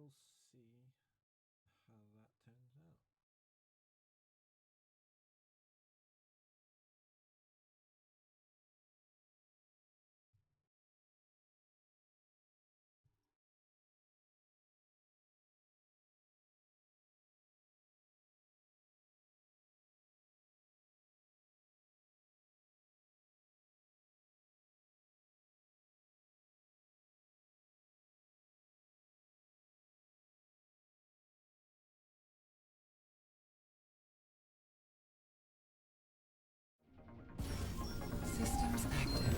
we'll see how that turns out. Systems active.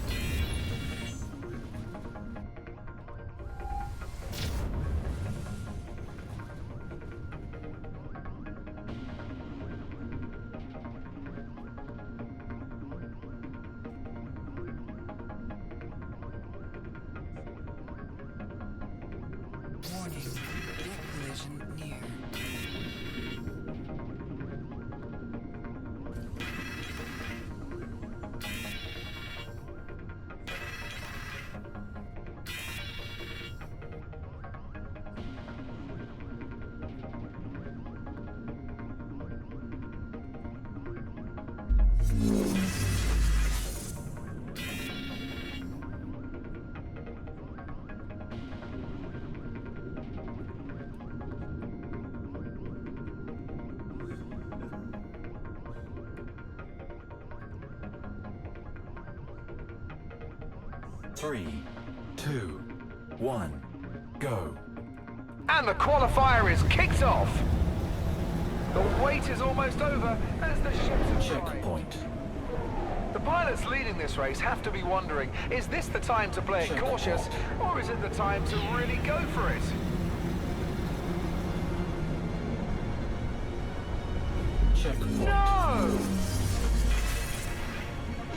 Warning, jet collision near. Three, two, one, go. And the qualifier is kicked off. The wait is almost over as the ships arrive. Checkpoint. The pilots leading this race have to be wondering, is this the time to play it cautious, or is it the time to really go for it? Checkpoint. No!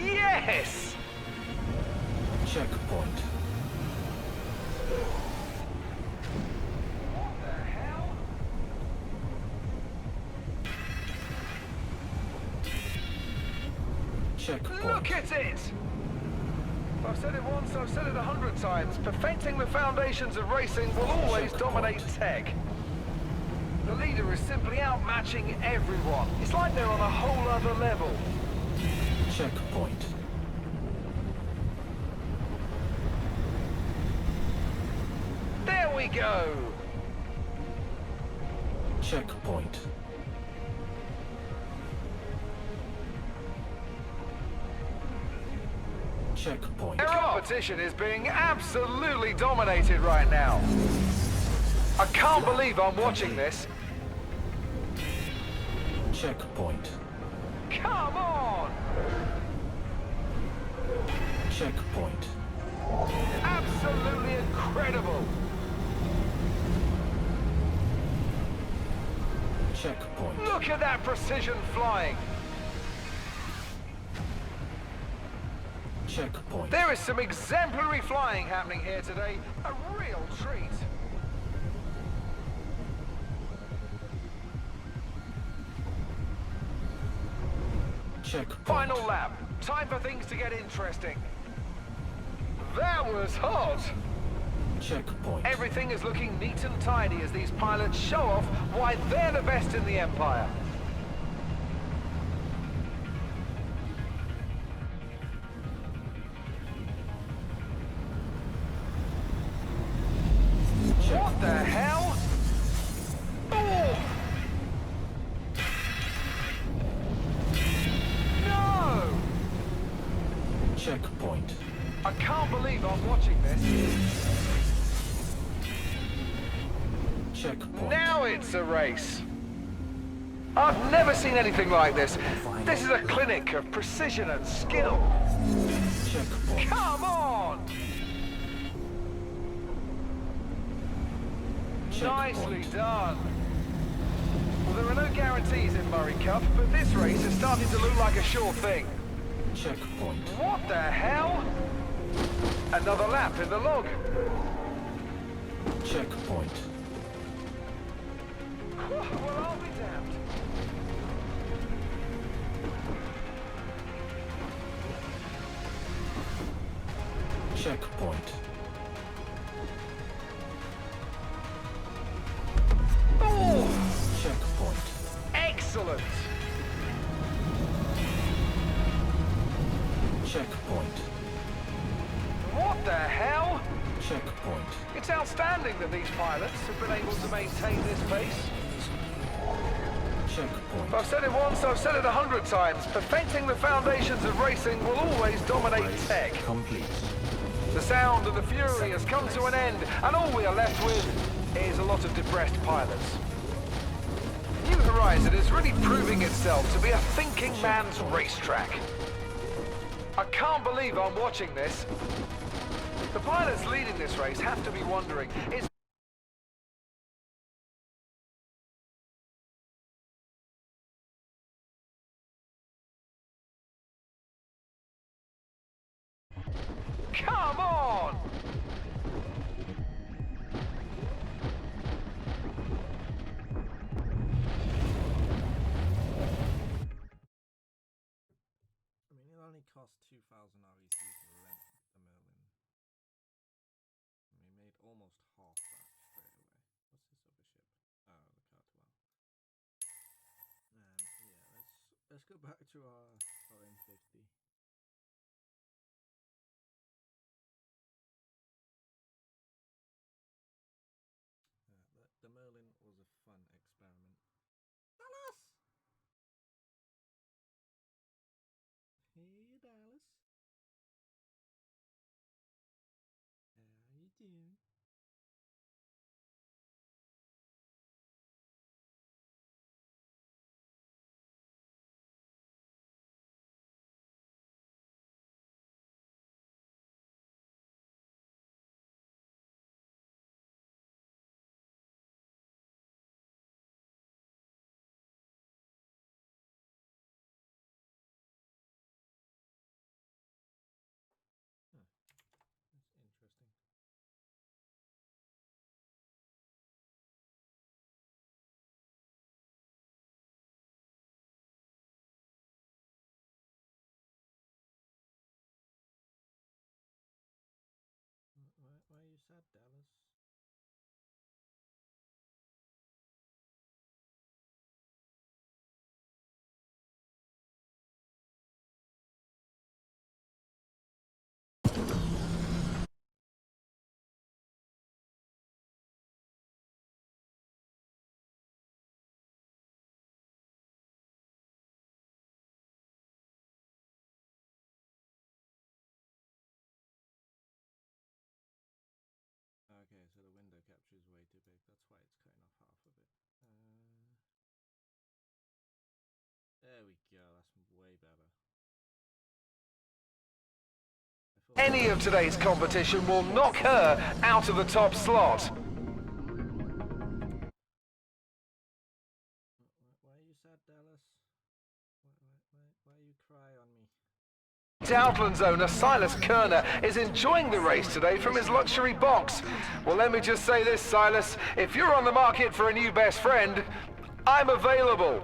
Yes! Checkpoint. What the hell? Checkpoint. Look at it! I've said it once, I've said it 100 times. Perfecting the foundations of racing will always dominate tech. The leader is simply outmatching everyone. It's like they're on a whole other level. Checkpoint. There we go! Checkpoint. Checkpoint. Their competition is being absolutely dominated right now. I can't believe I'm watching this. Checkpoint. Come on! Checkpoint. Absolutely incredible! Checkpoint. Look at that precision flying! Checkpoint. There is some exemplary flying happening here today. A real treat. Checkpoint. Final lap. Time for things to get interesting. That was hot! Checkpoint. Everything is looking neat and tidy as these pilots show off why they're the best in the Empire. What the hell? Oh! No! Checkpoint. I can't believe I'm watching this. Checkpoint. Now it's a race. I've never seen anything like this. This is a clinic of precision and skill. Checkpoint. Come on! Nicely done. Well, there are no guarantees in Murray Cup, but this race is starting to look like a sure thing. Checkpoint. What the hell? Another lap in the log. Checkpoint. Well, I'll be damned. Checkpoint. Excellent. Checkpoint. What the hell? Checkpoint. It's outstanding that these pilots have been able to maintain this pace. Checkpoint. I've said it once, I've said it 100 times. Perfecting the foundations of racing will always dominate tech. Complete. The sound and the fury has come to an end, and all we are left with is a lot of depressed pilots. New Horizon is really proving itself to be a thinking man's racetrack. I can't believe I'm watching this. The pilots leading this race have to be wondering, is come on! I mean, it only cost 2,000 REC to rent the Merlin. And we made almost half that straight away. What's this other ship? Oh, the Cartwell. Yeah, let's go back to our M50. The Merlin was a fun experiment. Dallas! Hey, Dallas. How you doing? That's interesting. Why are you sad, Dallas? Okay, so the window capture is way too big. That's why it's cutting off half of it. There we go. That's way better. Any of today's competition will knock her out of the top slot. Why are you sad, Dallas? Why you cry on me? Outlands owner Silas Kerner is enjoying the race today from his luxury box. Well, let me just say this, Silas. If you're on the market for a new best friend, I'm available.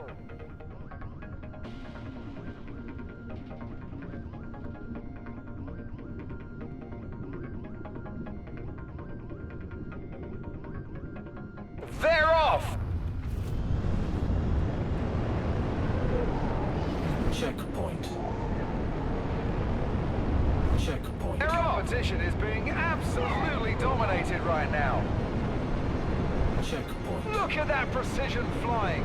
They're off! Checkpoint. Checkpoint. Their competition is being absolutely dominated right now. Checkpoint. Look at that precision flying.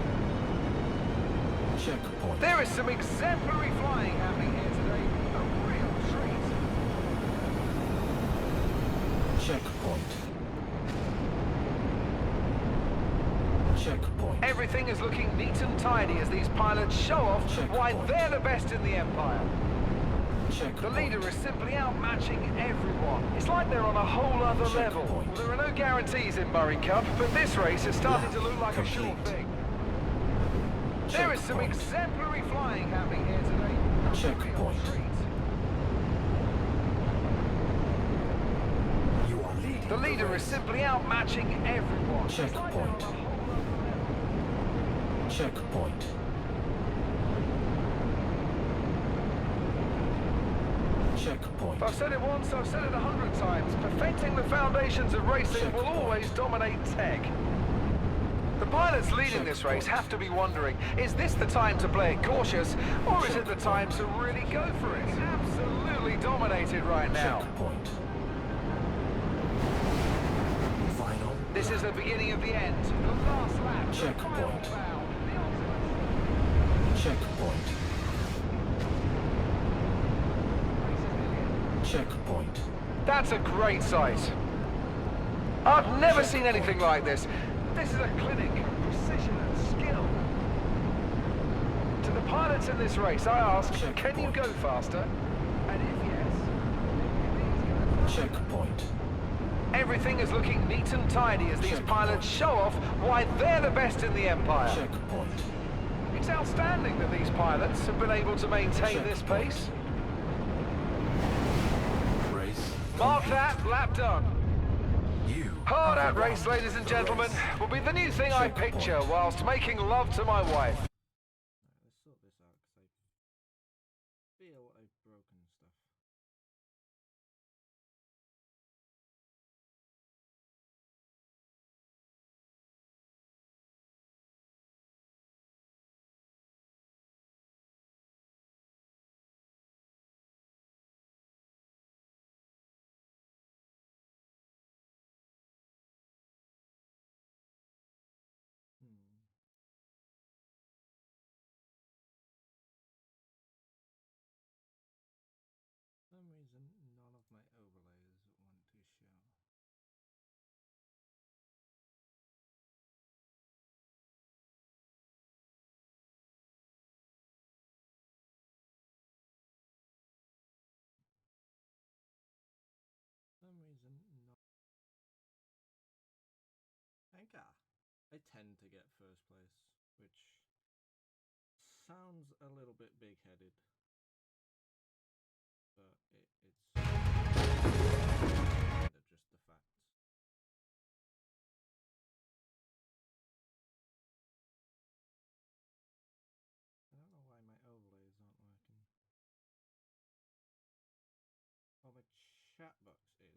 Checkpoint. There is some exemplary flying happening here today. A real treat. Checkpoint. Checkpoint. Everything is looking neat and tidy as these pilots show off why they're the best in the Empire. The leader is simply outmatching everyone. It's like they're on a whole other level. Well, there are no guarantees in Murray Cup, but this race is starting to look like a sure thing. There is some exemplary flying happening here today. A real treat. You are leading. The leader is simply outmatching everyone. It's like they're on a Checkpoint. whole other level. Checkpoint. Checkpoint. I've said it once, I've said it 100 times. Perfecting the foundations of racing will always dominate tech. The pilots leading this race have to be wondering, is this the time to play it cautious, or is it the time to really go for it? Absolutely dominated right now. Checkpoint. Final. This is the beginning of the end. The last lap. the Checkpoint. final bow, the ultimate. Checkpoint. Checkpoint. That's a great sight. I've never seen anything like this. This is a clinic of precision and skill. To the pilots in this race, I ask, can you go faster? And if yes, please go faster. Checkpoint. Everything is looking neat and tidy as these pilots show off why they're the best in the Empire. Checkpoint. It's outstanding that these pilots have been able to maintain this pace. Race. Mark that, lap done. You. Oh, that race, ladies and gentlemen, will be the new thing I picture whilst making love to my wife. Let's sort this out because I feel I've broken stuff. For some reason, none of my overlays want to show. For some reason, no. I tend to get first place, which sounds a little bit big-headed. But it's kind of just the facts. I don't know why my overlays aren't working. Oh, my chat box is.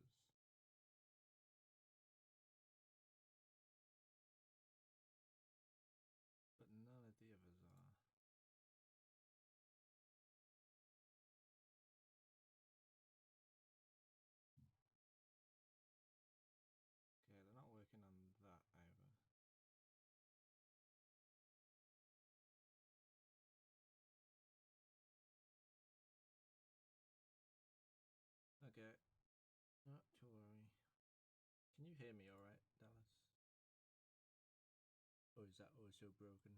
But none of the others are. Okay, they're not working on that either. Okay, not to worry. Can you hear me alright, Dallas? Or is that also broken?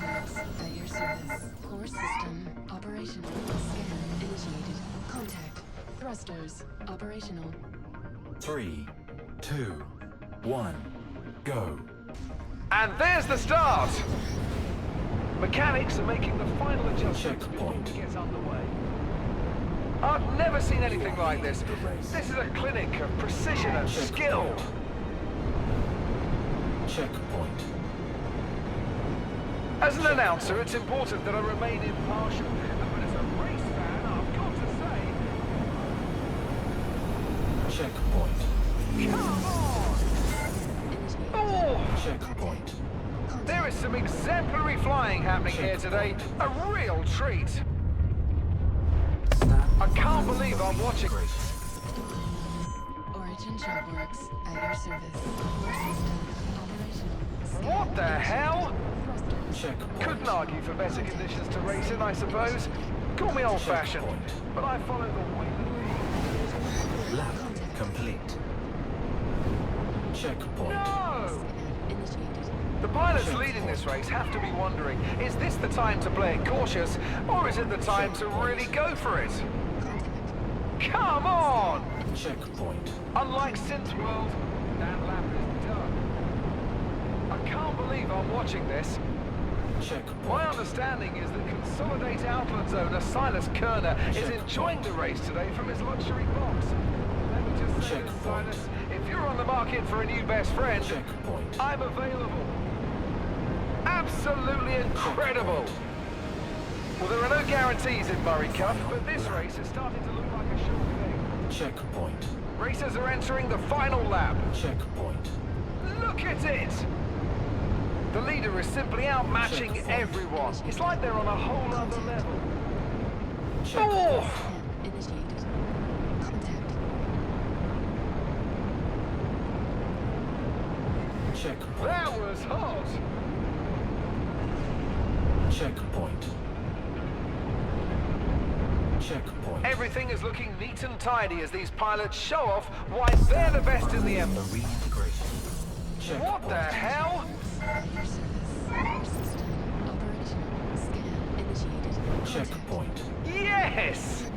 At your service. Core system operational. Scan initiated. Contact. Thrusters operational. 3, 2, 1, go. And there's the start! Mechanics are making the final adjustments before Checkpoint. we get underway. I've never seen anything like this. This is a clinic of precision and skill. Checkpoint. As an announcer, it's important that I remain impartial. But as a race fan, I've got to say... Checkpoint. Come on! Oh! Checkpoint. There is some exemplary flying happening here today. A real treat. I can't believe I'm watching. Origin Shopworks at your service. Core system operational. Scan What the hell? Thrusters. Checkpoint. Couldn't argue for better conditions to race in, I suppose. Call me old-fashioned, but I follow the way of the Lap complete. Checkpoint. No! Scan initiated. The pilots leading this race have to be wondering, is this the time to play it cautious, or is it the time to really go for it? Come on! Checkpoint. Unlike Synth World, that lap is done. I can't believe I'm watching this. Checkpoint. My understanding is that Consolidate Outlet owner Silas Kerner is enjoying the race today from his luxury box. Let me just say this, Silas, if you're on the market for a new best friend, Checkpoint. I'm available. Absolutely incredible. Well, there are no guarantees in Murray Cup, but this race is starting to look like a sure thing. Checkpoint. Racers are entering the final lap. Checkpoint. Look at it! The leader is simply outmatching everyone. It's like they're on a whole other level. Oh! Scan initiated. Contact. Checkpoint. That was hot! Checkpoint. Checkpoint. Everything is looking neat and tidy as these pilots show off why they're the best in the Ember. Reintegration. What the hell? Air service. System operational. Scan initiated. Checkpoint. Yes!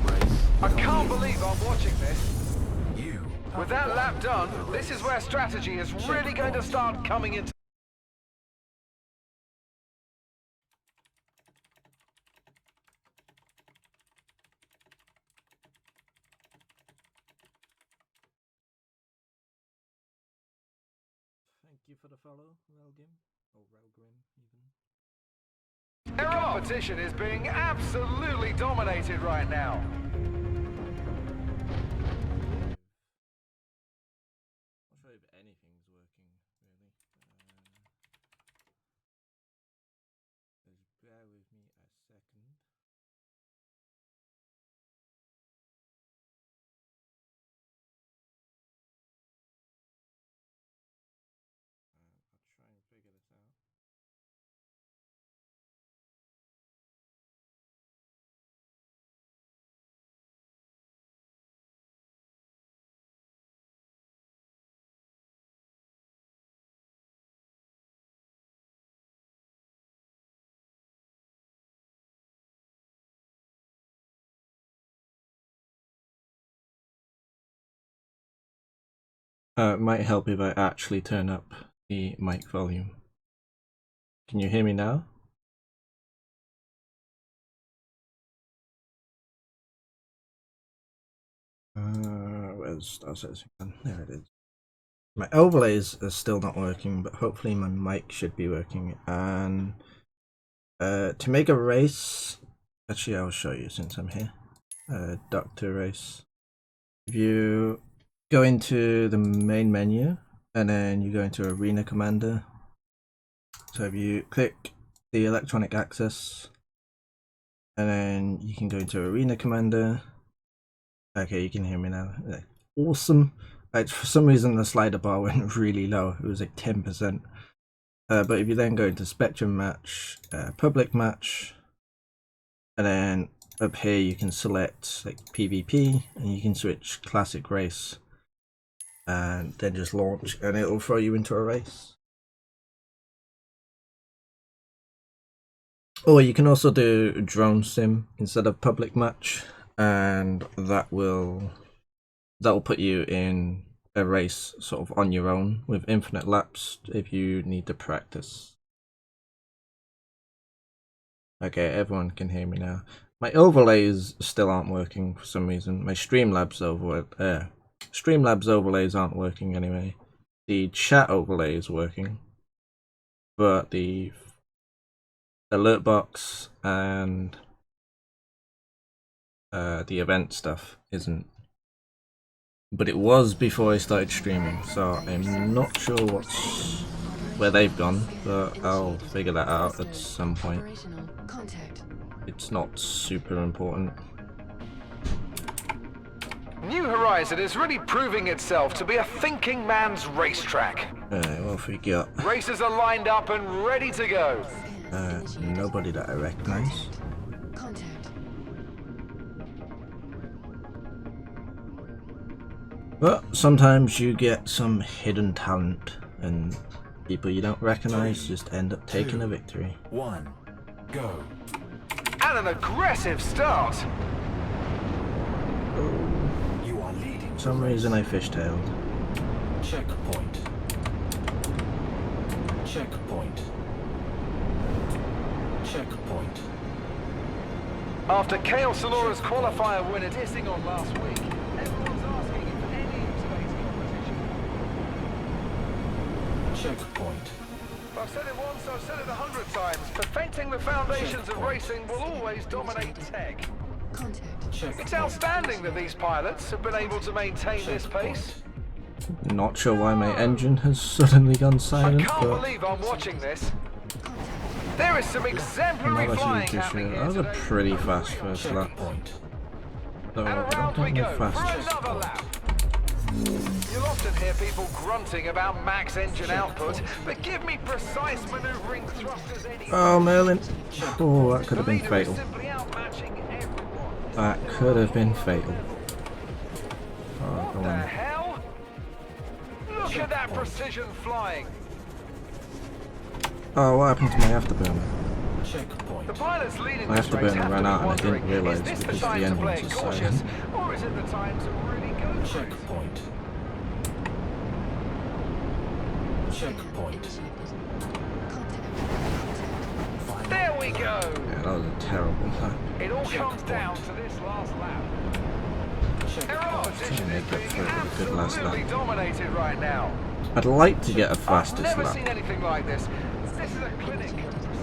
Race. I can't believe I'm watching this. You. With that lap done, this is where strategy is really going to start coming into. Thank you for the follow, Relgim. Or Relgrim, even. Their competition is being absolutely dominated right now. Not sure if anything's working, really. Just bear with me a second. I'll try and figure this out. It might help if I actually turn up the mic volume. Can you hear me now? Where's Star Searching? There it is. My overlays are still not working, but hopefully my mic should be working. And to make a race, actually I'll show you since I'm here. Doctor race. If you go into the main menu and then you go into Arena Commander. So if you click the electronic access and then you can go into Arena Commander. Okay, you can hear me now. Awesome. Like, for some reason the slider bar went really low. It was like 10%. But if you then go into Spectrum Match, Public Match, and then up here you can select like PvP and you can switch Classic Race. And then just launch and it'll throw you into a race. Or you can also do drone sim instead of public match, and that will put you in a race sort of on your own with infinite laps if you need to practice. Okay, everyone can hear me now. My overlays still aren't working for some reason. My Streamlabs overlays aren't working anyway. The chat overlay is working, but the alert box and the event stuff isn't. But it was before I started streaming, so I'm not sure where they've gone, but I'll figure that out at some point. Operational. Contact. It's not super important. New Horizon is really proving itself to be a thinking man's racetrack. Alright, what have we got? Racers are lined up and ready to go. Scan initiated. Nobody that I recognize. Contact. But sometimes you get some hidden talent, and people you don't recognize just end up taking a victory. 1. Go. And an aggressive start. You are leading. For some reason I fishtailed. Checkpoint. Checkpoint. Checkpoint. After Chaos Sonora's qualifier winner dissing on last week, everyone's asking if any of today's competition. Checkpoint. I've said it once, I've said it 100 times. Perfecting the foundations of racing will always dominate tech. Contact. Checkpoint. It's outstanding that these pilots have been able to maintain this pace. Not sure why my engine has suddenly gone I silent, can't but believe I'm watching this. There is some exemplary not flying actually too happening sure. here That was a today. pretty fast first lap. Checkpoint. Though I And around we don't know go for fast. another lap. You'll often hear people grunting about max engine output, but give me precise maneuvering thrusters any Oh, Merlin. Oh, that could have The been leader is fatal. simply outmatching everyone. That could have been fatal. Oh, What go the on. hell? Look at that precision flying. Oh, what happened to my afterburner? Checkpoint. The pilots leading My this race afterburner have ran to out be and I didn't wondering, realise is this the because the time to play engine it was cautious, silent. or is it the time to really go for it? Checkpoint. Checkpoint. Contact. There we go. Yeah, that was a terrible lap. It all comes down to this last lap. Their opposition make is up being for it with a good last lap. absolutely dominated right now. I'd like to get a I've fastest never lap, seen anything like this. This is a clinic of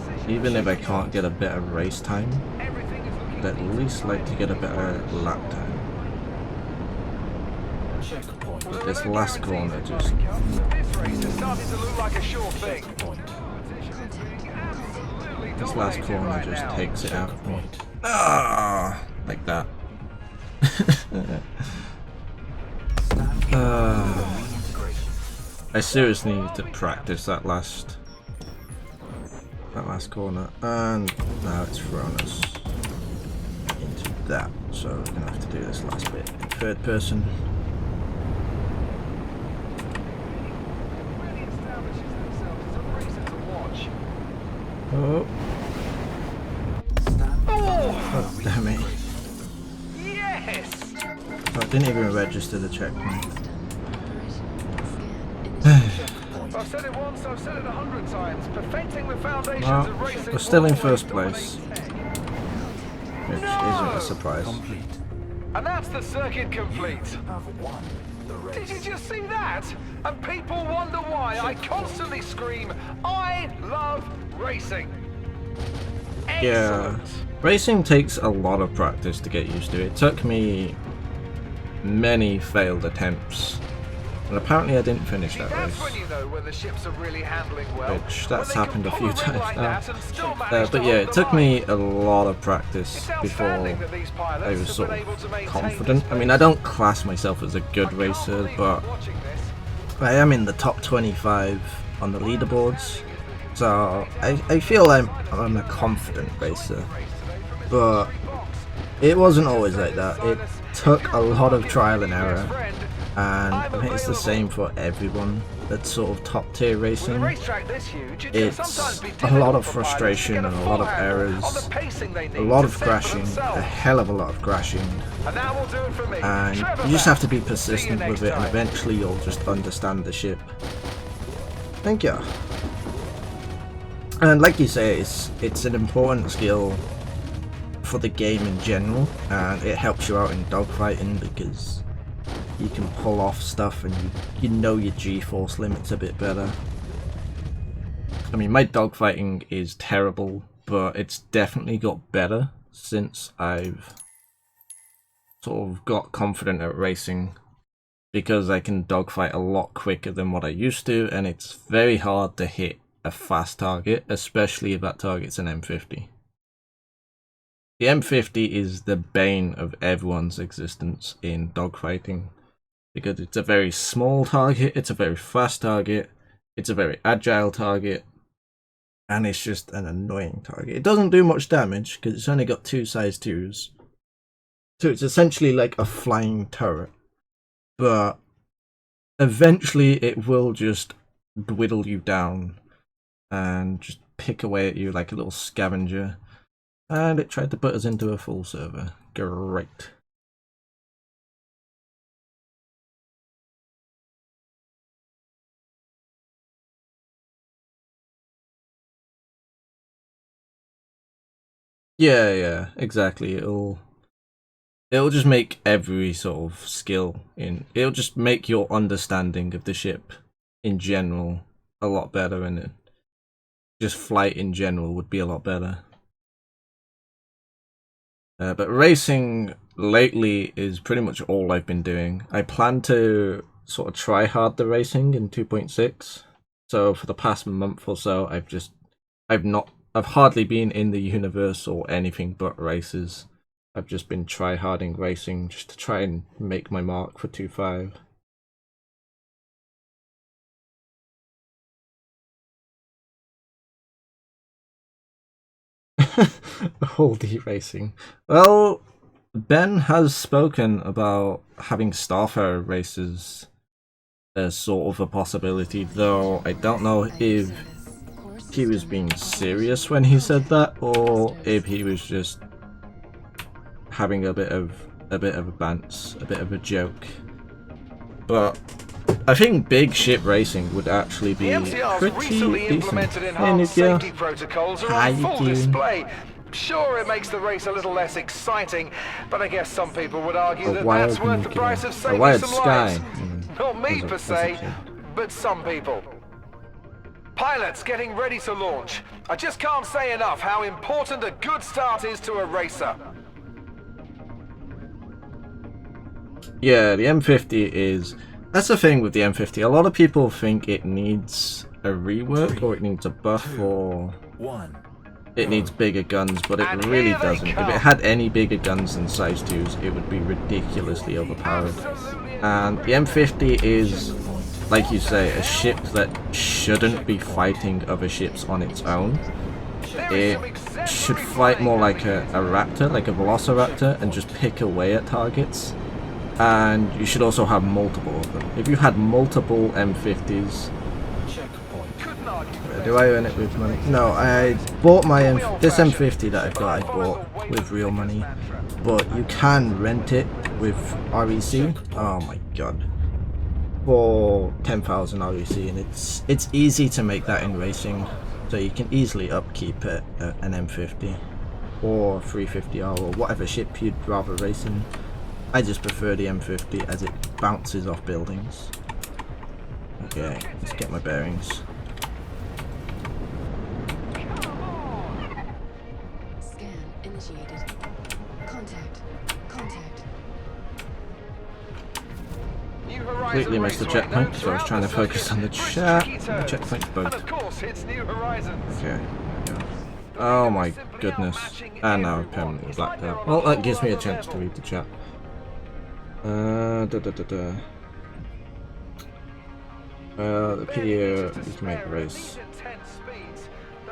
precision. even if I can't get a better race time. Everything is looking I'd at least like to get a better lap time. Checkpoint. Well, there this are no last guarantees corner in just- Muddy Cup, but this race is starting to look like a sure thing. Checkpoint. Competition is being absolutely This last dominated corner right just now. takes it out of me. Checkpoint. Ah, like that. I seriously need to practice that last corner, and now it's thrown us into that. So we're gonna have to do this last bit in third person. Really establishes themselves as a racer to watch. Oh, Oh, oh damn it! yes! Oh, I didn't even register the checkpoint. I've said it once, I've said it 100 times. Perfecting the foundations Well, of racing we're still in will always first place. dominate tech. Which No! isn't a surprise. Complete. And that's the circuit complete. Have won the race. Did you just see that? And people wonder why I constantly scream, I love racing. Yeah, Excellent. racing takes a lot of practice to get used to. It took me many failed attempts, and apparently I didn't finish that That's race. when you know when the ships are really handling well. Which, When that's they can happened a pull few ring times like now. that and still manage But to yeah, hold it the took line. me a lot of practice It's before outstanding that these pilots I was have sort been able to of maintain confident. this I mean, I pace. don't class myself as a good I can't racer, believe but I'm watching this. I am in the top 25 on the leaderboards, so I feel I'm a confident racer. But it wasn't always like that. It took a lot of trial and error, and I think it's the same for everyone that's sort of top tier With a racing. racetrack this huge, it can sometimes It's be a difficult lot of for pilots to frustration get and a full lot of handle on errors, the pacing they a need lot to of set for crashing, themselves. a hell of a lot of crashing, And that will do it for me. and Trevor you just have to be Bass. See you persistent next with it, and time. eventually you'll just understand the ship. Thank you. And like you say, it's an important skill for the game in general, and it helps you out in dogfighting because you can pull off stuff and you know your G-force limits a bit better. I mean, my dogfighting is terrible, but it's definitely got better since I've sort of got confident at racing, because I can dogfight a lot quicker than what I used to, and it's very hard to hit a fast target, especially if that target's an M50. The M50 is the bane of everyone's existence in dogfighting, because it's a very small target, it's a very fast target, it's a very agile target, and it's just an annoying target. It doesn't do much damage because it's only got 2 size 2s, so it's essentially like a flying turret, but eventually it will just whittle you down and just pick away at you like a little scavenger. And it tried to put us into a full server. Great. Yeah, exactly. It'll just make every sort of skill it'll just make your understanding of the ship in general a lot better, and it just flight in general would be a lot better. But racing lately is pretty much all I've been doing. I plan to sort of try hard the racing in 2.6. So for the past month or so, I've hardly been in the universe or anything but races. I've just been try-harding racing just to try and make my mark for 2.5. Holy racing. Well, Ben has spoken about having Starfarer races as sort of a possibility, though I don't know if he was being serious when he said that, or if he was just having a bit of a bants, a bit of a joke. But I think big ship racing would actually be The MCR's pretty recently decent. implemented Hey, enhanced Nidia. safety protocols are How on you full doing? display. Sure, it makes the race a little less exciting, but I guess some people would argue A that wild that's worth the nuclear- price of a saving wild some sky. lives. Not me per se, but some people. Pilots getting ready to launch. I just can't say enough how important a good start is to a racer. Yeah, the M50 is... That's the thing with the M50. A lot of people think it needs a rework, or it needs a buff, or 1. it needs bigger guns, but it And really here they doesn't. If come. it had any bigger guns than size 2s, it would be ridiculously overpowered. And the M50 is, like you say, a ship that shouldn't be fighting other ships on its own. It should fight more like a raptor, like a velociraptor, and just pick away at targets. And you should also have multiple of them. If you had multiple M50s, do I earn it with money? No, I bought this M50 that I've got, I bought with real money. But you can rent it with REC. Oh my god. For 10,000 REC, and it's easy to make that in racing. So you can easily upkeep an M50 or 350R or whatever ship you'd rather race in. I just prefer the M50 as it bounces off buildings. Okay, let's get my bearings. Scan initiated. Contact. New Horizon Completely missed the Raceway, checkpoint, known so I was trying to throughout the focus on the circuit for chat. tricky The turns. checkpoint's And bugged. of course, it's New Horizons. Okay. Oh my goodness. And now I've permanently blacked out. Well, that gives me a chance to read the chat. The PDO, you can make a race.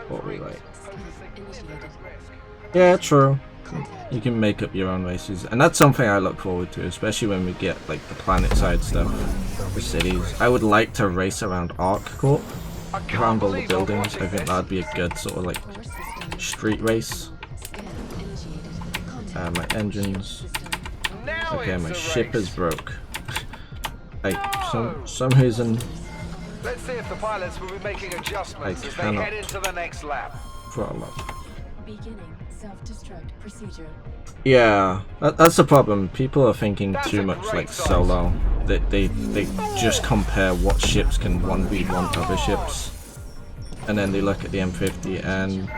What we like. Scan initiated. Yeah, true. Contact. You can make up your own races, and that's something I look forward to, especially when we get like the planet side stuff, the cities. I would like to race around ArcCorp, around all the buildings. I think that'd be a good sort of like Core system. street race. Scan initiated. Contact. My engines. System. Now Okay, it's my a ship race. is broke. Some reason Let's see if the pilots will be making adjustments as they head into the next lap. throttle up. Beginning self-destruct procedure. Yeah, that's the problem. People are thinking That's too a much great like size. solo. They just compare what ships can 1v1 other ships, and then they look at the M50, and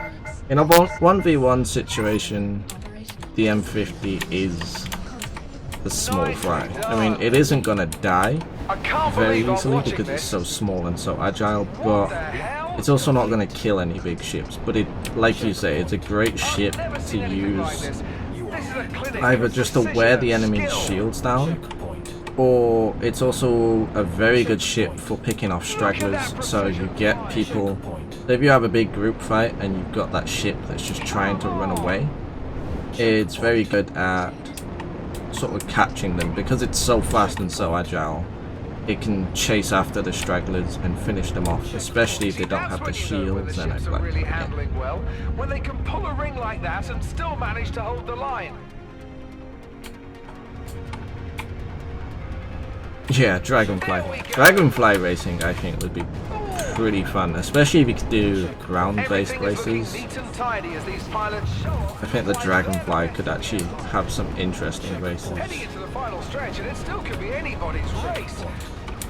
in a 1v1 situation, Operational. the M50 is Contact. a small fry. I mean, it isn't gonna die I can't very believe I'm easily watching because it's this. so small and so agile, What but the hell? it's also not going to kill any big ships. But it, like you say, it's a great ship Never to seen anything like use this. This is a clinic either of just to precision wear the and enemy's skill. shields down, Checkpoint. or it's also a very good ship for picking off stragglers. So you get people, so if you have a big group fight and you've got that ship that's just trying to run away, it's very good at sort of catching them because it's so fast and so agile. it can chase after the stragglers and finish them off, especially if they don't have the shields and ships a are really black. handling well, when they can pull a ring like that and still manage to hold the line. Yeah, Dragonfly. Dragonfly racing, I think, would be pretty fun, especially if you could do ground-based Everything is looking races. neat and tidy as these pilots show off. I think the Dragonfly could actually have some interesting races. Heading into the final stretch, and it still could be anybody's race.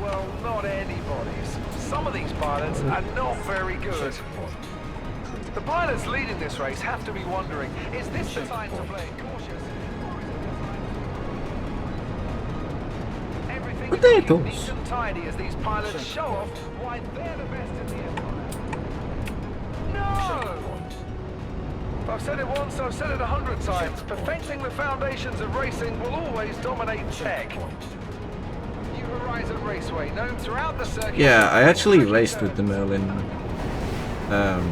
Well, not anybody's. Some of these pilots are not very good. Checkpoint. The pilots leading this race have to be wondering, is this the time to play it cautious? Everything is looking Potatoes. neat and tidy as these pilots show off why they're the best in the empire. No! Checkpoint. I've said it once, I've said it 100 times. Perfecting the foundations of racing will always dominate tech. New Horizon Raceway, known throughout the circuit. Yeah, I actually raced with the Merlin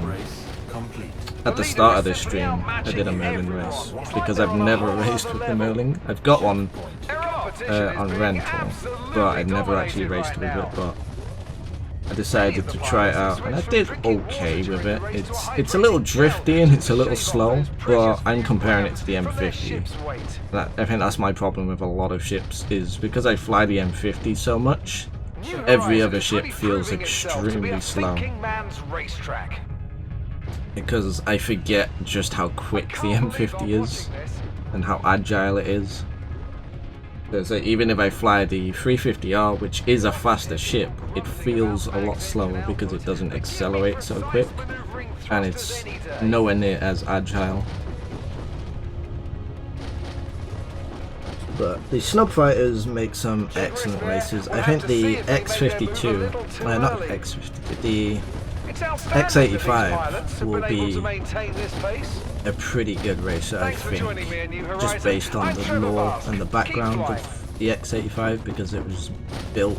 Race complete. at the start of this stream. I did a Merlin race because I've never raced with the Merlin. I've got one on rental, but I've never actually raced with it. But I decided to try it out, and I did okay with it. It's a little drifty and it's a little slow, but I'm comparing it to the M50. I think that's my problem with a lot of ships, is because I fly the M50 so much, every other ship feels extremely slow. Because I forget just how quick the M50 is and how agile it is. So even if I fly the 350R, which is a faster ship, it feels a lot slower because it doesn't accelerate so quick, and it's nowhere near as agile. But the Snub Fighters make some excellent races. I think the X52, not X52, the X85 will be a pretty good racer, I think, just based on the lore and the background of the X85, because it was built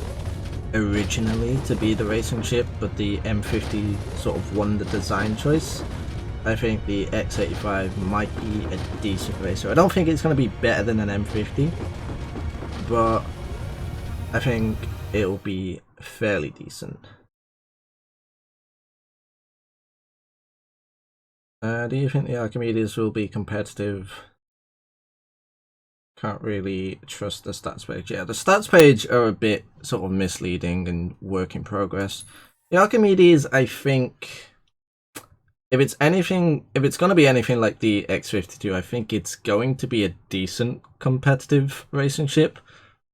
originally to be the racing ship, but the M50 sort of won the design choice. I think the X85 might be a decent racer. I don't think it's going to be better than an M50, but I think it'll be fairly decent. Do you think the Archimedes will be competitive? Can't really trust the stats page. Yeah, the stats page are a bit sort of misleading and work in progress. The Archimedes, I think, if it's going to be anything like the X52, I think it's going to be a decent competitive racing ship,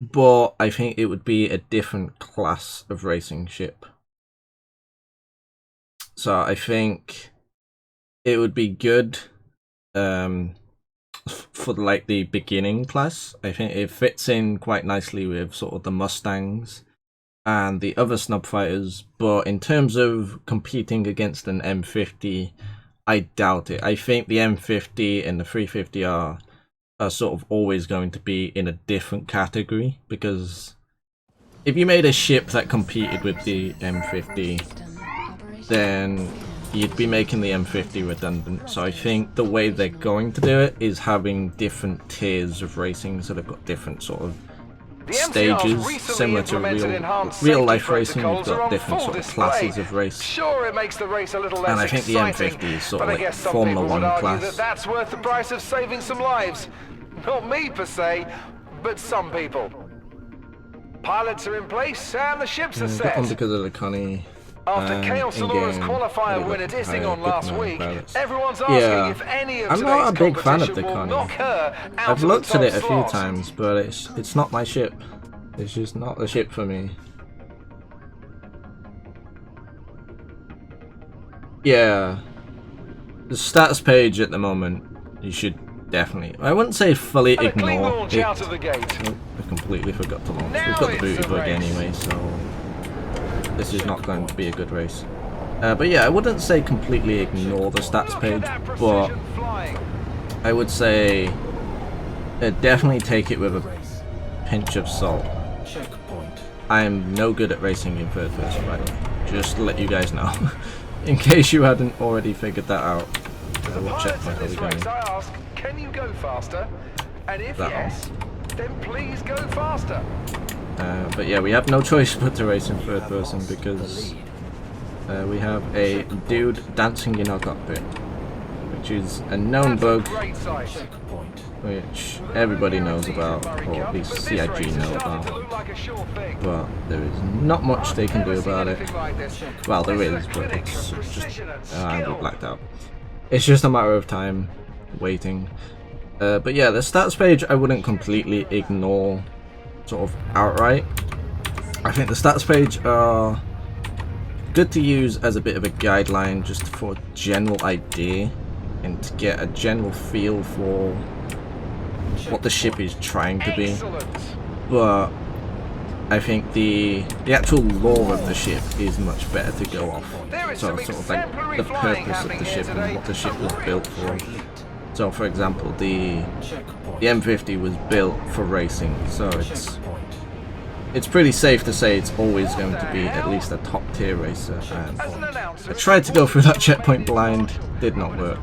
but I think it would be a different class of racing ship. So I think it would be good for like the beginning class. I think it fits in quite nicely with sort of the Mustangs and the other Snub Fighters, but in terms of competing against an M50, I doubt it. I think the M50 and the 350R are sort of always going to be in a different category, because if you made a ship that competed with the M50, then you'd be making the M50 redundant. So I think the way they're going to do it is having different tiers of racing, so they've got different sort of stages, similar to real life racing. You've got different sort of classes of race. Sure, it makes the race a little less And I think the exciting, M50 is sort but of I like guess some Formula people would 1 argue class. that that's worth the price of saving some lives. Not me per se, but some people. Pilots are in place and the ships are Got set. one because of the Connie. After Chaos Solora's in-game, qualifier they win look at Issing higher, on good last amount of week, pilots. everyone's asking Yeah, if any of I'm not a today's big fan of competition the will Connie. knock her out I've of looked the at it top a few slot. times, but it's not my ship. It's just not the ship for me. Yeah, the stats page at the moment, you should definitely, I wouldn't say fully And a clean ignore launch it. out of the gate. Nope, I completely forgot to launch. Now We've got the it's booty a bug race. anyway, so this is not going to be a good race. But yeah, I wouldn't say completely ignore the stats Look page, at that but precision flying. I would say definitely take it with a pinch of salt. Checkpoint. I am no good at racing in third person, by the way. Just to let you guys know, in case you hadn't already figured that out. What Pilots checkpoint in are we this going? race, I ask, can you go faster? And if That yes, then please go faster. But yeah, we have no choice but to race in third person because we have a dude dancing in our cockpit, which is a known bug, Great sight. Checkpoint. which everybody knows about, or at least CIG know about. But there is not much they can do about it. Well, there is, but it's just we blacked out. It's just a matter of time, waiting. But yeah, the stats page I wouldn't completely ignore, sort of outright. I think the stats page are good to use as a bit of a guideline, just for a general idea and to get a general feel for what the ship is trying to be. But I think the actual lore of the ship is much better to go off. So sort of like the purpose of the ship and what the ship was built for. So for example, the M50 was built for racing, so it's pretty safe to say it's always going to be at least a top tier racer. And I tried to go through that checkpoint blind, did not work.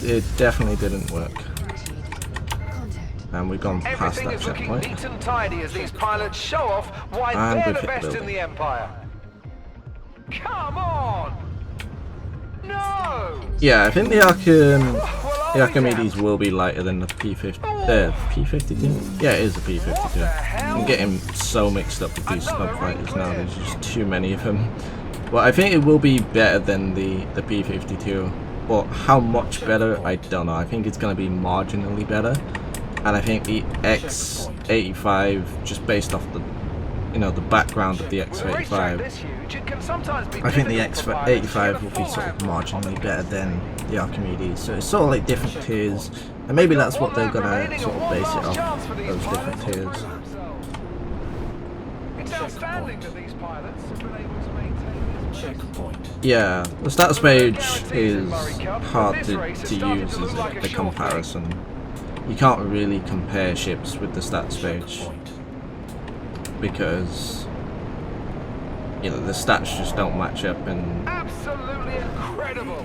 It definitely didn't work. And we've gone past that checkpoint. Neat and tidy as these pilots show off why And they're we've the hit the best in the Empire. Come on! No! Yeah, I think the Archimedes will be lighter than the P52? Yeah, it is a P52. I'm getting so mixed up with these snub fighters now, there's just too many of them. But I think it will be better than the P52. But how much better, I don't know. I think it's going to be marginally better. And I think the X85, just based off the, you know, the background of the X85, I think the X85 will be sort of marginally better than the Archimedes. So it's sort of like different tiers, and maybe that's what they're gonna sort of base it off, those different tiers. It's outstanding that these pilots have been able to maintain this Checkpoint. Yeah, the stats page is hard to use as a comparison. You can't really compare ships with the stats page because, you know, the stats just don't match up, and absolutely incredible.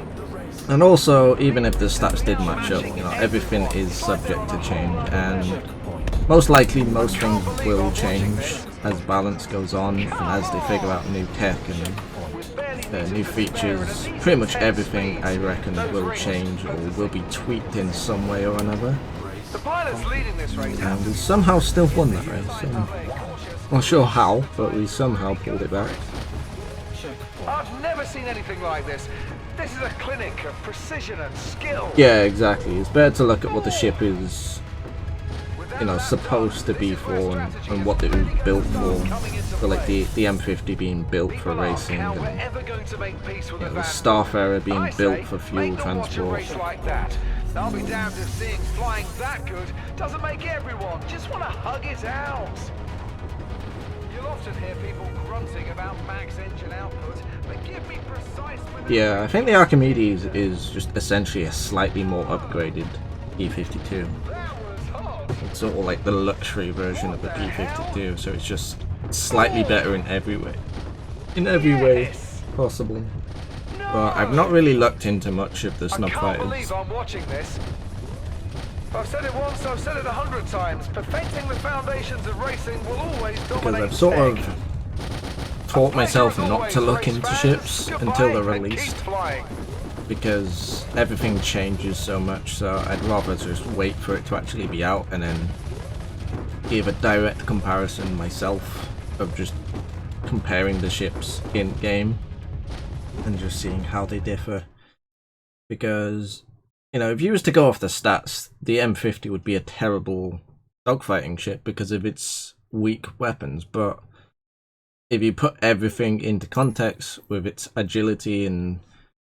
and also even if the stats did match up, you know, everything is subject to change, and most likely most things will change as balance goes on and as they figure out new tech and new features. Pretty much everything, I reckon, will change or will be tweaked in some way or another. The pilots leading this race And we somehow still won that race. So not sure how, but we somehow pulled it back. I've never seen anything like this. This is a clinic of precision and skill. Yeah, exactly. It's better to look at what the ship is, you know, supposed to be for, and what it was built for. So like the M50 being built for racing, and you know, the Starfarer being built for fuel transport. I'll be damned if seeing flying that good doesn't make everyone just want to hug it out. You'll often hear people grunting about max engine output, but give me precise... Yeah, I think the Archimedes is just essentially a slightly more upgraded P52. It's sort of like the luxury version of the P52, so it's just slightly better in every way. In every way possible. But I've not really looked into much of the snub fighters. I can't believe I'm watching this. I've said it once, I've said it 100 times. Perfecting the foundations of racing will always dominate. Because I've sort of taught myself not to look into ships until they're released. Because everything changes so much, so I'd rather just wait for it to actually be out and then give a direct comparison myself of just comparing the ships in game and just seeing how they differ. Because, you know, if you was to go off the stats, the M50 would be a terrible dogfighting ship because of its weak weapons, but if you put everything into context with its agility and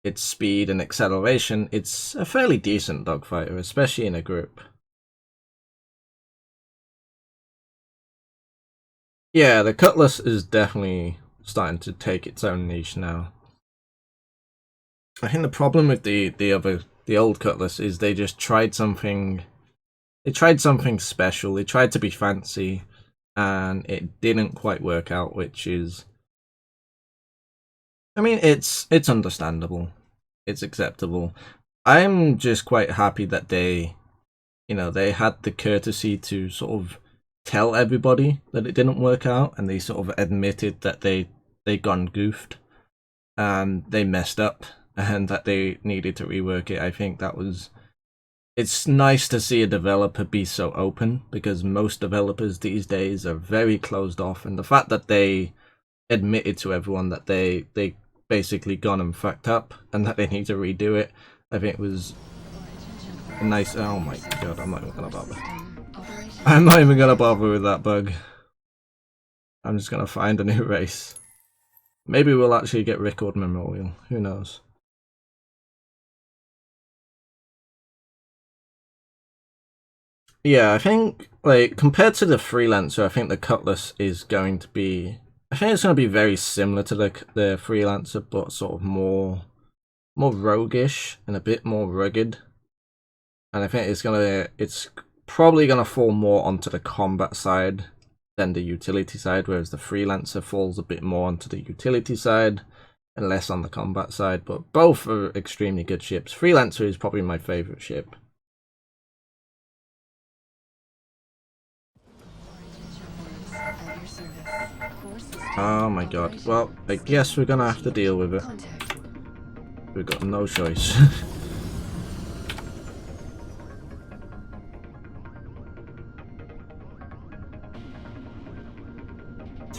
its speed and acceleration, it's a fairly decent dogfighter, especially in a group. Yeah, the Cutlass is definitely starting to take its own niche now. I think the problem with the old Cutlass is they just tried something. They tried something special. They tried to be fancy, and it didn't quite work out. Which is, I mean, it's understandable. It's acceptable. I'm just quite happy that they, you know, they had the courtesy to sort of tell everybody that it didn't work out, and they sort of admitted that they gone goofed and they messed up and that they needed to rework it. I think that was... It's nice to see a developer be so open, because most developers these days are very closed off, and the fact that they admitted to everyone that they basically gone and fucked up and that they need to redo it, I think was a nice... Oh my god, I'm not even gonna bother. I'm not even gonna bother with that bug. I'm just gonna find a new race. Maybe we'll actually get Record Memorial, who knows. Yeah, I think, like, compared to the Freelancer, I think the Cutlass is going to be... I think it's going to be very similar to the Freelancer, but sort of more roguish and a bit more rugged. And I think it's probably going to fall more onto the combat side than the utility side, whereas the Freelancer falls a bit more onto the utility side and less on the combat side. But both are extremely good ships. Freelancer is probably my favourite ship. Oh my god. Well, I guess we're gonna have to deal with it. We've got no choice.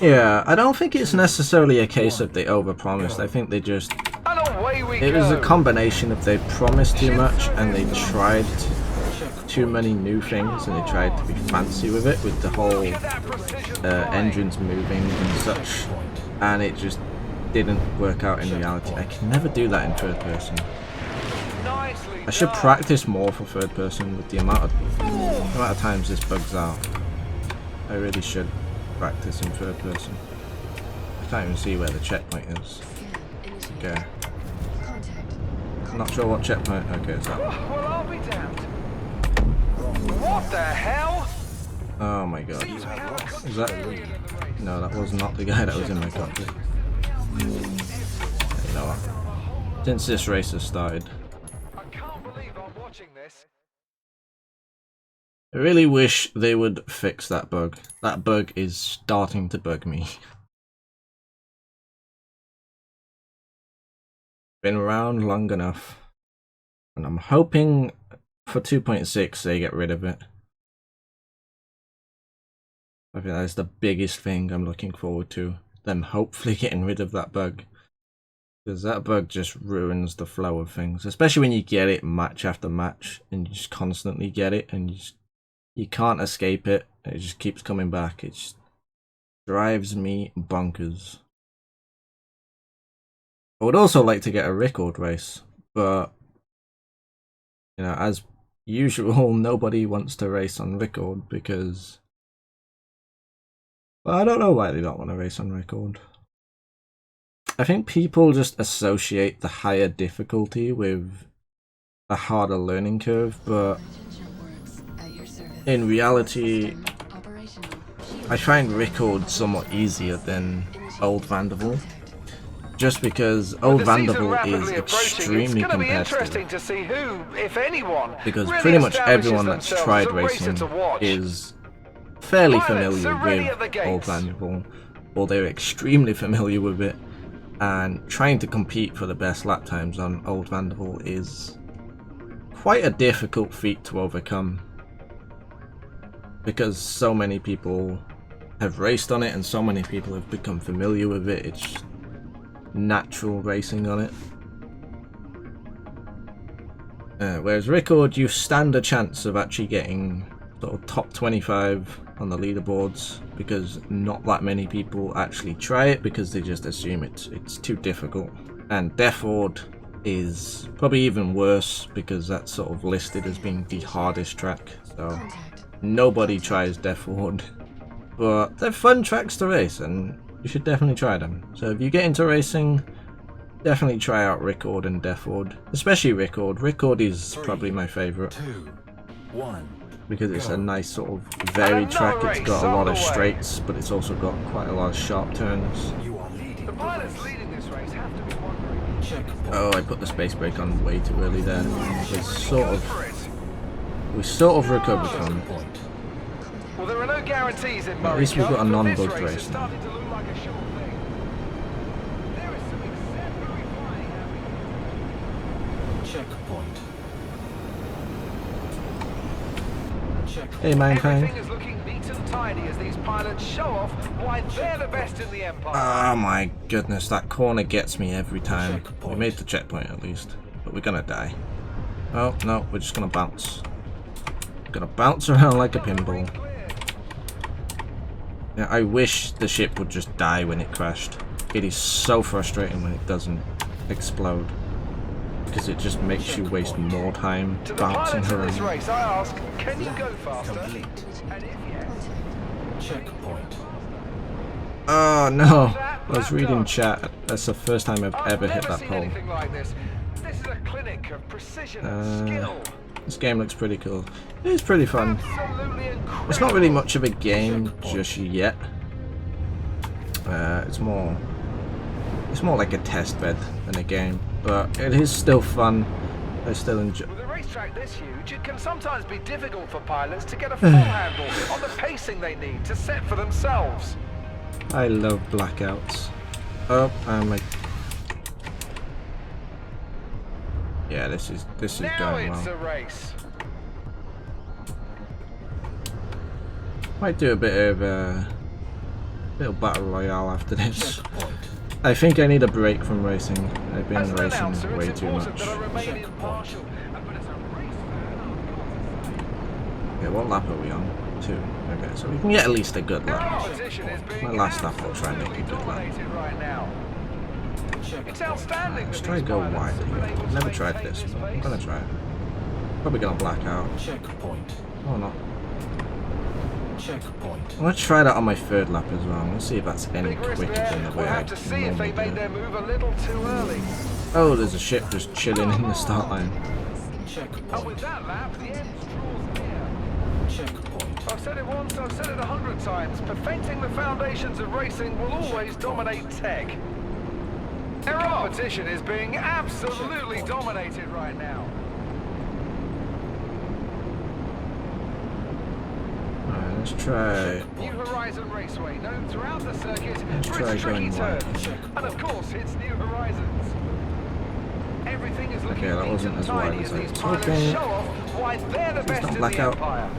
Yeah, I don't think it's necessarily a case of they overpromised. I think they just... It was a combination of they promised too much and they tried too many new things, and they tried to be fancy with it, with the whole engines moving and such, and it just didn't work out in reality. I can never do that in third person. I should practice more for third person with the amount of times this bugs out. I really should practice in third person. I can't even see where the checkpoint is. Okay. Not sure what checkpoint. Okay, it's that. Well, I'll be damned. What the hell? Oh my god. Is that... No, that was not the guy that was in my cockpit. You know what? Since this race has started, I can't believe I'm watching this. I really wish they would fix that bug. That bug is starting to bug me. Been around long enough, and I'm hoping for 2.6 they get rid of it. I think that's the biggest thing I'm looking forward to, them hopefully getting rid of that bug, because that bug just ruins the flow of things, especially when you get it match after match and you just constantly get it and you can't escape it. It just keeps coming back. It just drives me bonkers. I would also like to get a record race, but you know, as usual, nobody wants to race on record because, well, I don't know why they don't want to race on record. I think people just associate the higher difficulty with a harder learning curve, but in reality, I find record somewhat easier than Old Vanderbilt. Just because Old Vanderbilt is extremely competitive. To see who, if anyone, because really pretty much everyone that's themselves tried as a racer racing to watch. is fairly Pilots familiar are ready at the with gates. Old Vanderbilt, or they're extremely familiar with it, and trying to compete for the best lap times on Old Vanderbilt is quite a difficult feat to overcome, because so many people have raced on it and so many people have become familiar with it. It's natural racing on it. Whereas record, you stand a chance of actually getting sort of top 25 on the leaderboards, because not that many people actually try it because they just assume it's too difficult. And Defford is probably even worse because that's sort of listed as being the hardest track, so nobody tries Defford. But they're fun tracks to race and you should definitely try them. So if you get into racing, definitely try out Record and Defford, especially Record. Record is probably my favourite 2, 1. because it's a nice sort of varied track. It's got a lot of straights, but it's also got quite a lot of sharp turns. You are leading The the pilots race. leading this race have to be wondering. Checkpoint. Oh, I put the space brake on way too early there. We sort Go of for it. recovered from it. Checkpoint. Well, there are no guarantees in Murray At least we've Cup, got a but non-bug this race race is now. starting to look like a sure thing. There is some exemplary flying happening. Checkpoint. Checkpoint. Hey, man, Everything is looking neat and tidy as these pilots show off why they're the best in the Empire. Oh my goodness, that corner gets me every time. We Checkpoint. made the checkpoint at least, but we're gonna die. Oh no, we're just gonna bounce. Gonna bounce around like a pinball. Yeah, I wish the ship would just die when it crashed. It is so frustrating when it doesn't explode, because it just makes you waste more time To the bouncing pilots in this around. race, I ask, can you go faster? Complete. And if yes, Checkpoint. Oh no, I was reading chat. That's the first time I've I've ever hit never that seen pole. anything like this. This is a clinic of precision and skill. This game looks pretty cool. It's pretty fun. Absolutely incredible. It's not really much of a game just yet. It's more like a test bed than a game, but it is still fun. I still enjoy. With a racetrack this huge, it can sometimes be difficult for pilots to get a full handle on the pacing they need to set for themselves. I love blackouts. Oh, and my. Yeah, this is Now going it's well. a race. Might do a bit of little battle royale after this. Checkpoint. I think I need a break from racing. I've been As an racing announcer, way it's too important much. that I remain Checkpoint. impartial. But as a race fan, Okay, what lap are we on? 2. Okay, so we can get at least a good our lap. competition is being My last lap, I'll try and make a absolutely good lap. dominated right now. It's Checkpoint. outstanding. Let's that try these to go pilots wide have been here. able to Never tried maintain this, this but I'm pace. gonna try it. Probably gonna black out. Checkpoint. Oh no. Checkpoint. I'm gonna try that on my 3rd lap as well. Let's see if that's any Big risk quicker there. than the We'll way I have to see if they normally made do their it. move a little too early. Oh, there's a ship just chilling in the start line. And with Checkpoint. that lap, the end draws near. Checkpoint. I've said it once, I've said it 100 times. Perfecting the foundations of racing will always dominate tech. Their competition is being absolutely dominated right now. Alright, let's try. New Horizon Raceway, known throughout the circuit Let's for try its tricky going wide. turns. And of course, it's New Horizons. Everything is looking Okay, that neat wasn't and as wide tidy as as I these was pilots hoping. show off why they're the best not in black the out. Empire.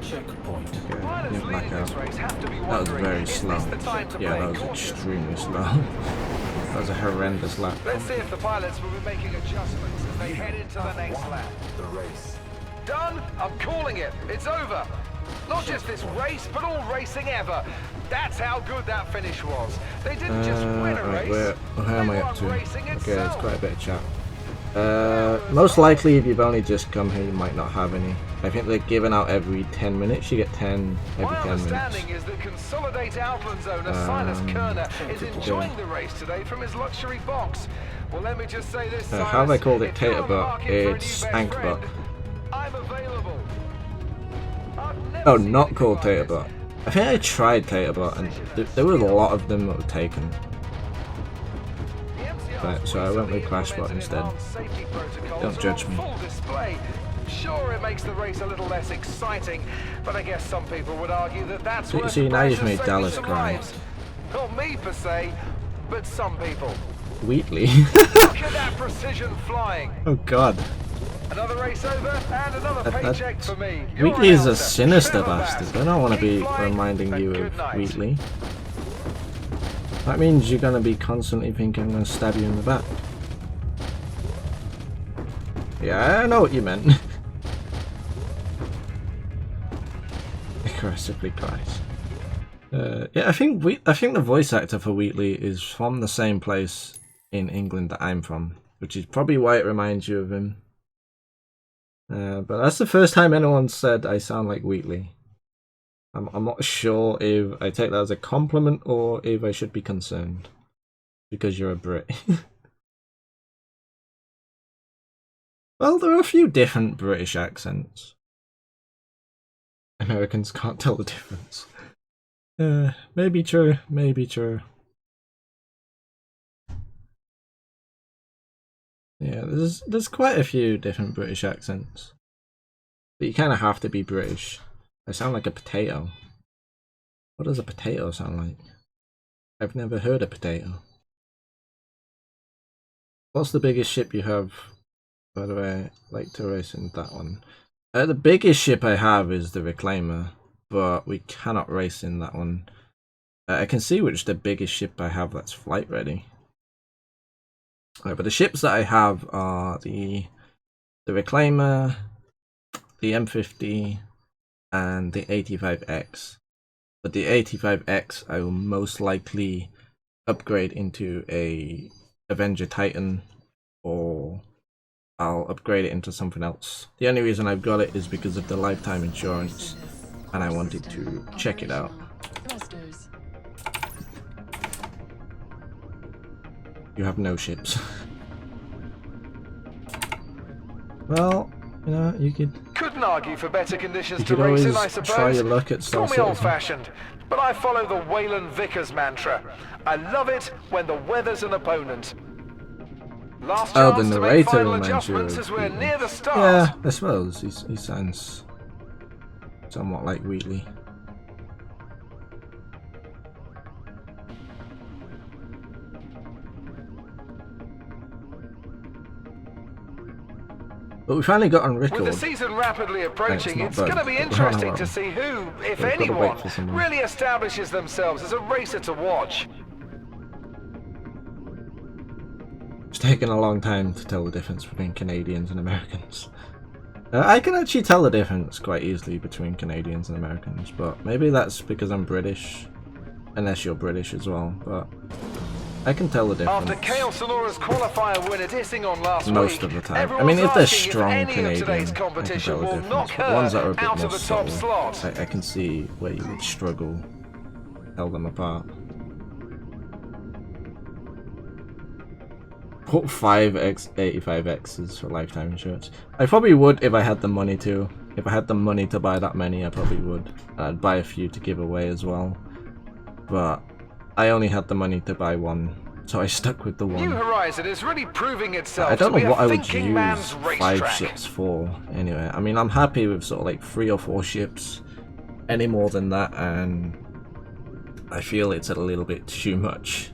Checkpoint. Okay, Pilots didn't black leading this out. race have to be That was wondering, very is slow. this the time to Yeah, play that was cautious? extremely slow. That was a horrendous lap. Let's see if the pilots will be making adjustments as they head into the next lap. The race. Done? I'm calling it. It's over. Not just this race, but all racing ever. That's how good that finish was. They didn't just win a Right, race. how am I they up won to? racing Okay, itself. there's quite a bit of chat. Most likely, if you've only just come here, you might not have any. I think they're giving out every 10 minutes. You get 10 every My 10 minutes. understanding is that Consolidate Outlands owner Silas Kerner is okay. enjoying the race today from his luxury box. Well, let me just say this, Silas. How have I called it if you're on the Taterbot? market for a new It's best Ankbot. friend, I'm available. I've never Oh, seen not anything called like this. Taterbot. I think I tried Taterbot, and there were a lot of them that were taken. The MCR's Right, so I went with recently Crashbot implemented instead. enhanced safety protocols Don't are judge on me. Full display. Sure, it makes the race a little less exciting, but I guess some people would argue that that's See- worth see, the now price you've of made saving Dallas some cry. lives. Not me per se, but some people. Wheatley. Look at that precision flying. Oh god. Another race over and another That- paycheck for me. Your Wheatley is a announcer, sinister Trevor bastard. Bass. I don't want to Keep be flying, reminding and you good of night. Wheatley. That means you're going to be constantly thinking I'm going to stab you in the back. Yeah, I know what you meant. Aggressively Christ. Yeah, I think the voice actor for Wheatley is from the same place in England that I'm from, which is probably why it reminds you of him. But that's the first time anyone said I sound like Wheatley. I'm not sure if I take that as a compliment or if I should be concerned because you're a Brit. Well, there are a few different British accents. Americans can't tell the difference. Maybe true, maybe true. Yeah, there's quite a few different British accents. But you kind of have to be British. I sound like a potato. What does a potato sound like? I've never heard a potato. What's the biggest ship you have? By the way, I like to race in that one. The biggest ship I have is the Reclaimer, but we cannot race in that one. I can see which the biggest ship I have that's flight ready. But the ships that I have are the Reclaimer, the M50, and the 85X. But the 85X I will most likely upgrade into a Avenger Titan, or I'll upgrade it into something else. The only reason I've got it is because of the lifetime insurance, and I wanted to check it out. Thrusters. You have no ships. Well, you know, you could Couldn't argue for better conditions You to could race in, always I suppose. try your luck at Star Call me Citizen. old-fashioned, but I follow the Waylon Vickers mantra. I love it when the weather's an opponent. Last Oh, chance the to make narrator final reminds you adjustments of as we're Wheatley. near the start. Yeah, I suppose he sounds somewhat like Wheatley. But we finally got on record. With the season rapidly approaching, not it's bad, going to be but we're on interesting our to own. see who, if We've got to wait anyone, for someone. really establishes themselves as a racer to watch. It's taken a long time to tell the difference between Canadians and Americans. I can actually tell the difference quite easily between Canadians and Americans, but maybe that's because I'm British, unless you're British as well, but I can tell the difference. After Kale Sonora's qualifier win at Issington last Most week, of the time. I everyone's mean, if they're asking strong any Canadian, of today's I can competition tell the will difference. knock But the ones that are her a bit out more of the top subtle, slot. I can see where you would struggle, tell them apart. Put 85Xs for lifetime insurance. I probably would if I had the money to. If I had the money to buy that many, I probably would. I'd buy a few to give away as well. But I only had the money to buy one, so I stuck with the New one. Horizon is really proving itself I don't to be know what a I would thinking man's use 5 racetrack. ships for anyway. I mean, I'm happy with sort of like 3 or 4 ships. Any more than that, and I feel it's a little bit too much.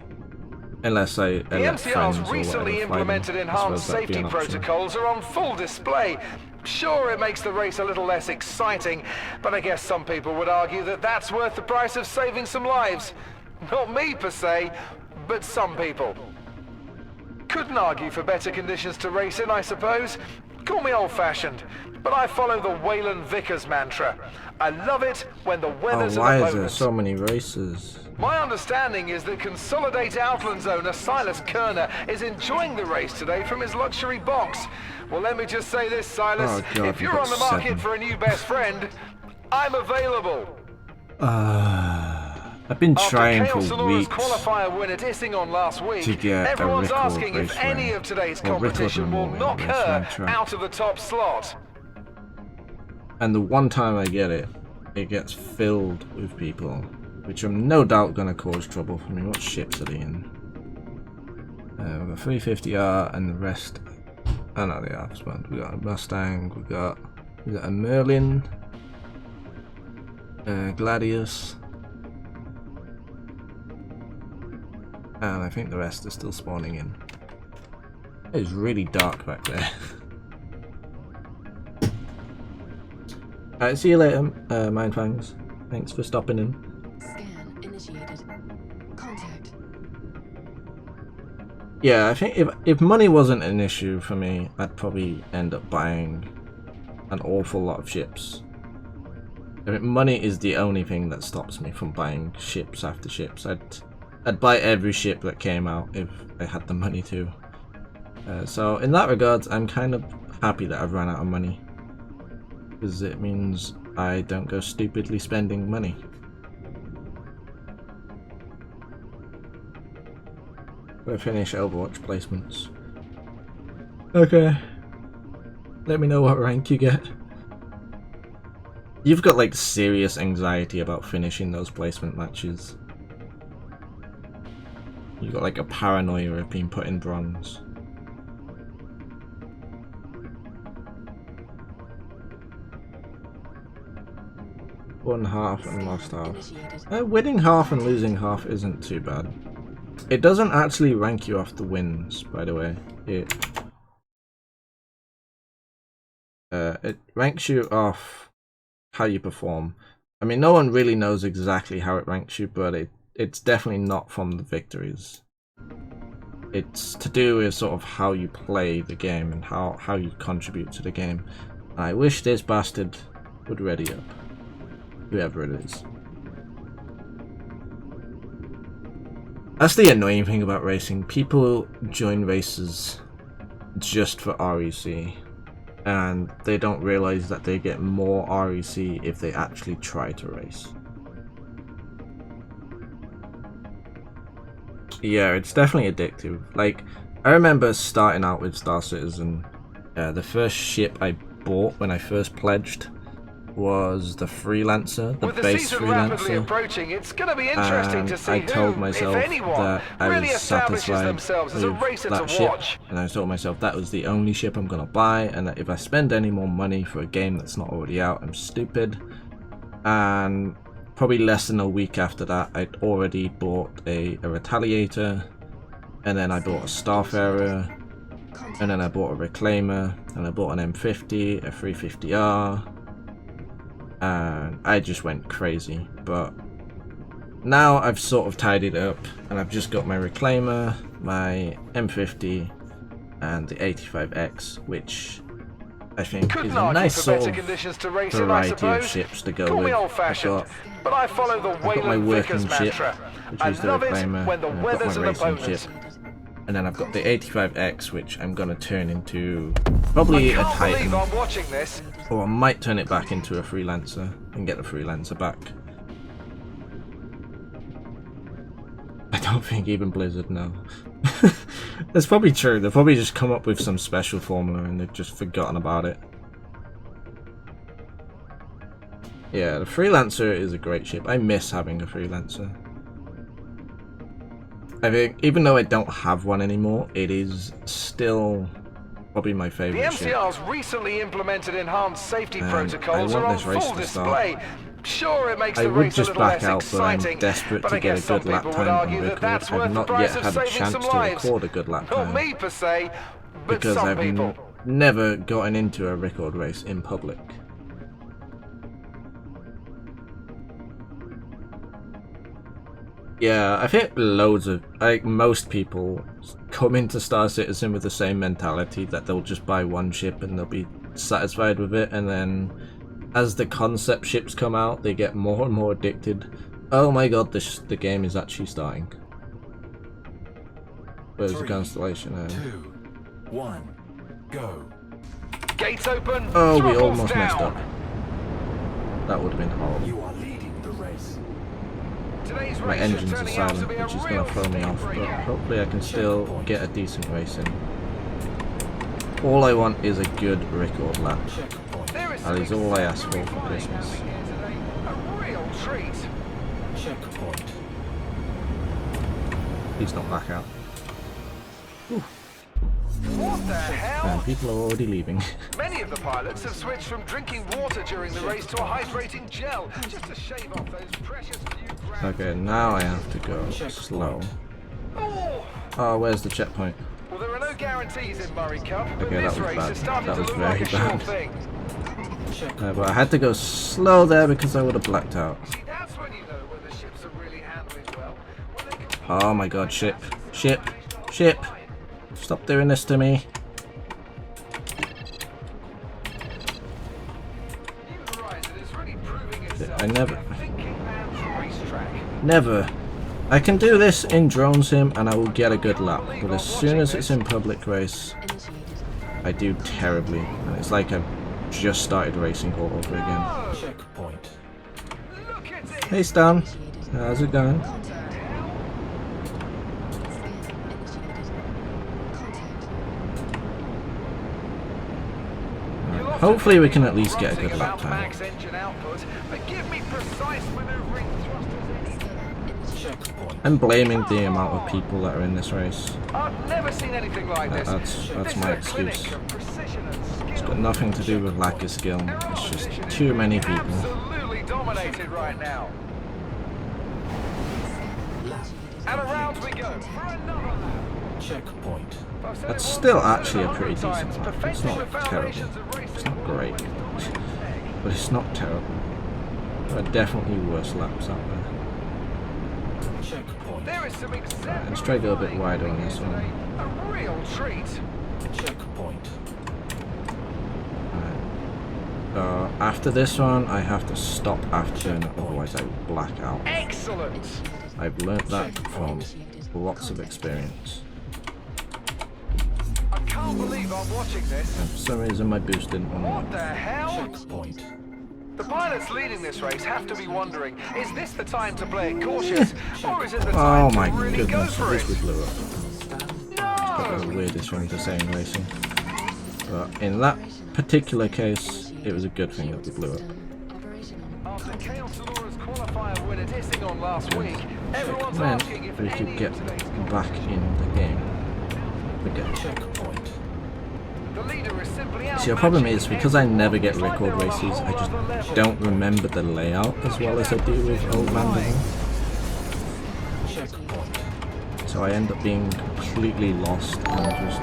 Unless I The let friends MCR's or recently whatever fly them. implemented I enhanced suppose that'd be safety an option. protocols are on full display. Sure, it makes the race a little less exciting, but I guess some people would argue that that's worth the price of saving some lives. Not me per se, but some people. Couldn't argue for better conditions to race in, I suppose. Call me old-fashioned, but I follow the Waylon Vickers mantra. I love it when the Oh, weather's why an is opponent. there so many races? My understanding is that Consolidate Outlands owner Silas Kerner is enjoying the race today from his luxury box. Well, let me just say this, Silas. Oh, God, if you've you're got on the market 7. for a new best friend, I'm available. I've been After trying Kale for Sonora's weeks qualifier win at Issington last week, to get everyone's a record asking if raceway. any of today's Well, record competition will memorial knock raceway her track. out of the top slot. And the one time I get it, it gets filled with people, which I'm no doubt going to cause trouble for me. What ships are they in? We've got 350R and the rest. Oh no, they are. We got a Mustang, we got a Merlin, Gladius, and I think the rest are still spawning in. It's really dark back there. Alright, see you later, Mindfangs. Thanks for stopping in. Scan initiated. Contact. Yeah, I think if money wasn't an issue for me, I'd probably end up buying an awful lot of ships. I mean, money is the only thing that stops me from buying ships after ships. I'd buy every ship that came out if I had the money to. So in that regard, I'm kind of happy that I've run out of money, because it means I don't go stupidly spending money. We'll finish Overwatch placements. Okay. Let me know what rank you get. You've got like serious anxiety about finishing those placement matches. You got like a paranoia of being put in bronze. Won half and lost half. Initiated. Winning half and losing half isn't too bad. It doesn't actually rank you off the wins, by the way. It ranks you off how you perform. I mean, no one really knows exactly how it ranks you, but it's definitely not from the victories. It's to do with sort of how you play the game and how you contribute to the game. I wish this bastard would ready up. Whoever it is. That's the annoying thing about racing. People join races just for REC. And they don't realize that they get more REC if they actually try to race. Yeah, it's definitely addictive. Like, I remember starting out with Star Citizen. The first ship I bought when I first pledged was the Freelancer, the With the base season rapidly Freelancer. approaching, it's going to be interesting And to see I told who, myself if anyone, that I really was establishes satisfied themselves as a with racer that to ship, watch. and I told myself that was the only ship I'm gonna buy, and that if I spend any more money for a game that's not already out, I'm stupid. And probably less than a week after that, I'd already bought a Retaliator, and then I bought a Starfarer, and then I bought a Reclaimer, and I bought an M50, a 350R, and I just went crazy. But now I've sort of tidied up, and I've just got my Reclaimer, my M50, and the 85X, which I think Couldn't is a argue nice for sort better of conditions to race in, I variety of suppose. ships to go Call with. me I've old-fashioned, got but I follow the my Wayland working Vickers ship, mantra. which I is the love it Reclaimer, when the and I've got weather's my an racing opponent. ship. And then I've got the 85X, which I'm going to turn into probably I a can't Titan. believe I'm watching this. Or I might turn it back into a Freelancer and get the Freelancer back. I don't think even Blizzard know. That's probably true. They've probably just come up with some special formula and they've just forgotten about it. Yeah, the Freelancer is a great ship. I miss having a Freelancer. I think, even though I don't have one anymore, it is still probably my The favourite ship. MCR's recently implemented enhanced safety And protocols I are want on this race full to start. display. Sure, it makes I the would race a just little back less out, but I'm exciting, desperate but to I get a guess some good lap people time would on argue that record. that's worth I've the not price yet of had a saving chance some to lives. record a good lap Not time me per se, but because some I've people. never gotten into a record race in public. Yeah, I think loads of, like, most people come into Star Citizen with the same mentality that they'll just buy one ship and they'll be satisfied with it, and then as the concept ships come out, they get more and more addicted. Oh my god, the game is actually starting. Where's the 3, Constellation? 2, 1, go. Gates open. Oh, we throttles almost messed down. up. That would have been horrible. You are leading the race. Today's My race is engines are turning out to silent, be a which is real going to throw me off, but speed-breaker. hopefully I can still get a decent race in. All I want is a good record lap. Checkpoint. There is That is some all I ask for extraordinary Christmas. flying happening here today. A real treat. Checkpoint. Please not back out. What the hell? And people are already leaving. Many of the pilots have switched from drinking water during the race to a hydrating gel, just to shave off those precious few grams. Okay, now I have to go slow. Oh! Oh, where's the checkpoint? Well, there are no guarantees in Murray Cup, but Okay, that this was race bad. is starting That to was look like a very sure bad. thing. But I had to go slow there because I would have blacked out. See, that's when you know when the ships are really handling well. When they can Oh my god, ship. Ship. Ship. Stop doing this to me. Even Horizon is really proving itself I to never- be a thinking man's racetrack. Never. I can do this in drone sim and I will get a good lap, but as soon as it's in public race, Initiated. I do terribly, and it's like I've just started racing all over again. Oh, Checkpoint. look at it! Hey Stan, Initiated. how's it going? Contact. Scan initiated. Contact. Hopefully we can at least get a good lap About time. max engine output, but give me precise maneuvering thrusters any day. Scan initiated. Checkpoint. I'm blaming the amount of people that are in this race. I've never seen anything like this. That's This my is a clinic excuse. of precision and It's skill. got nothing to do with lack of skill, it's just Aeronautics too many is people. Absolutely dominated right now. Lap And around we go for another lap. checkpoint. I've said That's it once, still I've said actually it a pretty 100 times. decent lap. It's Perfecting not the foundations terrible. of racing It's not great, will always dominate tech. but it's not terrible. There are definitely worse laps out there. Checkpoint. There is some exemplary let's try to go a bit flying wider on here this one. today. A real treat. Checkpoint. After this one, I have to stop after, otherwise I will black out. Excellent. I've learnt that from lots of experience. I can't believe I'm watching this. And for some reason, my boost didn't What want the to. hell? Checkpoint. The pilots leading this race have to be wondering, is this the time to play it cautious, or is it the Oh time my to really go goodness! for At least we it? blew up. Got the No! weirdest thing to say in racing. But in that particular case, it was a good thing that we blew up. After Chaos Sonora's qualifier win at Issingon last week, everyone's asking Meant if we could any get of today's back in the game. Okay. Checkpoint. The leader is simply See, the problem outmatching is, because I never get everyone. It's like record they're on a races, I whole just other level. don't remember the layout as well as I do with Old Man Living. Checkpoint. So I end up being completely lost and just...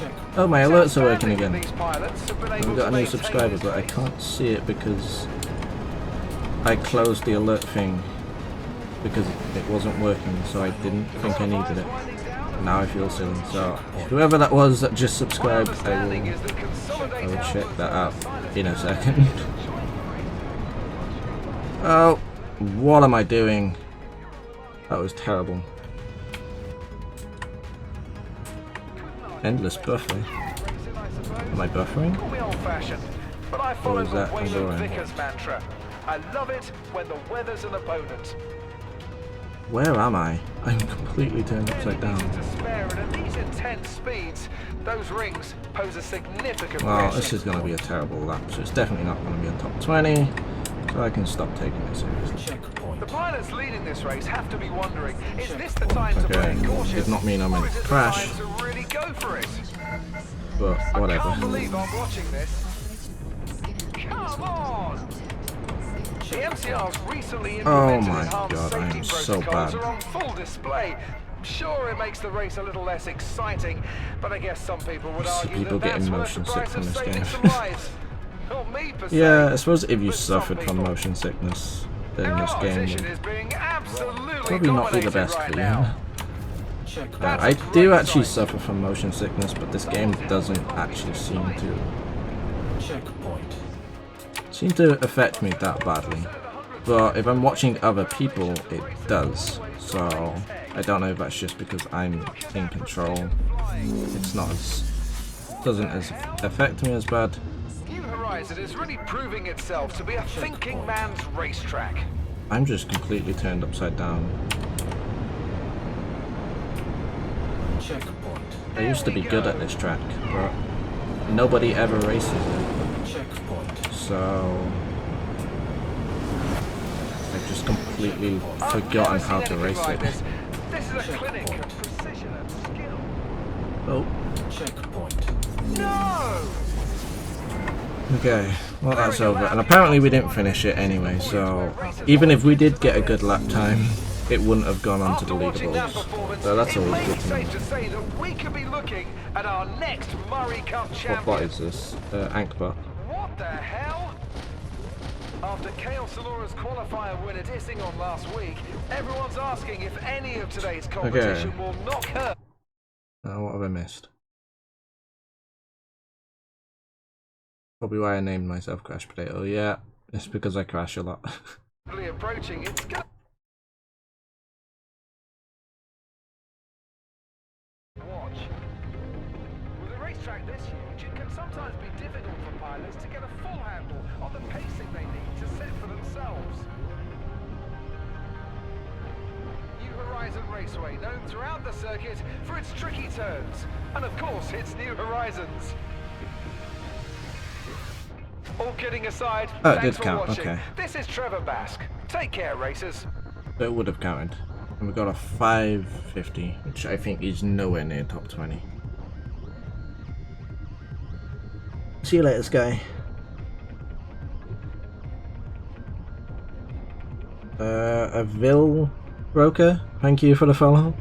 Check. Oh, my alerts are working again. These pilots have been able I've got to a new maintain subscriber, this but I race. can't see it because I closed the alert thing because it wasn't working, so I didn't think I needed it. Now I feel silly. So whoever that was that just subscribed, I will check that out in a second. Oh, what am I doing? That was terrible. Endless buffer. Am I buffering? Call me old-fashioned, but I follow is the that Wayland Andorra? Vickers mantra. I love it when the weather's an opponent. Where am I? I'm completely turned upside Barely down. easy to spare, and at these intense speeds, those rings pose a significant Well, risk. this is going to be a terrible lap, so it's definitely not going to be a top 20, so I can stop taking it seriously. Checkpoint. The pilots leading this race have to be wondering, is this the time to play Okay, it cautious? did not mean I meant or is it crash. the time to really go for it? But I can't whatever. believe I'm watching this. Come on! The MCR's recently Oh implemented my enhanced God, I safety am so protocols bad. are on full display. Sure, it makes the race a little less exciting, but I guess some people would See argue people that that's getting worth the motion sick price from of this saving game. some lives. Not me per se. Yeah, I suppose if you but some suffered from people. motion sickness, then Their this game opposition would is being absolutely probably not be the dominated best right for now. you. Checkpoint. That's I a do great actually sign. suffer from motion sickness, but this game doesn't actually seem Checkpoint. to affect me that badly. But if I'm watching other people, it does. So I don't know if that's just because I'm in control. It's not as doesn't as affect me as bad. New Horizon is really proving itself to be a thinking man's racetrack. I'm just completely turned upside down. Checkpoint. I used to be good at this track, but nobody ever races it. Checkpoint. So I've just completely I've forgotten never how seen to anything race like it. This is a clinic of precision and skill. Oh, Checkpoint. No! okay. Well, that's over. And apparently we didn't finish it anyway, so even if we did get a good lap time, it wouldn't have gone onto the After watching that leaderboards. performance, So that's it always may good be to know. safe to say that we could be looking at our next Murray Cup What champion. bot is this? Ankbot. What the hell? After Chaos Sonora's qualifier win at Issingon last week, everyone's asking if any of today's competition will knock her What have I missed? Probably why I named myself Crash Potato. Yeah, it's because I crash a lot. approaching. It's gonna watch. With a racetrack this huge, it can sometimes be difficult for pilots to get a full handle on the pacing they need to set for themselves. New Horizon Raceway, known throughout the circuit for its tricky turns, and of course its New Horizons. All kidding aside, Oh, it thanks did for count, watching. okay. This is Trevor Bask. Take care, racers. But it would have counted. And we got a 550, which I think is nowhere near top 20. See you later, Sky. A Vil Broker, thank you for the follow.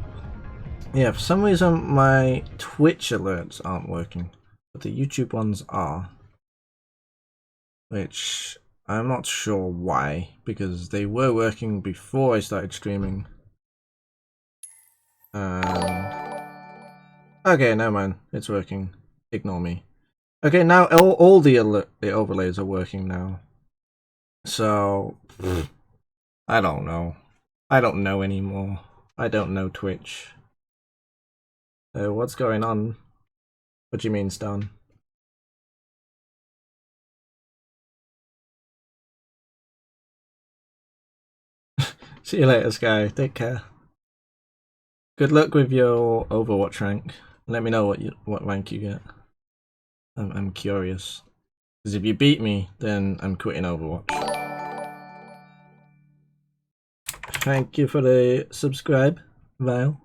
Yeah, for some reason my Twitch alerts aren't working, but the YouTube ones are. Which I'm not sure why, because they were working before I started streaming. Okay, never mind, it's working. Ignore me. Okay, now all the overlays are working now. So, I don't know. I don't know anymore. I don't know Twitch. What's going on? What do you mean, Stan? See you later, Sky. Take care. Good luck with your Overwatch rank. Let me know what rank you get. I'm curious. Because if you beat me, then I'm quitting Overwatch. Thank you for the subscribe, Vile.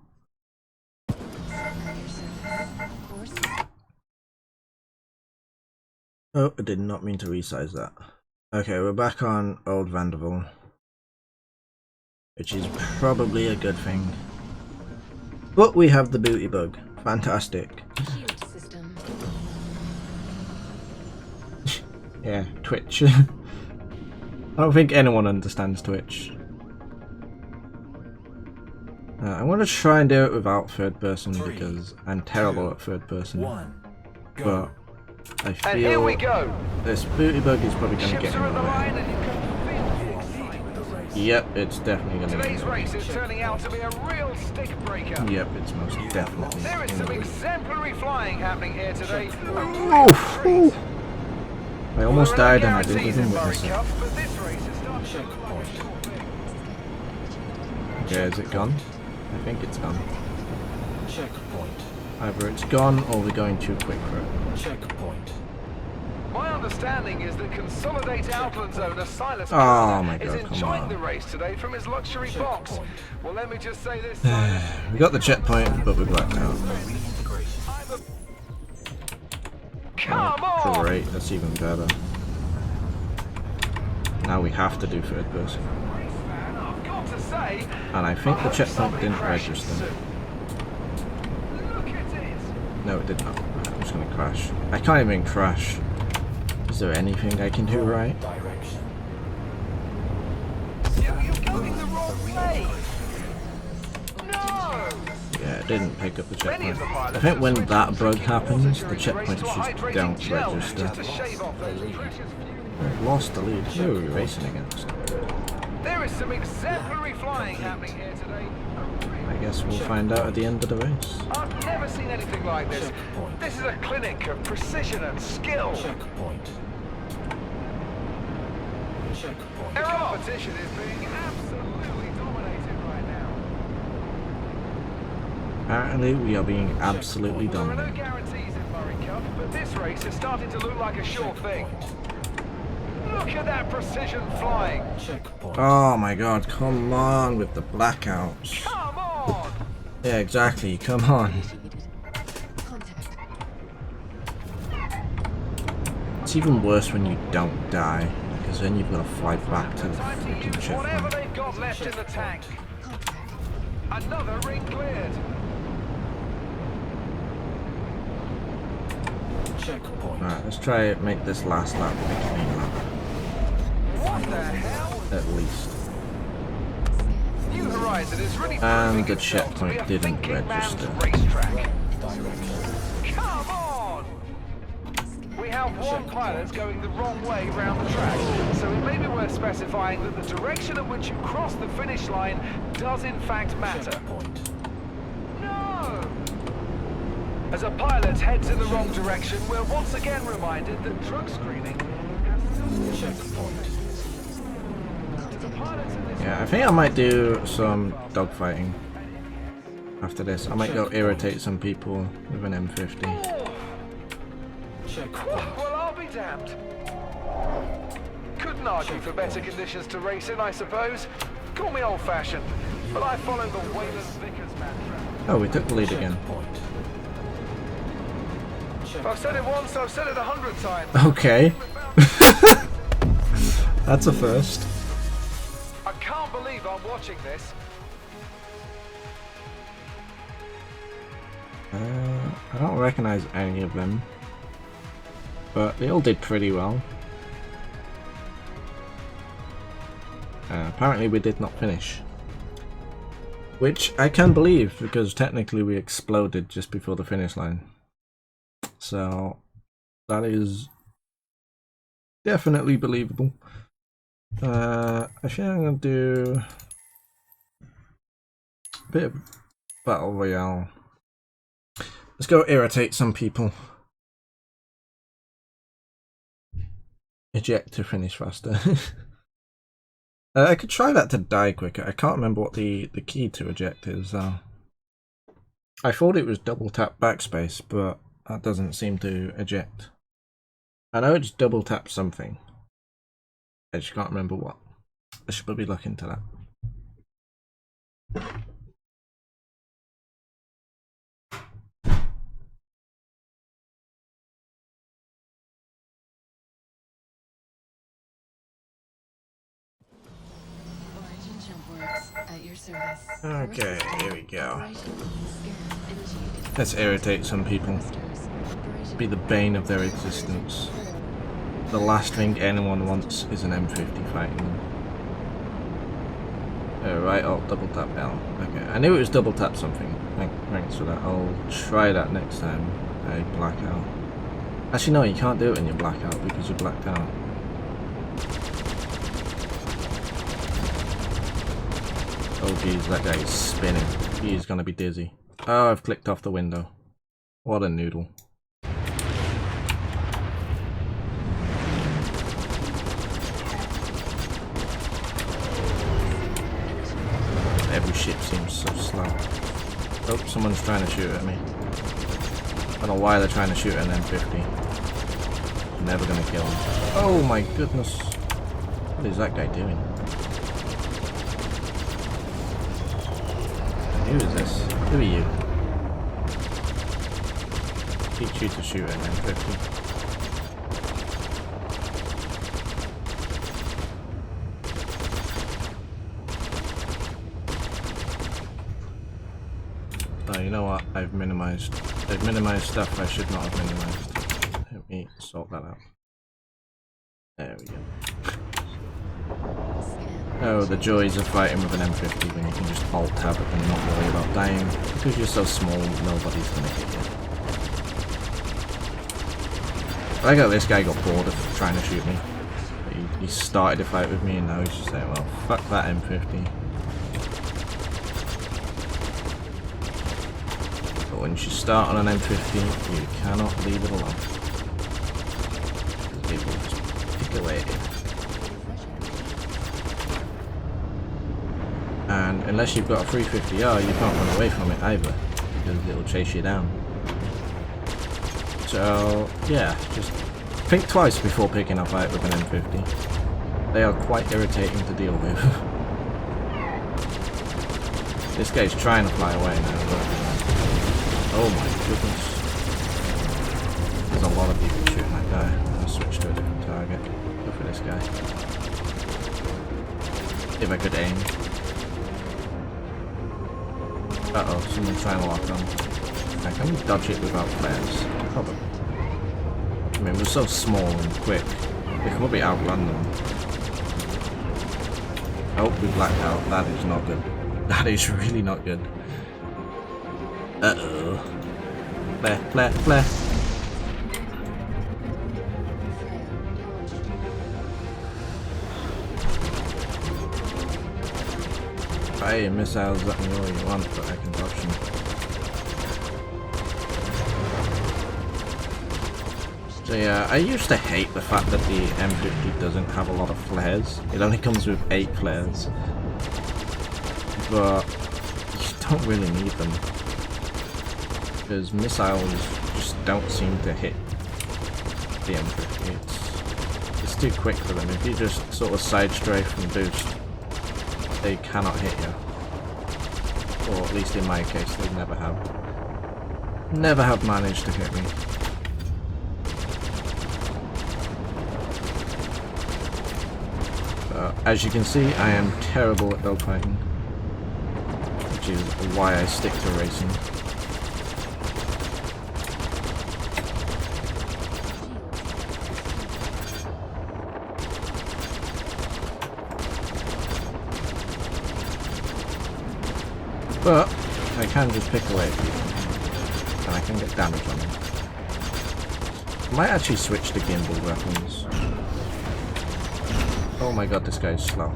Oh, I did not mean to resize that. Okay, we're back on Old Vanderbilt, which is probably a good thing. But we have the booty bug. Fantastic. Shield system. Yeah, Twitch. I don't think anyone understands Twitch. I'm going to try and do it without third person because I'm terrible at third person. But I And here we feel go. this booty bug is probably going to Ships get in are at the the way. line and you can feel the excitement. Yep, it's definitely going to get in Today's the way. race is turning out to be a real stick breaker. Yep, it's most definitely There is in the some way. exemplary flying happening here today. Oof, oof. I almost died and I didn't even witness it. But this race is starting to look like a sure thing. Okay, is it gone? I think it's gone. Checkpoint. Either it's gone or we're going too quick for it. Checkpoint. My understanding is that Consolidate Outlands owner Silas Oh my is God, come enjoying on. the race today from his luxury box. Well, let me just say this, Silas. We got the checkpoint, but we blacked out. Come on! Great, that's even better. Now we have to do third person. I've got to say, And I think the I hope checkpoint something didn't crashes register. soon. Look at it! No, it did not. I'm just gonna crash. I can't even crash. Is there anything I can do right? Direction. You're going the wrong way! No! Yeah, it didn't pick up the Many of checkpoint. the I pilots think have when switched that from bug drinking water happens, the during checkpoints race to a just hydrating don't gel register. Just to shave off those precious fumes. Lost the lead. Who are we racing against? There is some exemplary flying happening here today. I guess we'll find out at the end of the race. I've never seen anything like this. This is a clinic of precision and skill. Checkpoint. Checkpoint. Their competition is being absolutely dominated right now. Apparently, we are being absolutely There are no dominated. guarantees in Murray Cup, but this race is starting to look like a sure thing. Look at that precision flying. Checkpoint. Oh my god, come on with the blackouts. Come on! Yeah, exactly, come on. Contact. It's even worse when you don't die, because then you've got to fly back to the Time to freaking use whatever checkpoint. they've got left in the tank. Contact. Another ring cleared. Checkpoint. Alright, let's try and make this last lap a clean lap, What the hell? at least. New Horizon is really And proving the itself to be checkpoint a didn't thinking man's register. racetrack. Direction. Come on! We have one pilot going the wrong way round the track, so it may be worth specifying that the direction in which you cross the finish line does in fact matter. Checkpoint. No! As a pilot heads in the wrong direction, we're once again reminded that drug screening has Checkpoint. the pilots in this Yeah, I think I might do some dogfighting after this. I might go irritate some people with an M50. Checkpoint. Well, I'll be damned. Couldn't argue for better conditions to race in, I suppose. Call me old-fashioned, but I follow the Wayland Vickers mantra. Oh, we took the lead again. Checkpoint. If I've said it once, I've said it 100 times. Okay. That's a first. I can't believe watching this. I don't recognize any of them, but they all did pretty well. Apparently we did not finish, which I can believe because technically we exploded just before the finish line. So that is definitely believable. I think I'm gonna do a bit of battle royale. Let's go irritate some people. Eject to finish faster. I could try that to die quicker. I can't remember what the key to eject is though. I thought it was double tap backspace, but that doesn't seem to eject. I know it's double tap something. I just can't remember what. I should probably look into that. Origin Jumpworks at your service. Okay, here we go. Operation Spirit initiated. Let's irritate some people. Thrusters. Operation Be the bane of their existence. The last thing anyone wants is an M50 fighting them. Right, alt double tap L. Okay, I knew it was double tap something. Thanks for that. I'll try that next time I black out. Actually no, you can't do it when you black out because you're blacked out. Oh geez, that guy is spinning. He is gonna be dizzy. Oh, I've clicked off the window. What a noodle. Every ship seems so slow. Oh, someone's trying to shoot at me. I don't know why they're trying to shoot at an M50. I'm never gonna kill him. Oh my goodness. What is that guy doing? Who is this? Who are you? Teach you to shoot at an M50. Oh, you know what? I've minimized stuff I should not have minimized. Let me sort that out. There we go. Oh, the joys of fighting with an M50 when you can just alt tab it and not worry about dying. Because you're so small, nobody's gonna hit you. I got this guy got bored of trying to shoot me. He started a fight with me and now he's just saying, well, fuck that M50. But once you start on an M50, you cannot leave it alone. People just pick away at you. And unless you've got a 350R, you can't run away from it either, because it'll chase you down. So, yeah, just think twice before picking up fight with an M50. They are quite irritating to deal with. This guy's trying to fly away now, but... Oh my goodness. There's a lot of people shooting that guy. I'll switch to a different target. Go for this guy. If I could aim. Uh-oh, someone's trying to lock on. Can we dodge it without flares? Probably. I mean, we're so small and quick. We can probably outrun them. Oh, we blacked out. That is not good. That is really not good. Uh-oh. Flare, flare, flare. Fire missiles at me all you want, but I can dodge them. So yeah, I used to hate the fact that the M50 doesn't have a lot of flares. It only comes with 8 flares. But you don't really need them. Because missiles just don't seem to hit the M50. It's too quick for them. If you just sort of side strafe and boost, they cannot hit you. Or at least in my case, they never have. Never have managed to hit me. As you can see, I am terrible at dogfighting. which is why I stick to racing. But I can just pick away at people, and I can get damage on them. I might actually switch to gimbal weapons. Oh my god, this guy's slow.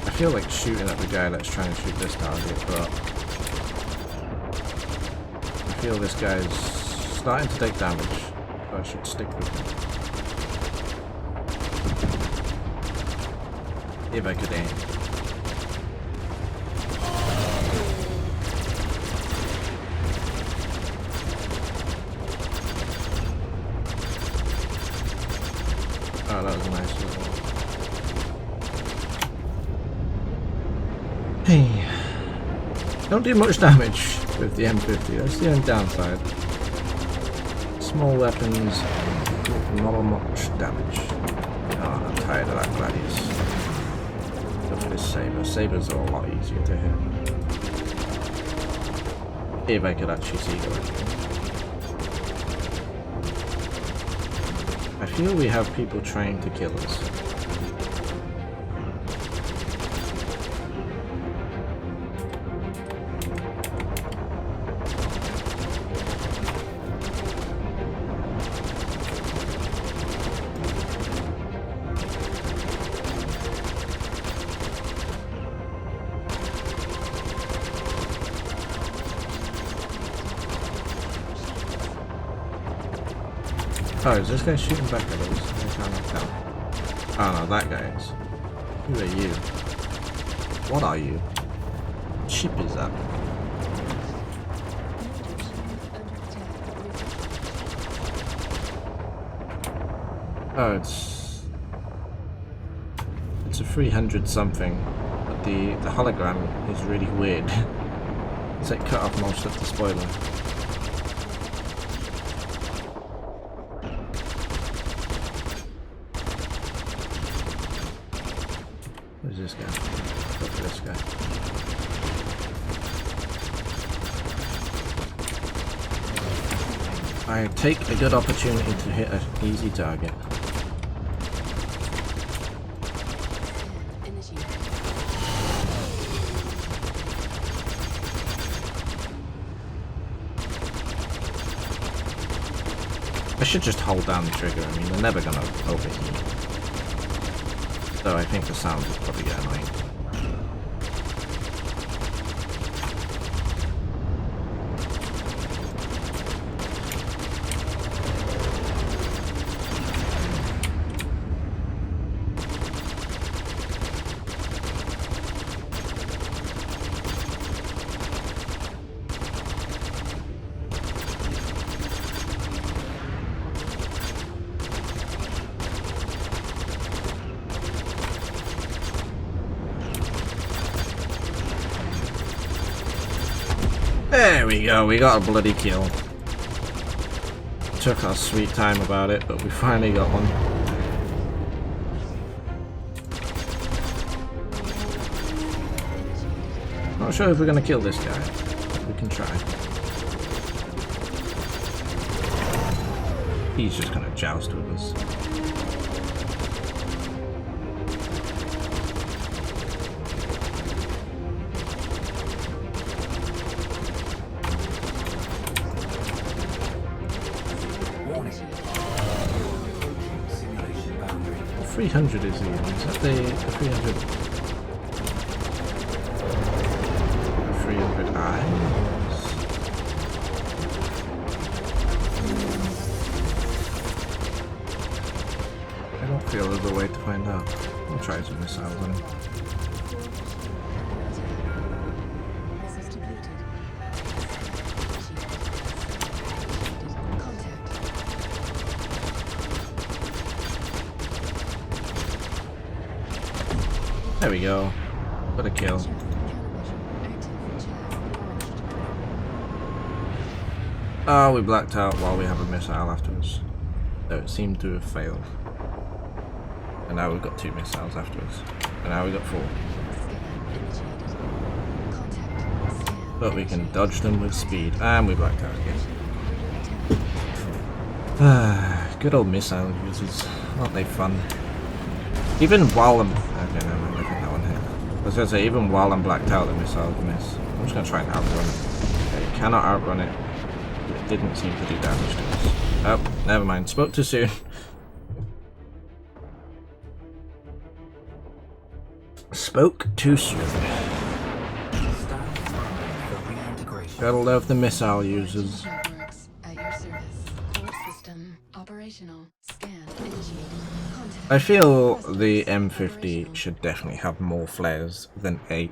I feel like shooting at the guy that's trying to shoot this target, but I feel this guy's starting to take damage, so I should stick with him. If I could aim. Oh, that was a nice little... Hey. Don't do much damage with the M50, that's the only downside. Small weapons, not much damage. Oh, I'm tired of that Gladius. Look at this Saber. Sabers are a lot easier to hit. If I could actually see the weapon. I feel we have people trying to kill us. Oh, is this guy shooting back at us? I can't tell. Oh no, that guy is. Who are you? What are you? What ship is that? Oh, it's a 300 something, but the hologram is really weird. It's like cut off most of the spoiler. Where's this guy? Go for this guy. I take a good opportunity to hit an easy target. I should just hold down the trigger. I mean, they're never gonna overheat. Though I think the sound will probably get annoying. There we go, we got a bloody kill. Took our sweet time about it, but we finally got one. Not sure if we're gonna kill this guy, but we can try. He's just gonna joust with us. Simulation boundary. 300 is even. Is that the 300? The 300 eyes? I don't feel there's a way to find out. We'll try some missiles on him. This is depleted. Contact. There we go. Got a kill. Check. Calibrator active. Check. Launched. Oh, we blacked out while we have a missile afterwards. So it seemed to have failed. And now we've got 2 missiles afterwards. And now we've got 4. Scan initiated. Contact. Scan. But we can dodge them with speed. And we blacked out again. Good old missile users. Aren't they fun? Even while I'm... Okay, no, I'm looking at that one here. I was going to say, even while I'm blacked out, the missiles miss. I'm just going to try and outrun it. Okay, cannot outrun it. It didn't seem to do damage to us. Oh, never mind. Spoke too soon. Spoke too soon. Stand by for reintegration. Gotta love the missile users. Works at your service. Core system operational. Scan initiated. Contact. I feel the M50 should definitely have more flares than 8.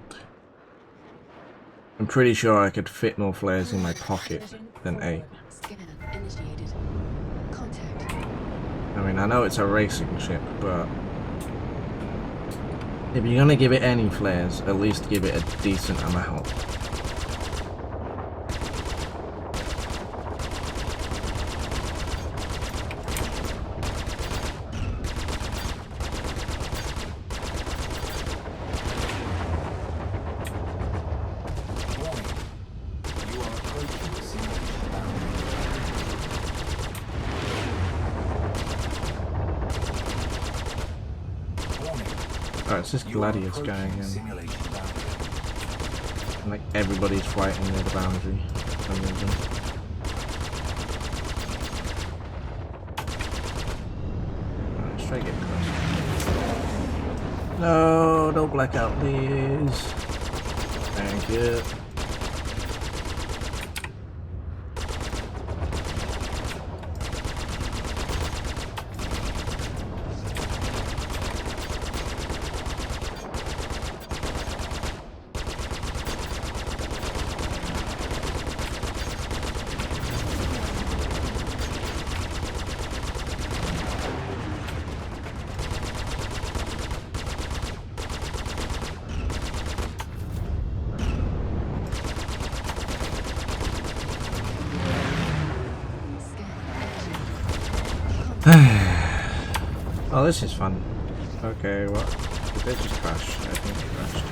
I'm pretty sure I could fit more flares in my pocket than 8. Scan initiated. Contact. I mean, I know it's a racing ship, but if you're gonna give it any flares, at least give it a decent amount. Warning. You are approaching simulation boundary. Warning. Alright, it's this You are Gladius guy approaching again. simulation boundary. Like, everybody's fighting near the boundary for some reason. Alright, let's try to get close. No, don't black out, please. Thank you. Oh, this is fun. Okay, what? Did they just crash? I think they crashed.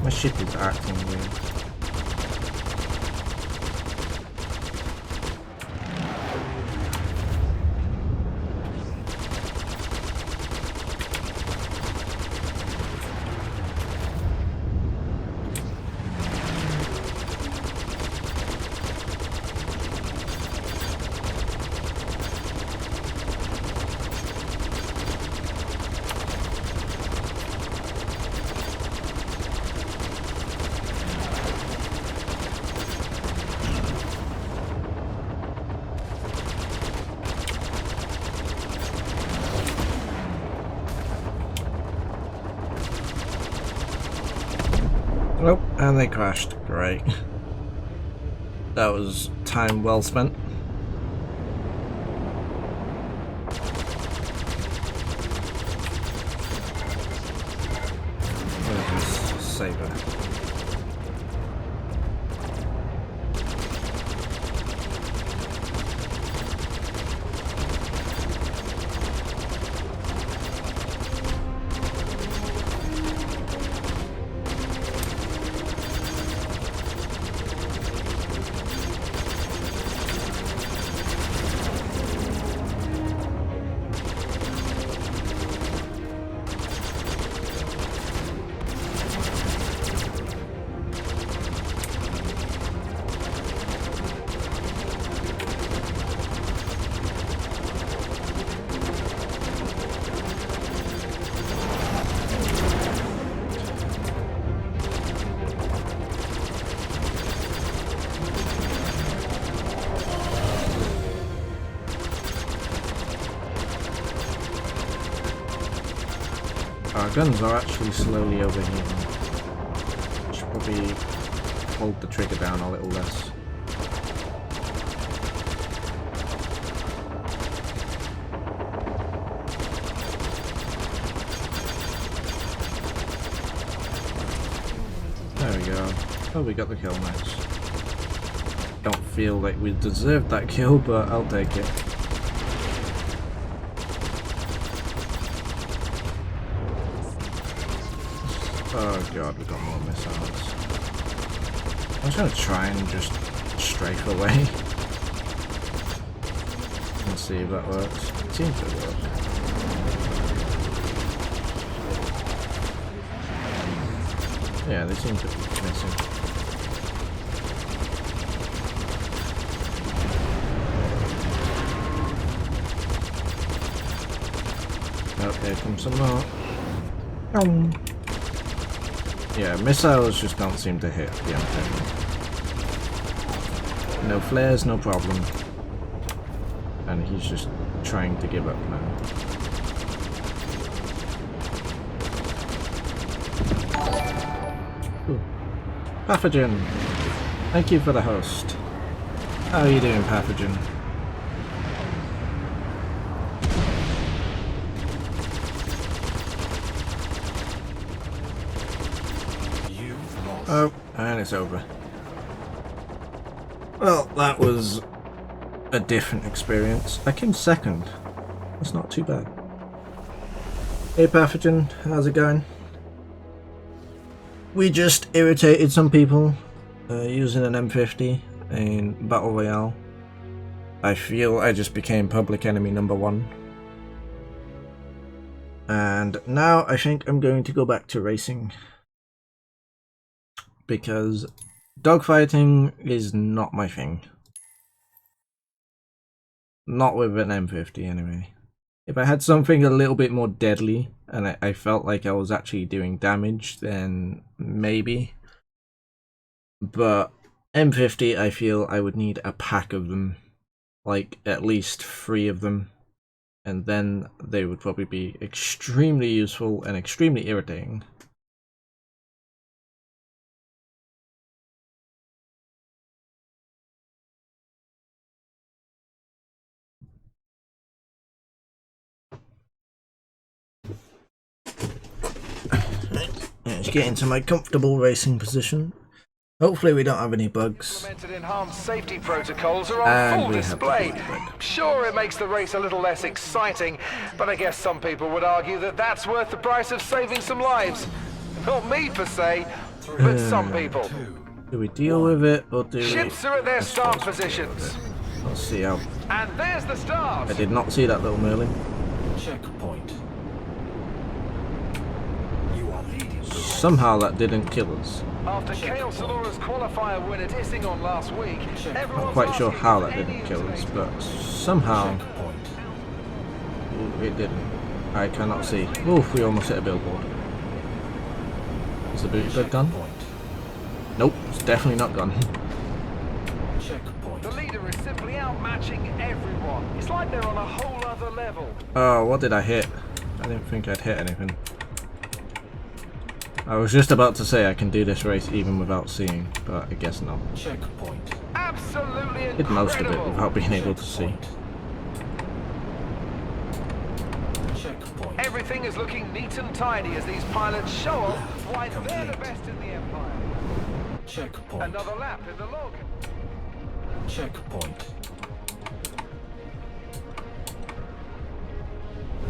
My ship is acting weird. Nope, and they crashed. Great. That was time well spent. Where's this saber? Our guns are actually slowly overheating. Should probably hold the trigger down a little less. we go. Oh, we got the kill, nice. Don't feel like we deserved that kill, but I'll take it. Oh god, we got more missiles. I was gonna try and just strafe away. And see if that works. It seems to work. Yeah, they seem to be missing. Oh, here comes some more. Yeah, missiles just don't seem to hit the M50. No flares, no problem. And he's just trying to give up now. Ooh. Pathogen! Thank you for the host. How are you doing, Pathogen? Oh, and it's over. Well, that was a different experience. I came second. That's not too bad. Hey Pathogen, how's it going? We just irritated some people using an M50 in Battle Royale. I feel I just became public enemy #1. And now I think I'm going to go back to racing. Because dogfighting is not my thing. Not with an M50 anyway. If I had something a little bit more deadly and I felt like I was actually doing damage, then maybe. But M50, I feel I would need a pack of them. Like at least 3 of them. And then they would probably be extremely useful and extremely irritating. Let's get into my comfortable racing position. Hopefully we don't have any bugs. Implemented enhanced safety protocols are And on full we have display. the bug. Sure, it makes the race a little less exciting, but I guess some people would argue that that's worth the price of saving some lives. Not me per se, but some people. Do we deal with it or do we... Ships are at their start positions. Let's see how... And there's the start. I did not see that little Merlin. Checkpoint. You are leading. Somehow that didn't kill us. After Chaos Alora's qualifier win at Issingon last week, everyone's Not quite sure asking how if that didn't any kill of us, the- but somehow Checkpoint. it didn't. I cannot see. Oof, we almost hit a billboard. Is the booty bug gone? Checkpoint. Nope, it's definitely not gone. Checkpoint. The leader is simply outmatching everyone. It's like they're on a whole other level. Oh, what did I hit? I didn't think I'd hit anything. I was just about to say I can do this race even without seeing, but I guess not. Checkpoint. Absolutely incredible. Did most of it without being able to see. Checkpoint. Everything is looking neat and tidy as these pilots show off why they're the best in the Empire. Checkpoint. Another lap in the log. Checkpoint.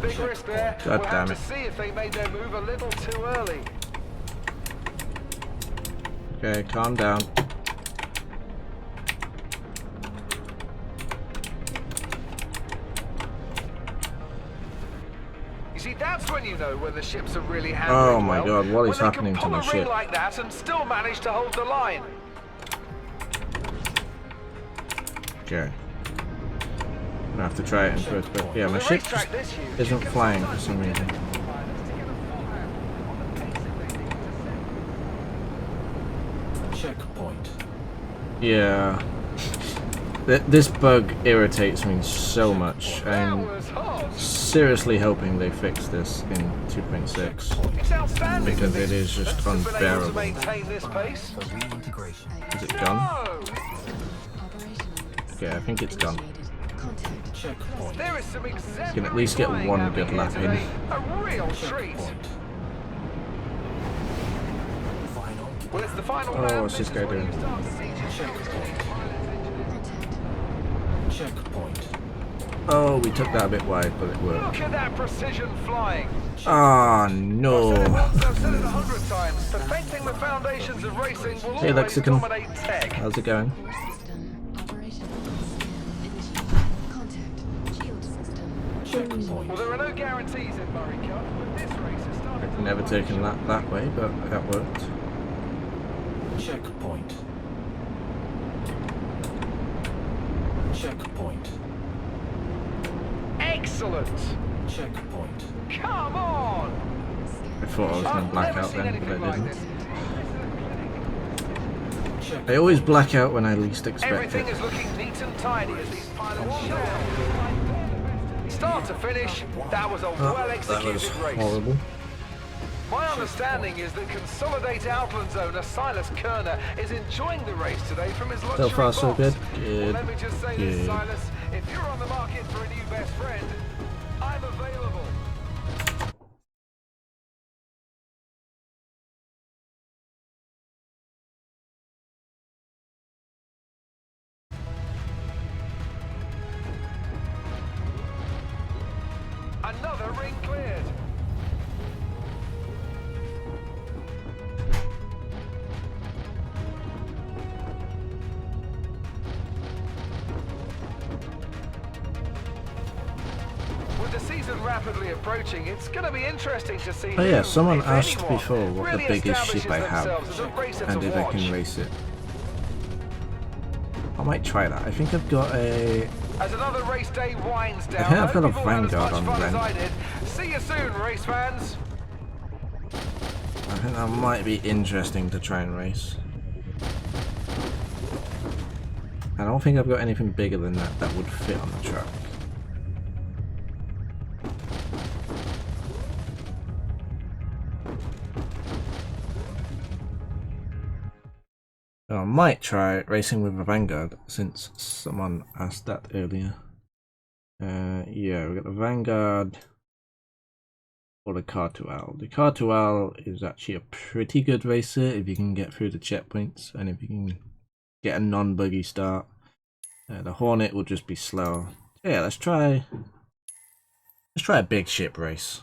Big risk there. God We'll damn have it. to see if they made their move a little too early. Okay, calm down. You see, that's when you know when the ships are really Oh handling my well, god, what is when happening they to can my pull a ring ship? like that and still manage to hold the line. Okay. I'm gonna have to try it in first, but yeah, On my the ship racetrack just this huge, isn't you can flying for sometimes some reason. get pilots to get a full handle on the pace that they need to set. Checkpoint. Yeah. This bug irritates me so much. That I'm was hot. seriously hoping they fix this in 2.6. It's outstanding Because that it is just they've been able to unbearable. maintain this pace. For reintegration. Is it gone? No! Operational. Okay, I think it's gone. Initiated. Contact. Checkpoint. There is some exemplary Can at least get flying one happening good lap here in. today. A real treat. Checkpoint. Final Well, it's the final Oh, round. what's this guy doing? Checkpoint. Oh, we took that a bit wide, but it worked. Look at that precision flying. Ah, I've said it no. once, I've said it 100 times. Perfecting the foundations of racing will Hey, always Lexicon. dominate tech. How's it going? Core system operational. Scan initiated. Contact. Shield system. Checkpoint. Well, there are no guarantees in Murray Cup, but this race has started to Never look taken that way, but that worked. Checkpoint. Checkpoint. excellent. Checkpoint. Come on! I thought I was going to black out then, but I didn't. Check. I always black out when I least expect Everything it. is looking neat and tidy as these pilots show off. Start to finish, that was a Oh, well that executed was race. horrible. My understanding is that Consolidate Outlands owner Silas Kerner is enjoying the race today from his luxury So far, so box. good. Well, Good. let me just say this, Good. Silas. If you're on the market for a new best friend, I'm available. Another ring cleared. With the season rapidly approaching, it's going to be interesting to see. Oh yeah, who, someone if asked anyone, before what really the biggest ship I establishes themselves as a have racer and to if I watch. can race it. I might try that. I think I've got a... As another race day winds down, I think I've got a hope you've all had as Vanguard much on fun as Ren. I did. See you soon, race fans. I think that might be interesting to try and race. I don't think I've got anything bigger than that that would fit on the track. So I might try racing with a Vanguard since someone asked that earlier. Yeah, we've got the Vanguard or the Cartual. The Cartual is actually a pretty good racer if you can get through the checkpoints and if you can get a non-buggy start. The Hornet will just be slow. Yeah, let's try a big ship race.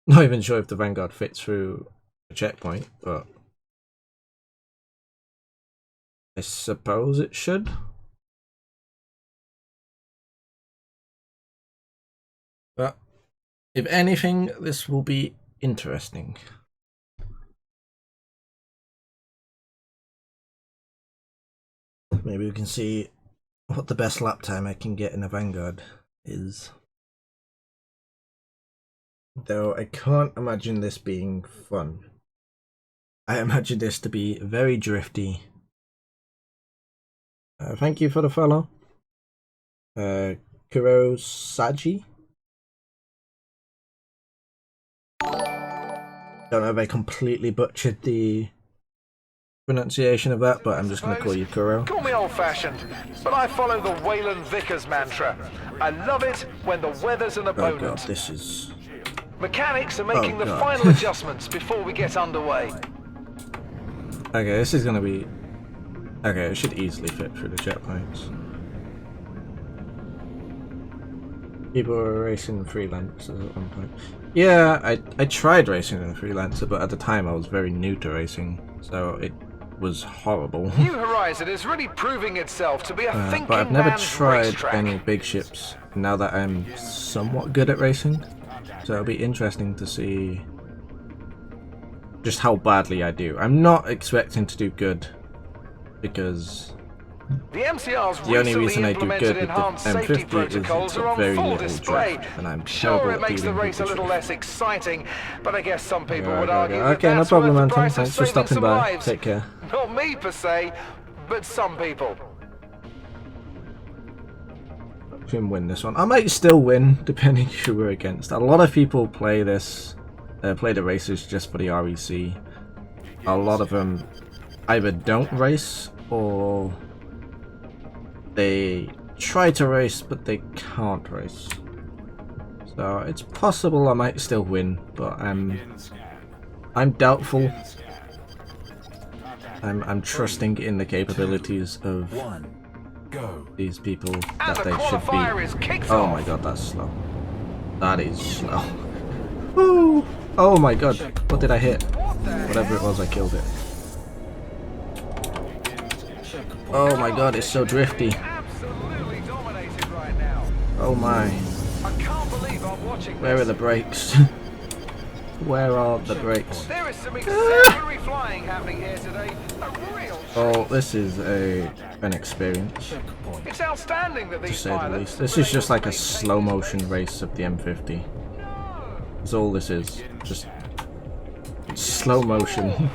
Not even sure if the Vanguard fits through a checkpoint, but I suppose it should. But if anything, this will be interesting. Maybe we can see what the best lap time I can get in a Vanguard is. Though I can't imagine this being fun. I imagine this to be very drifty. Thank you for the follow. Kurosaji. Don't know if I completely butchered the pronunciation of that, but I'm just going to call you Kuro. Call me old-fashioned, but I follow the Wayland Vickers mantra. I love it when the weather's an Oh god, opponent. this is... Mechanics are making the God. final adjustments before we get underway. Okay, this is going to be... Okay, it should easily fit through the checkpoints. People were racing freelancers at one point. Yeah, I tried racing in a freelancer, but at the time I was very new to racing, so it was horrible. New Horizon is really proving itself to be a thinking But I've never man's tried racetrack. any big ships now that I'm somewhat good at racing. So it'll be interesting to see just how badly I do. I'm not expecting to do good because The MCR's the only recently reason I do implemented good with the enhanced safety M50 is protocols it's are got on very full little display. drift, and I'm Sure, terrible it at makes the dealing with race a little drift. less exciting, but I guess some people Yeah, would okay, argue okay. that Okay, no that's problem, worth the Anton. price of Thanks for saving stopping some by. lives. Take care. Not me per se, but some people. Can win this one. I might still win depending who we're against. A lot of people play this, play the races just for the REC. A lot of them either don't race or they try to race but they can't race. So it's possible I might still win, but I'm doubtful. I'm trusting in the capabilities of 1. Go. these people And that the they should qualifier is be. kicked Oh off. my god, that's slow. That is slow. Woo! Oh my god, what did I hit? What the Whatever it was, I killed it. Checkpoint. Oh my god, it's so drifty. Absolutely dominated right now. Oh my. I can't believe I'm watching Where are this. the brakes? Where are the brakes? There is some exemplary flying happening here today. A real Oh, this is an experience, Checkpoint. It's outstanding that to these say the pilots least. have This been is just able like to a maintain slow this motion pace. race of the M50. No. That's all this is. Just slow motion.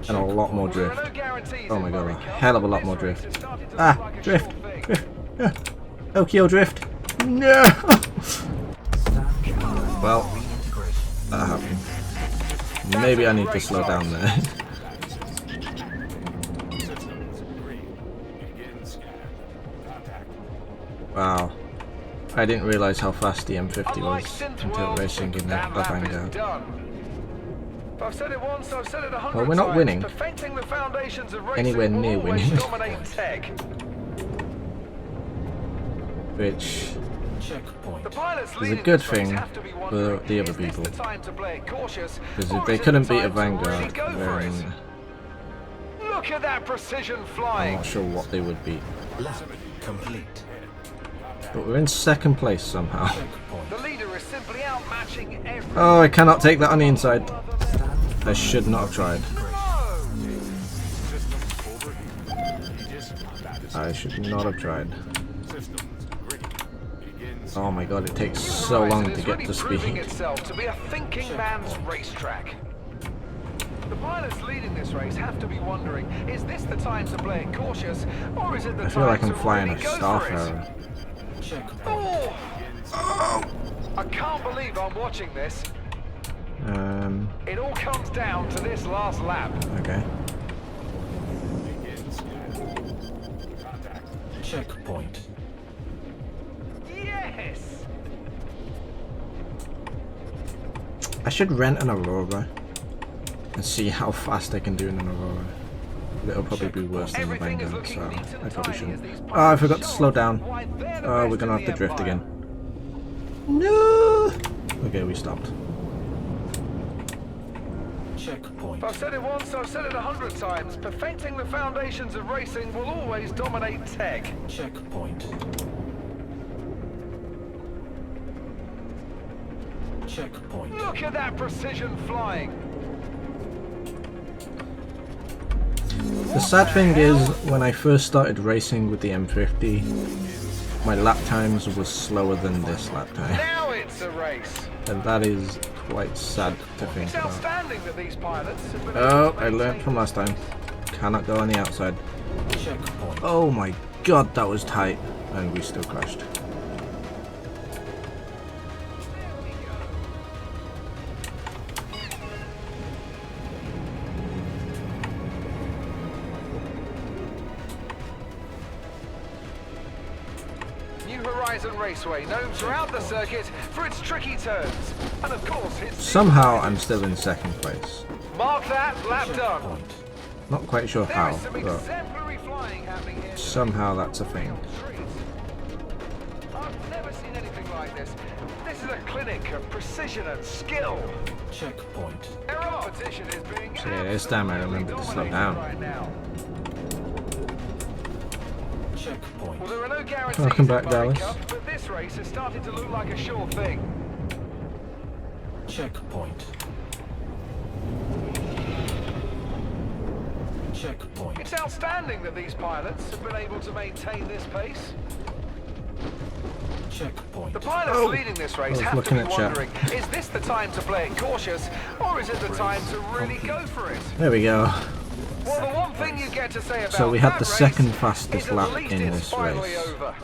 And a lot more There are drift. no guarantees Oh in my god, a Murray Cup, hell of a but lot this more race drift. is starting to look Ah, like a drift, sure thing. drift, yeah. Tokyo drift. No. Well, that happened. Maybe I need to slow down there. Wow. I didn't realize how fast the M50 Unlike was Synth until World, racing in that a lap is Vanguard. done. I've said it once, I've said it 100 Well, we're not times. winning. Perfecting the foundations of racing Anywhere will near always winning. dominate tech. Which Checkpoint. The pilots is a leading good this race thing have to be for wondering, the other is this people. the time to play it cautious, Because or if they is it couldn't the beat a time to really Vanguard, go for it? then Look at that precision I'm flying. not sure what they would beat. Lap complete. But we're in second place somehow. Checkpoint. The leader is simply outmatching every. Oh, I cannot take that on the inside. I should not have tried. I should not have tried. Oh my god, it takes so long to get to Proving speed. itself to be a thinking man's racetrack. The pilots leading this race have to be wondering, is this the time to play it cautious, or is it the I time feel like to I'm flying really a go for it? Starfarer. Checkpoint. Oh! I can't believe I'm watching this. It all comes down to this last lap. Okay. Checkpoint. Yes! I should rent an Aurora and see how fast I can do in an Aurora. But it'll probably be worse than the Everything is Vanguard, looking so neat I and probably tidy as shouldn't. these Oh, I pilots forgot to show slow down. why they're the Oh, we're best gonna in have to the drift Empire. again. No! Okay, we stopped. Checkpoint. I've said it once, I've said it 100 times. Perfecting the foundations of racing will always dominate tech. Checkpoint. Checkpoint. Look at that precision flying. The sad thing is, when I first started racing with the M50, my lap times was slower than this lap time. Now it's a race. And that is quite sad to think It's about. outstanding that these pilots have been Oh, able to I learned maintain from last time. Cannot go on the outside. Checkpoint. Oh my god, that was tight. And we still crashed. New Horizon Raceway, known throughout the circuit for its tricky turns. And of course, it's Somehow I'm still in second place. mark that, lap done. Checkpoint. Not quite sure There how, is some but exemplary flying happening here. somehow that's a thing. I've never seen anything like this. This is a clinic of precision and skill. Checkpoint. The competition is being So yeah, this time I remember to slow absolutely down. dominated right now. Checkpoint. Well, there are no guarantees Welcome back, in Murray Dallas. Cup, but this race is starting to look like a sure thing. Checkpoint. Checkpoint. It's outstanding that these pilots have been able to maintain this pace. Checkpoint. The pilots Oh, leading this I race was have to looking be at chat. wondering, is this the time to play it cautious, or is it the time to really go for it? There we go. Well, the one thing you get to say about So we had that the race second fastest is at lap least in it's this finally race over.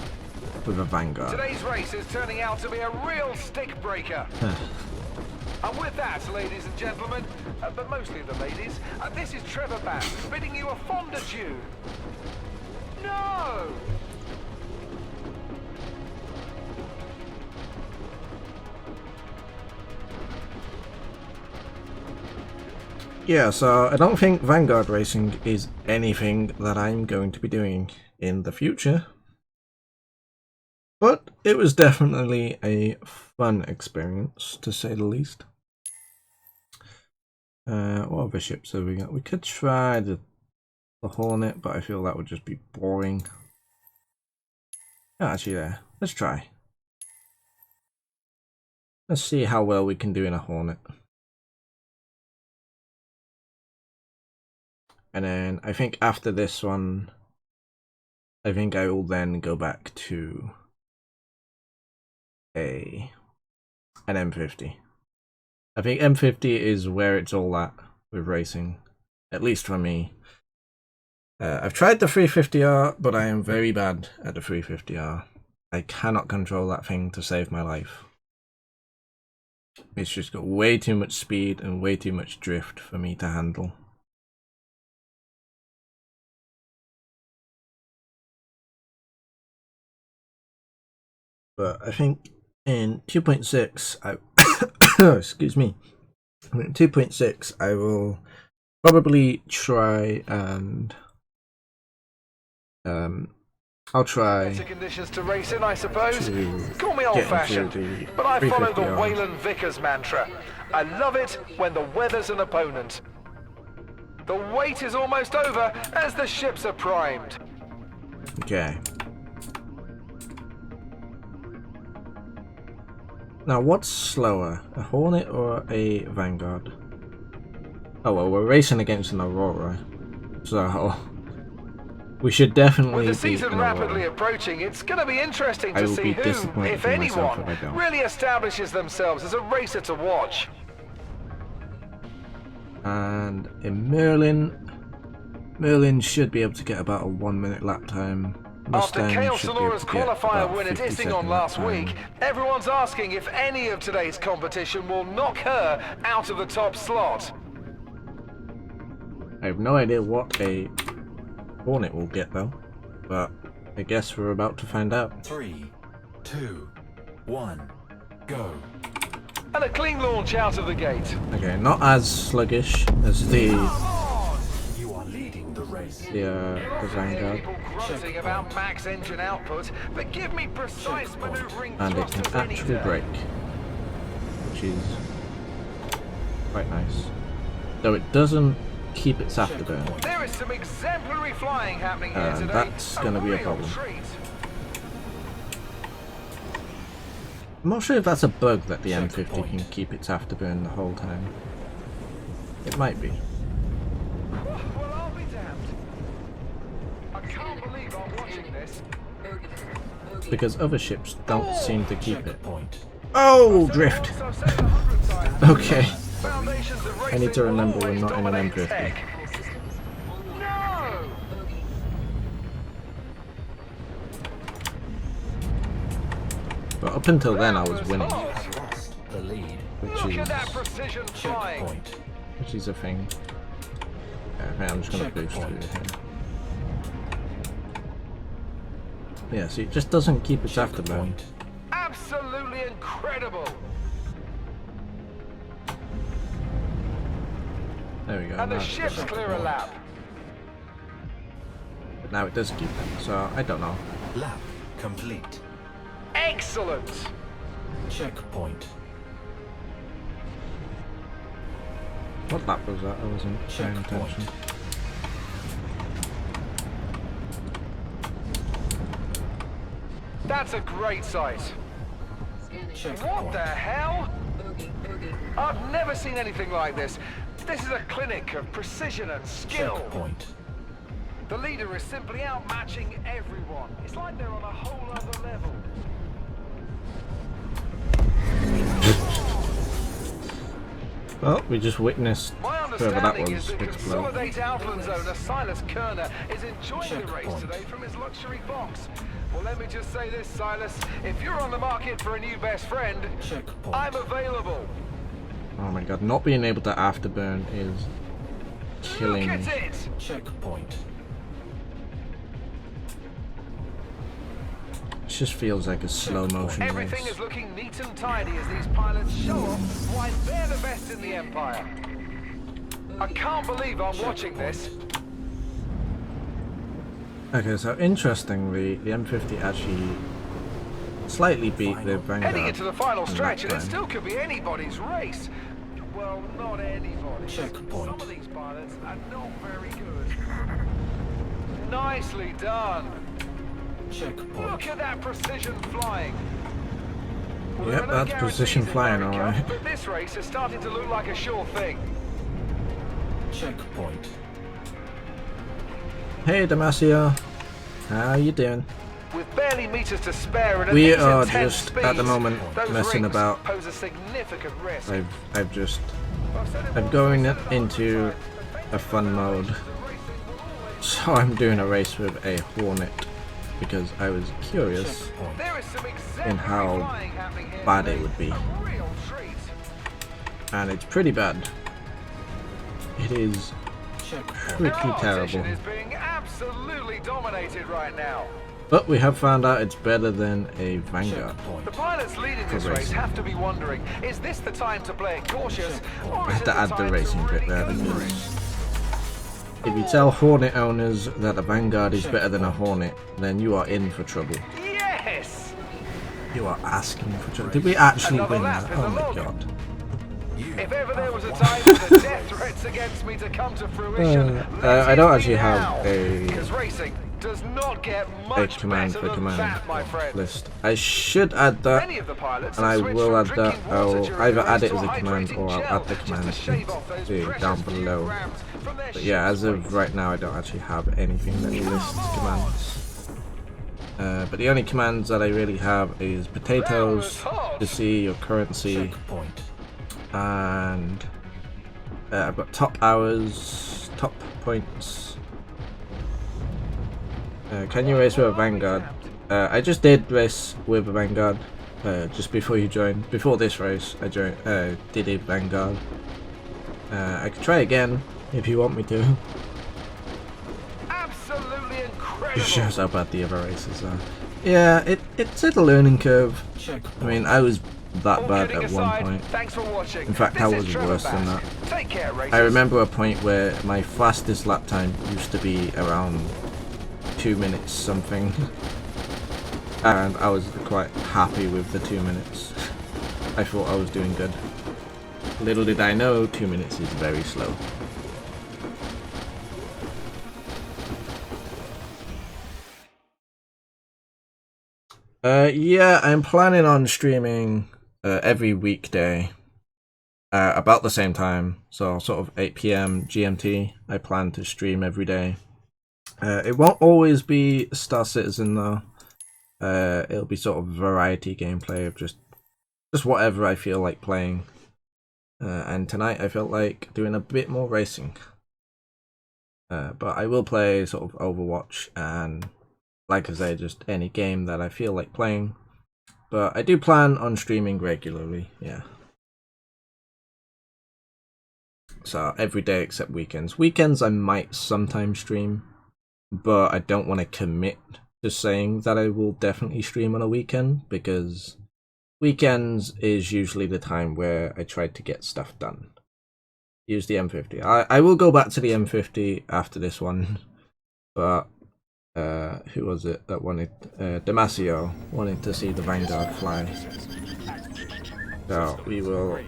with a Vanguard. Today's race is turning out to be a real stick breaker. And with that, ladies and gentlemen, but mostly the ladies, this is Trevor Bass bidding you a fond adieu. No! Yeah, so I don't think Vanguard Racing is anything that I'm going to be doing in the future. But it was definitely a fun experience, to say the least. What other ships have we got? We could try the Hornet, but I feel that would just be boring. Oh, actually, there. Let's try. Let's see how well we can do in a Hornet. And then I think after this one, I think I will then go back to an M50. I think M50 is where it's all at with racing, at least for me. I've tried the 350R, but I am very bad at the 350R. I cannot control that thing to save my life. It's just got way too much speed and way too much drift for me to handle. But I think in 2.6, excuse me, in 2.6 I will probably try and I'll try conditions to race in, I suppose. to Call me get old-fashioned, into the but I follow the 350R. Wayland Vickers mantra. I love it when the weather's an opponent. The wait is almost over as the ships are primed. Okay. Now, what's slower, a Hornet or a Vanguard? Oh well, we're racing against an Aurora, so we should definitely With the beat season an rapidly Aurora. approaching, it's going to be interesting I to will see be who, disappointed if in myself anyone, if I don't. really establishes themselves as a racer to watch. And in Merlin should be able to get about a 1 minute lap time. After Mustang Chaos should be able Sonora's to get qualifier about win at 50 Issingham second last lap time. week, everyone's asking if any of today's competition will knock her out of the top slot. I have no idea what a Hornet will get though, but I guess we're about to find out. 3, 2, 1, go. And a clean launch out of the gate. Okay, not as sluggish as the You are leading the race. Vanguard, People grunting about max engine output, but give me precise maneuvering and it thrusters can any actually day. brake, which is quite nice. Though it doesn't keep its afterburn. There is some exemplary flying happening here today. That's gonna be a real problem. treat. I'm not sure if that's a bug that the M50 can Checkpoint. keep its afterburn the whole time. It might be. Well, I'll be damned. I can't believe I'm watching this. Because other ships don't seem to keep it. Checkpoint. Oh, drift! I've said it 100 times. Okay. Foundations of I need to racing remember we're always not in an dominate M50. tech. No! But up until then I was winning, Have lost the lead. Look at that precision flying. Checkpoint. which is a thing. Okay, I'm just gonna boost through Checkpoint. here. Yeah, see, it just doesn't keep its afterburn. Checkpoint. Absolutely incredible. There we go. And the now- ships clear a lap. But now it does keep it, so I don't know. Lap complete. Excellent. Checkpoint. What lap was that? I wasn't paying Checkpoint. attention. That's a great sight. What Checkpoint. the hell? I've never seen anything like this. This is a clinic of precision and skill. Checkpoint. The leader is simply outmatching everyone. It's like they're on a whole other level. Well, we just witnessed My whoever that understanding was is that explode. Consolidate Outlands owner Silas Kerner is enjoying the race Checkpoint. today from his luxury box. Well, let me just say this, Silas. If you're on the market for a new best friend, Checkpoint. I'm available. Oh my god, not being able to afterburn is killing Look me. at it! Checkpoint. It just feels like a slow motion Everything race. is looking neat and tidy as these pilots show off why they're the best in the Empire. I can't believe I'm watching this. Okay, so interestingly, the M50 actually slightly beat the Vanguard. Heading into the final in stretch, that and it time. still could be anybody's race. Well, not anybody's. Checkpoint. Some of these pilots are not very good. Nicely done. Checkpoint. Look at that precision flying. Well, Yep, there are no that's precision guarantees in flying, America, alright. But this race is starting to look like a sure thing. Checkpoint. Hey Damasio, how you doing? With barely meters to spare and at We these are intense just speeds, at the moment those messing rings about. pose a significant risk. I'm going into a fun mode, so I'm doing a race with a Hornet because I was curious Checkpoint. There is some exemplary in how flying happening here bad today. it would be, A real treat. and it's pretty bad. It is Checkpoint. pretty Their opposition terrible. is being absolutely dominated right now. But we have found out it's better than a Vanguard. Checkpoint. The pilots leading this For race racing. have to be wondering, is this the time to play it cautious, or I is had it to the add the time racing to bit really there go for because it? if you tell Hornet owners that a Vanguard is better than a Hornet, then you are in for trouble. Yes! You are asking for trouble. Did we actually Another win lap that? in Oh the my log. god. If ever there was a time for the death threats against me to come to fruition, I don't actually have a because racing does not get much command better for than command that, my friend. list. I should add that, Many of the pilots and have I switched will from add that. drinking water I'll during either the add race it to as a a command hydrating or I'll gel add the just command to shave off those sheet precious down few below. grams from their But yeah, as ship's of weight. right now, I don't actually have anything that lists commands. But the only commands that I really have is potatoes to see your currency, Checkpoint. and I've got top hours, top points. Can you race with a Vanguard? I just did race with a Vanguard just before you joined. Before this race, I did a Vanguard. I could try again if you want me to. Absolutely incredible. Just shows how bad the other races are. Yeah, it's a learning curve. Checkpoint. I mean, I was that All bad kidding at one aside, point. Thanks for watching. In fact, This I is was Trevor worse than Bass. that. Take care, racers. I remember a point where my fastest lap time used to be around 2 minutes something, and I was quite happy with the 2 minutes. I thought I was doing good. Little did I know, 2 minutes is very slow. Yeah, I'm planning on streaming every weekday about the same time, so sort of 8 PM GMT. I plan to stream every day. It won't always be Star Citizen though. It'll be sort of variety gameplay of just whatever I feel like playing. And tonight I felt like doing a bit more racing. But I will play sort of Overwatch and, like I say, just any game that I feel like playing. But I do plan on streaming regularly, yeah. So every day except weekends. Weekends I might sometimes stream, but I don't want to commit to saying that I will definitely stream on a weekend, because weekends is usually the time where I try to get stuff done. Use the M50. I will go back to the M50 after this one, but who was it that wanted? Damasio wanted to see the Vanguard fly. So we will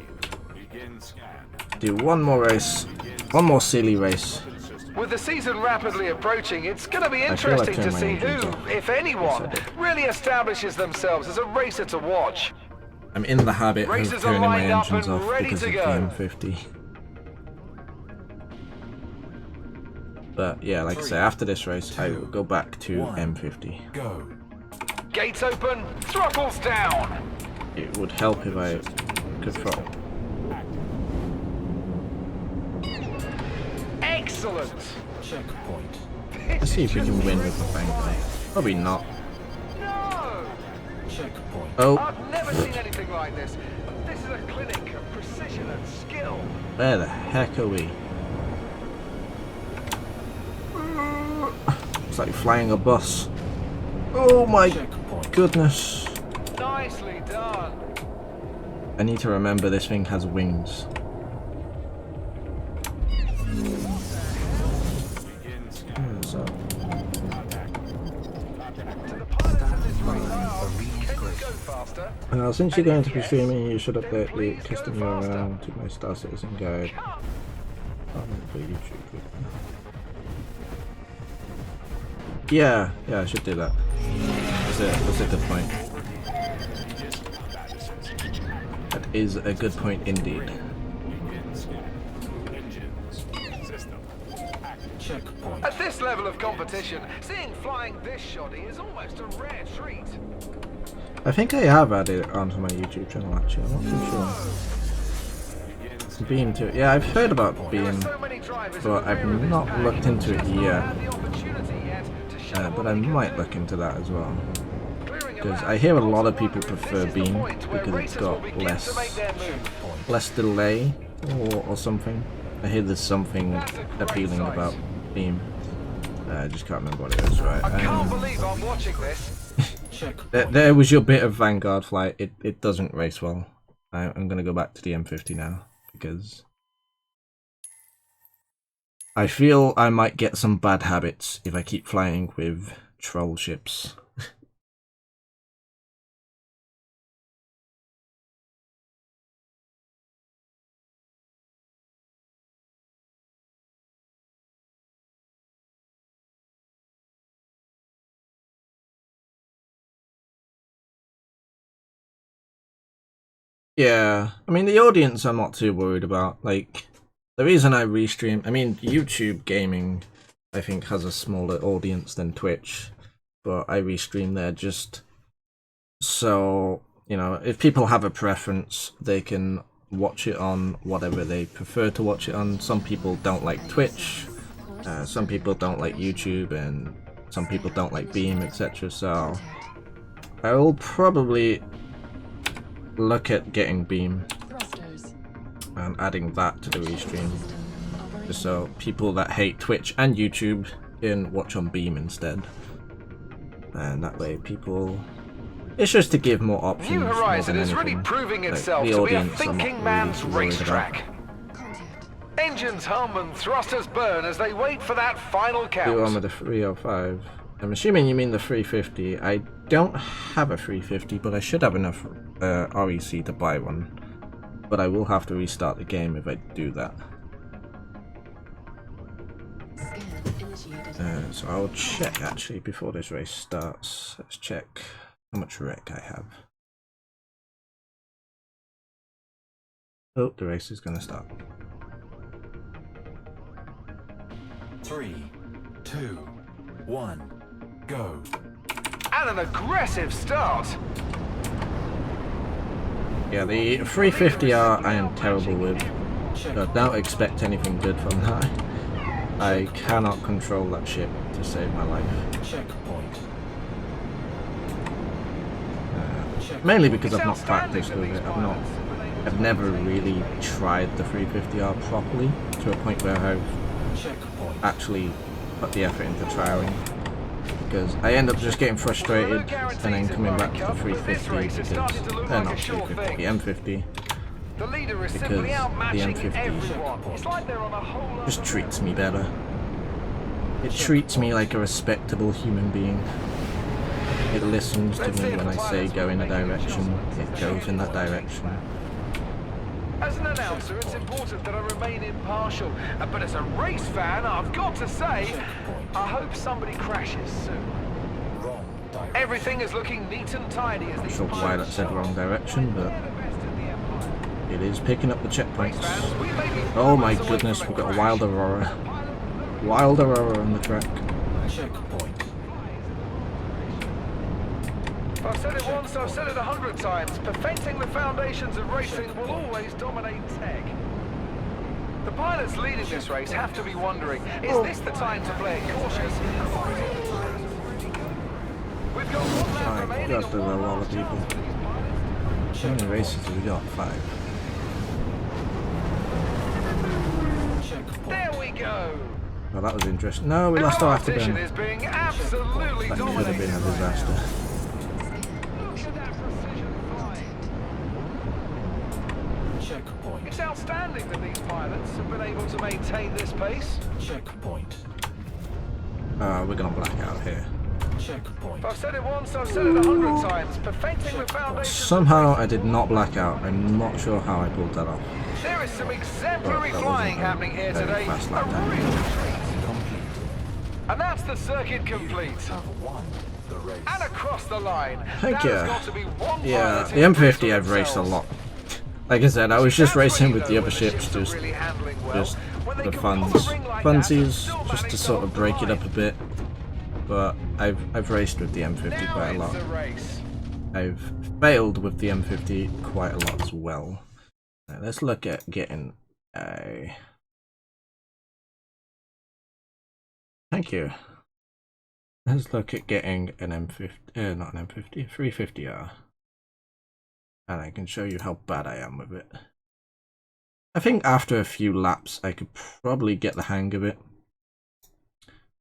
do one more race, one more silly race. With the season rapidly approaching, it's going to be I feel like interesting to turning my see engines who, off. if anyone, Yes, I did. really establishes themselves as a racer to watch. I'm in the habit Racers of are turning my lined up engines and off ready because to of the go. M50. But yeah, like I say, after this race, I will go back to M50. Go. Gates open, throttles down. It would help if I could throttle. Excellent. Checkpoint. Let's see if we can win with the Vanguard. Probably not. No! Checkpoint. Oh, I've never seen anything like this. This is a clinic of precision and skill. where the heck are we? It's like flying a bus. Oh my Checkpoint. goodness. Nicely done. I need to remember this thing has wings. faster. Since you're going to be streaming, you should update the custom URL to my Star Citizen guide for YouTube. Yeah, I should do that. That's a good point. That is a good point indeed. Checkpoint. At this level of competition, seeing flying this shoddy is almost a rare treat. I think I have added it onto my YouTube channel actually, I'm not too sure. Beam too. Yeah, I've heard about There are Beam, so many drivers but who I've are not pack looked into it who yet. haven't had the opportunity yet to show But what I they can might do. look into that as well. Clearing a Because lap, I hear a you lot of also people wonder if prefer this is the Beam point where because it's racers will got begin to make their move. less delay or something. I hear there's something That's a great appealing sight. about Beam. I just can't remember what it is, right? I can't believe I'm watching this. Checkpoint. There was your bit of Vanguard flight. It doesn't race well. I'm gonna go back to the M50 now because I feel I might get some bad habits if I keep flying with troll ships. Yeah, I mean the audience I'm not too worried about. Like the reason I restream, I mean YouTube gaming, I think has a smaller audience than Twitch, but I restream there just so you know if people have a preference, they can watch it on whatever they prefer to watch it on. Some people don't like Twitch, some people don't like YouTube, and some people don't like Beam, etc. So I will probably look at getting Beam Thrusters. and adding that to the restream, System operational. just so people that hate Twitch and YouTube can watch on Beam instead. And that way people... It's just to give more options. New more Horizon than is really anything. proving Like, itself the to be a audience, I'm not thinking really man's worried about. racetrack. Contact. Engines hum and thrusters burn as they wait for that final Do one count. with the 305. I'm assuming you mean the 350. I don't have a 350, but I should have enough REC to buy one. But I will have to restart the game if I do that. Scan initiated. So I'll check actually before this race starts. Let's check how much rec I have. Oh, the race is going to start. 3, 2, 1, go. And an aggressive start. Yeah, the 350R I am terrible with. So don't expect anything good from that. I cannot control that ship to save my life. Checkpoint. Mainly because It's I've not outstanding practiced that with these it. pilots have been able I've to never maintain really tried the 350R properly to a point where I've Checkpoint. actually put the effort into trialing. Because I end up just getting frustrated and then coming back to the 350 because not 350, the M50 The leader is because simply the outmatching M50 everyone. It's like they're on a whole other just treats level. me better. It treats me like a respectable human being. It listens to me when I say go in a direction, it goes in that direction. As an announcer, it's important that I remain impartial. But as a race fan, I've got to say, I hope somebody crashes soon. Wrong direction. Everything is looking neat and tidy as Not these sure why pilots that said show. wrong direction, but They're the best in the Empire. it is picking up the Race checkpoints. fans, we may be Oh my moments away goodness, from we've got a crash. wild Aurora. Wild Aurora on the track. Checkpoint. I've said it once, I've said it 100 times. Perfecting the foundations of racing will always dominate tech. The pilots leading this race have to be wondering, is this the time to play it cautious? We've got one lap My remaining God, and there are a one lot last of people. chance for these pilots. How many races have we got? 5. Checkpoint. There we go. Well, that was interesting. No, we lost The our competition afterburn. is being absolutely That could have dominated. been a disaster. Look at that precision flying. Checkpoint. It's outstanding that these pilots have been able to maintain this pace. Checkpoint. We're gonna black out here. Checkpoint. I've said it once, I've said it 100 times. Perfecting the foundations. Somehow I did not black out. I'm not sure how I pulled that off. There is some exemplary Well, that flying wasn't a happening here very today. fast A lap time. royal treat. Complete. And that's the circuit complete. Have won the race. And across the line. Thank That you. has got to be one Yeah, pilot the in M50 for I've raced a themselves. lot. Like I said, I was just That's racing when you with the know other when ships, ships are just really handling well, when they the can pull a funsies, ring like that and still just to manage sort of hold break the it up a line. bit. But I've raced with the M50 Now quite a it's lot. a race. I've failed with the M50 quite a lot as well. Now, let's look at getting a. Thank you. Let's look at getting an M50, not an M50, 350R. And I can show you how bad I am with it. I think after a few laps I could probably get the hang of it.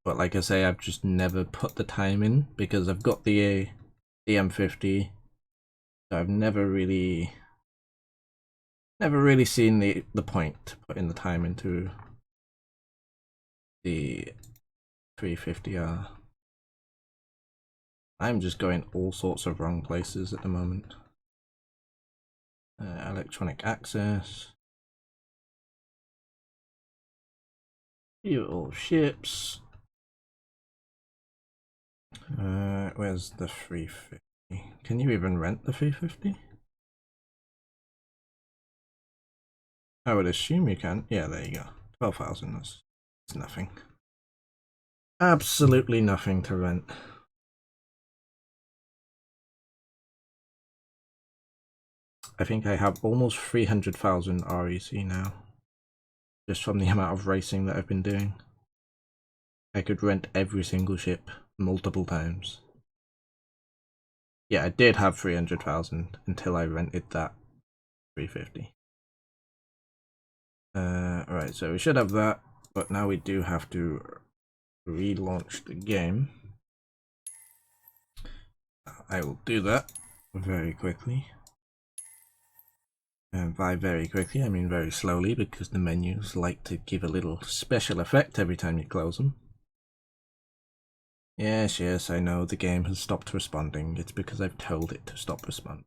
But like I say, I've just never put the time in because I've got the M50. So I've never really seen the point to putting the time into the 350R. I'm just going all sorts of wrong places at the moment. Electronic access. Fuel ships. Where's the 350? Can you even rent the 350? I would assume you can. Yeah, there you go. 12,000. That's nothing. Absolutely nothing to rent. I think I have almost 300,000 REC now. Just from the amount of racing that I've been doing. I could rent every single ship multiple times. Yeah, I did have 300,000 until I rented that 350. Right, so we should have that, but now we do have to relaunch the game. I will do that very quickly. And by very quickly, I mean very slowly, because the menus like to give a little special effect every time you close them. Yes, I know the game has stopped responding. It's because I've told it to stop responding.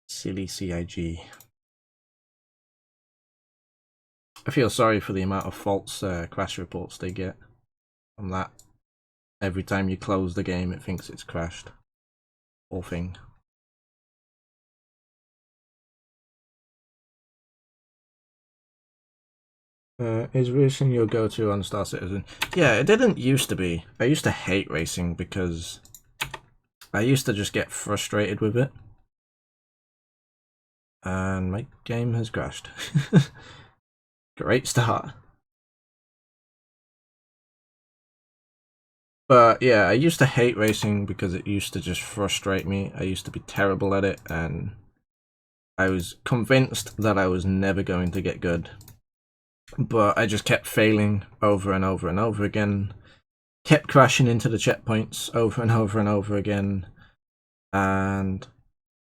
Silly CIG. I feel sorry for the amount of false crash reports they get from that. Every time you close the game, it thinks it's crashed. Whole thing. Is racing your go-to on Star Citizen? Yeah, it didn't used to be. I used to hate racing because I used to just get frustrated with it. And my game has crashed. Great start. But yeah, I used to hate racing because it used to just frustrate me. I used to be terrible at it, and I was convinced that I was never going to get good. But I just kept failing over and over and over again. Kept crashing into the checkpoints over and over and over again. And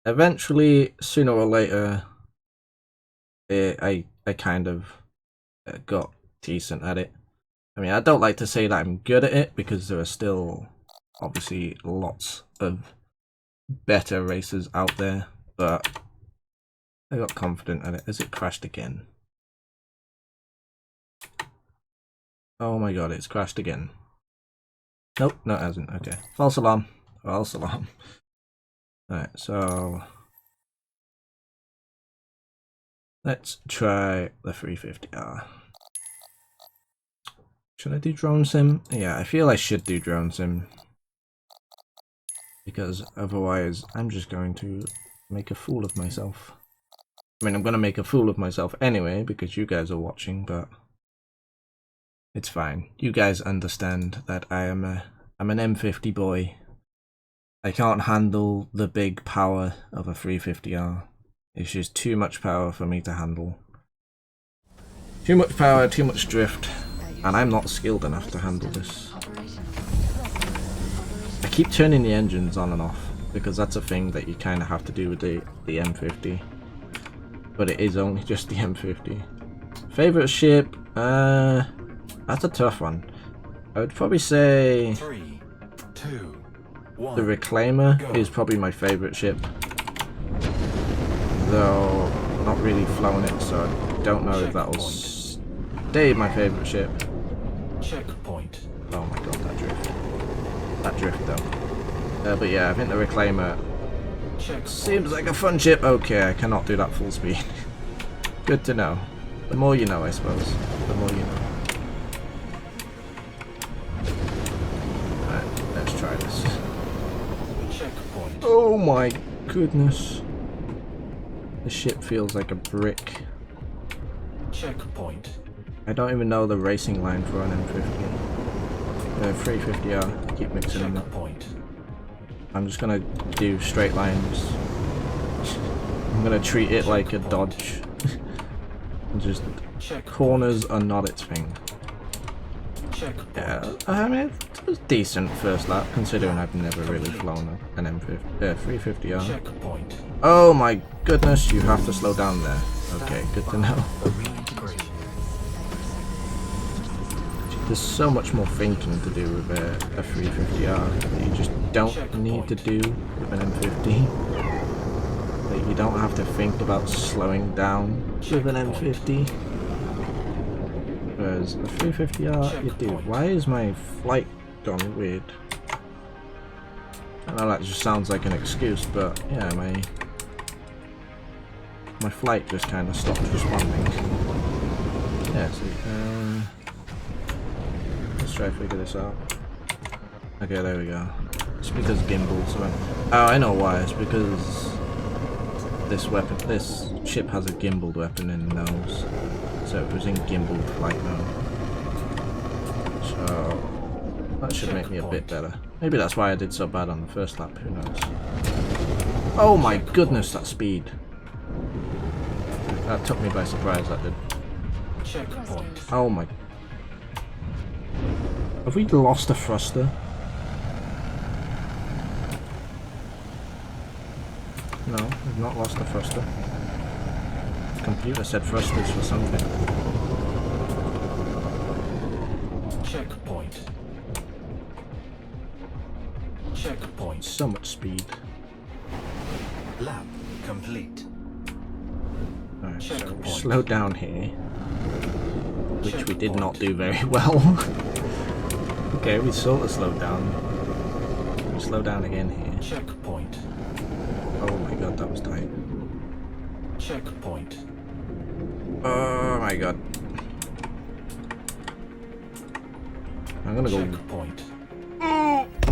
eventually, sooner or later, I kind of got decent at it. I mean, I don't like to say that I'm good at it, because there are still obviously lots of better racers out there, but I got confident at it. As it crashed again. Oh my god, it's crashed again. Nope, no it hasn't. Okay. False alarm. False alarm. Alright, so let's try the 350R. Should I do drone sim? Yeah, I feel I should do drone sim. Because otherwise I'm just going to make a fool of myself. I mean, I'm going to make a fool of myself anyway, because you guys are watching, but it's fine. You guys understand that I'm an M50 boy. I can't handle the big power of a 350R. It's just too much power for me to handle. Too much power, too much drift. And I'm not skilled enough to handle this. I keep turning the engines on and off, because that's a thing that you kind of have to do with the M50. But it is only just the M50. Favorite ship? That's a tough one. I would probably say 3, 2, 1. the Reclaimer Go. is probably my favourite ship. Though, not really flown it, so I don't know if that'll stay my favourite ship. Checkpoint. Oh my god, that drift. That drift though. But yeah, I think the Reclaimer Checkpoint. seems like a fun ship. Okay, I cannot do that full speed. Good to know. The more you know, I suppose. The more you know. Alright, let's try this. Checkpoint. Oh my goodness. The ship feels like a brick. Checkpoint. I don't even know the racing line for an M50. 350R. Keep mixing them up. Checkpoint. I'm just gonna do straight lines. I'm gonna treat it like a Dodge. Just corners are not its thing. Checkpoint. Yeah, I mean it was decent first lap considering I've never really flown an M50, 350R. Checkpoint. Oh my goodness, you have to slow down there. Okay, good to know. Reintegration. There's so much more thinking to do with a 350R that you just don't need to do with an M50. Like, you don't have to think about slowing down with an M50. Whereas a 350R, you do. Why is my flight gone weird? I know that just sounds like an excuse, but yeah, my flight just kind of stopped responding. Yeah, see, let's try to figure this out. Okay, there we go. It's because gimbals went. Oh, I know why. It's because this ship has a gimbaled weapon in the nose, so it was in gimbaled flight mode. So that should make me a bit better. Maybe that's why I did so bad on the first lap. Who knows? Oh my goodness, that speed! That took me by surprise. That did. Checkpoint. Oh my. Have we lost a thruster? No, we've not lost a thruster. The computer said thrusters for something. Checkpoint. Checkpoint. So much speed. Lap complete. Alright, so we Checkpoint. slowed down here. Which we did not do very well. Okay, we sort of slowed down. We slow down again here. Checkpoint. Oh my god, that was tight. Checkpoint. Oh my god. I'm gonna go. Checkpoint.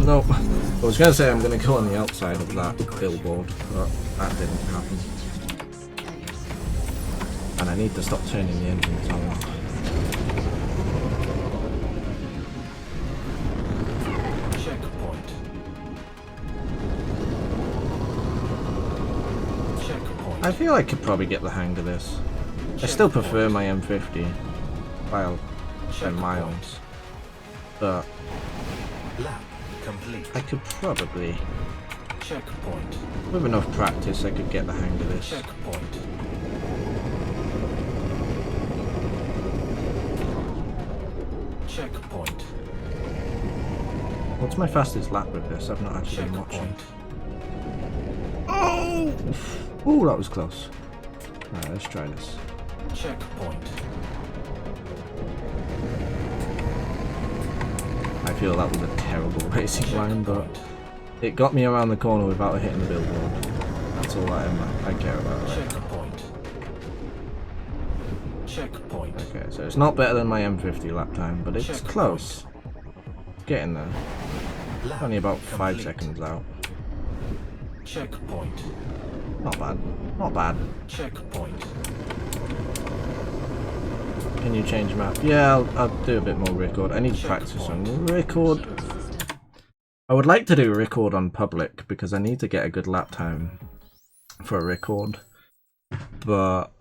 No. I was gonna say I'm gonna go on the outside of that billboard, but that didn't happen. And I need to stop turning the engines on. Checkpoint. Checkpoint. I feel I could probably get the hang of this. I still prefer my M50 by 10 miles, but Lap complete. I could probably, Checkpoint. with enough practice, I could get the hang of this. Checkpoint. Checkpoint. What's my fastest lap with this? I've not actually been watching. Checkpoint. Oh! Ooh, that was close. Alright, let's try this. Checkpoint. I feel that was a terrible racing line, but it got me around the corner without hitting the billboard. That's all I care about right now. Checkpoint. Checkpoint. Okay, so it's not better than my M50 lap time, but it's close. Getting there. Lap Only about 5 complete. seconds out. Checkpoint. Not bad. Not bad. Checkpoint. Can you change map? Yeah, I'll do a bit more record. I need to practice on record. I would like to do a record on public because I need to get a good lap time for a record. But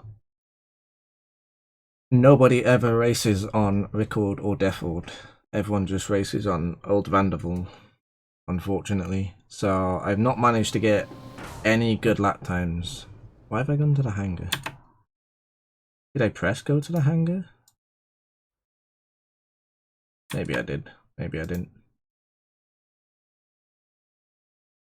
nobody ever races on record or Deford. Everyone just races on Old Vanderval, unfortunately. So I've not managed to get any good lap times. Why have I gone to the hangar? Did I press go to the hangar? Maybe I did. Maybe I didn't.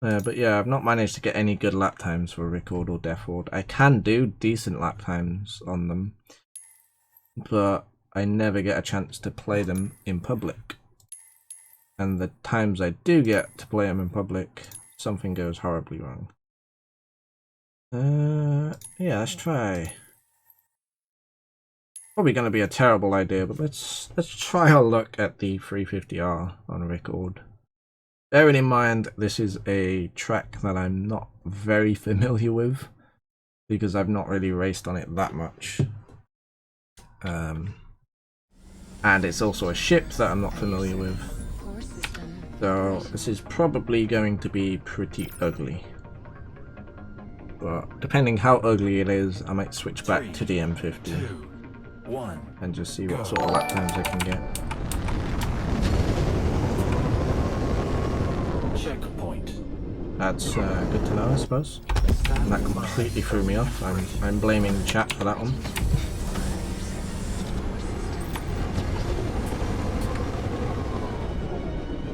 But yeah, I've not managed to get any good lap times for Record or Death Ward. I can do decent lap times on them, but I never get a chance to play them in public. And the times I do get to play them in public, something goes horribly wrong. Yeah, let's try. Probably going to be a terrible idea, but let's try a look at the 350R on Record. Bearing in mind, this is a track that I'm not very familiar with, because I've not really raced on it that much. And it's also a ship that I'm not familiar with. Core system. So this is probably going to be pretty ugly. But depending how ugly it is, I might switch back to the M50 2, 1. and just see what sort of lap times I can get. Checkpoint. That's good to know, I suppose. And that completely threw me off. I'm blaming chat for that one.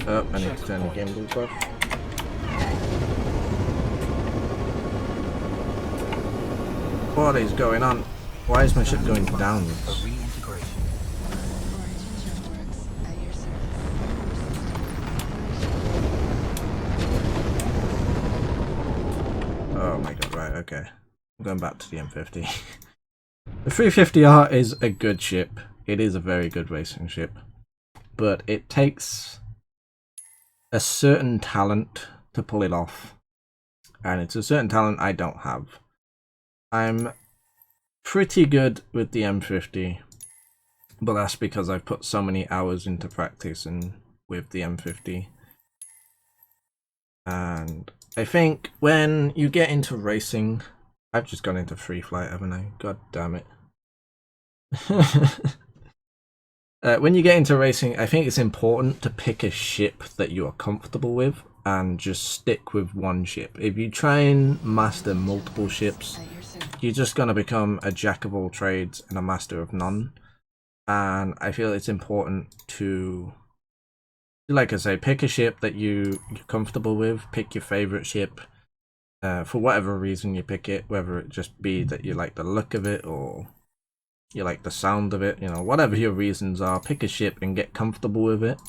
Oh, I need to turn the gimbals off. What is going on? Why is my ship going downwards? Reintegration. Origin ship works at your service. Oh my god, right, okay. I'm going back to the M50. The 350R is a good ship. It is a very good racing ship. But it takes a certain talent to pull it off. And it's a certain talent I don't have. I'm pretty good with the M50. But that's because I've put so many hours into practice and with the M50. And I think when you get into racing, I've just gone into free flight, haven't I? God damn it. When you get into racing, I think it's important to pick a ship that you are comfortable with and just stick with one ship. If you try and master multiple ships, At your service. you're just going to become a jack of all trades and a master of none. And I feel it's important to, like I say, pick a ship that you're comfortable with. Pick your favorite ship for whatever reason you pick it, whether it just be that you like the look of it or you like the sound of it, you know, whatever your reasons are. Pick a ship and get comfortable with it,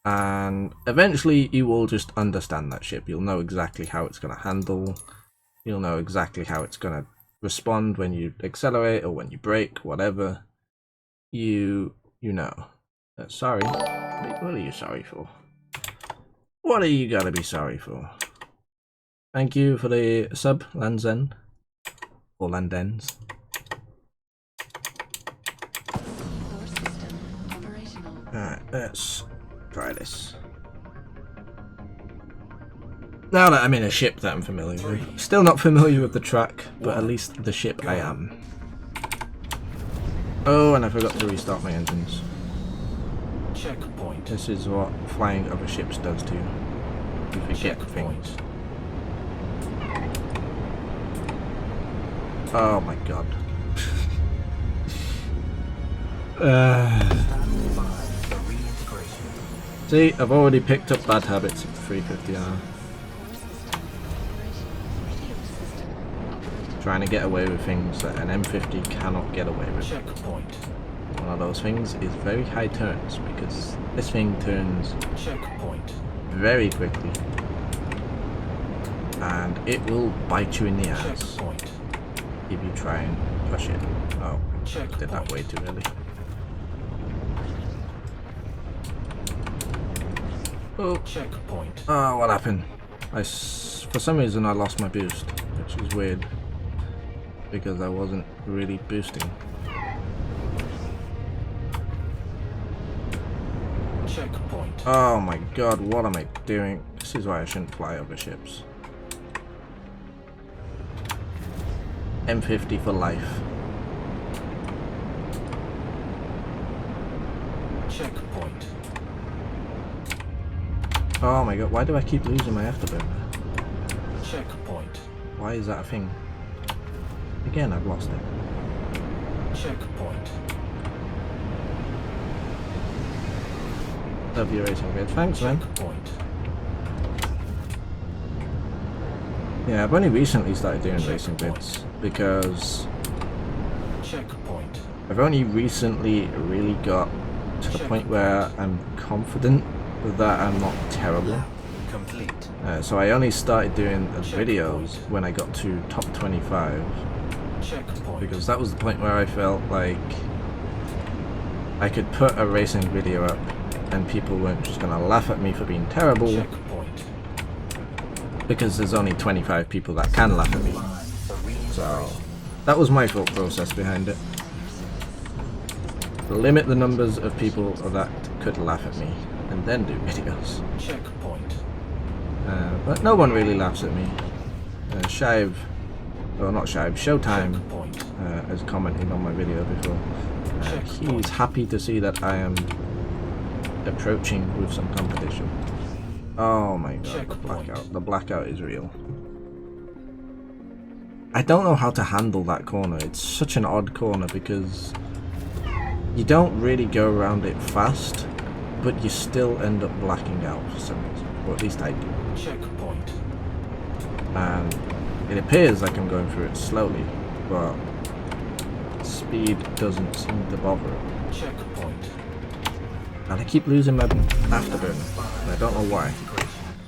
and eventually you will just understand that ship. You'll know exactly how it's going to handle, you'll know exactly how it's going to respond when you accelerate or when you brake, whatever. You know. Sorry. Wait, what are you sorry for? What are you gotta be sorry for? Thank you for the sub, Lanzen. Or Landens. Core system operational. Alright, let's try this. Now that I'm in a ship that I'm familiar with. Still not familiar with the track, but at least the ship I am. Oh, and I forgot to restart my engines. Checkpoint. This is what flying other ships does to you. You forget Checkpoint. things. Oh my god. Stand by for reintegration. See, I've already picked up bad habits at the 350R. Core system operational. Radio system operational. Trying to get away with things that an M50 cannot get away with. Checkpoint. One of those things is very high turns, because this thing turns Checkpoint. very quickly. And it will bite you in the ass Checkpoint. if you try and push it. Oh, Checkpoint. did that way too early. Oh, Checkpoint. oh, what happened? For some reason I lost my boost, which is weird, because I wasn't really boosting. Checkpoint. Oh my god, what am I doing? This is why I shouldn't fly over ships. M50 for life. Checkpoint. Oh my god, why do I keep losing my afterburner? Checkpoint. Why is that a thing? Again, I've lost it. Checkpoint. Love your racing vids. Thanks, man. Checkpoint. Yeah, I've only recently started doing racing vids because Checkpoint. I've only recently really got to the point where I'm confident that I'm not terrible. Complete. So I only started doing videos when I got to top 25 Checkpoint. because that was the point where I felt like I could put a racing video up and people weren't just gonna laugh at me for being terrible Checkpoint. because there's only 25 people that can laugh at me. So that was my thought process behind it. Limit the numbers of people that could laugh at me and then do videos. Checkpoint. But no one really laughs at me. Shive, well not Shive, Showtime Checkpoint. has commented on my video before. He's happy to see that I am approaching with some competition. Oh my god, the blackout. The blackout is real. I don't know how to handle that corner. It's such an odd corner because you don't really go around it fast, but you still end up blacking out for some reason. Or at least I do. Checkpoint. And it appears like I'm going through it slowly, but speed doesn't seem to bother it. Checkpoint. And I keep losing my afterburner, and I don't know why.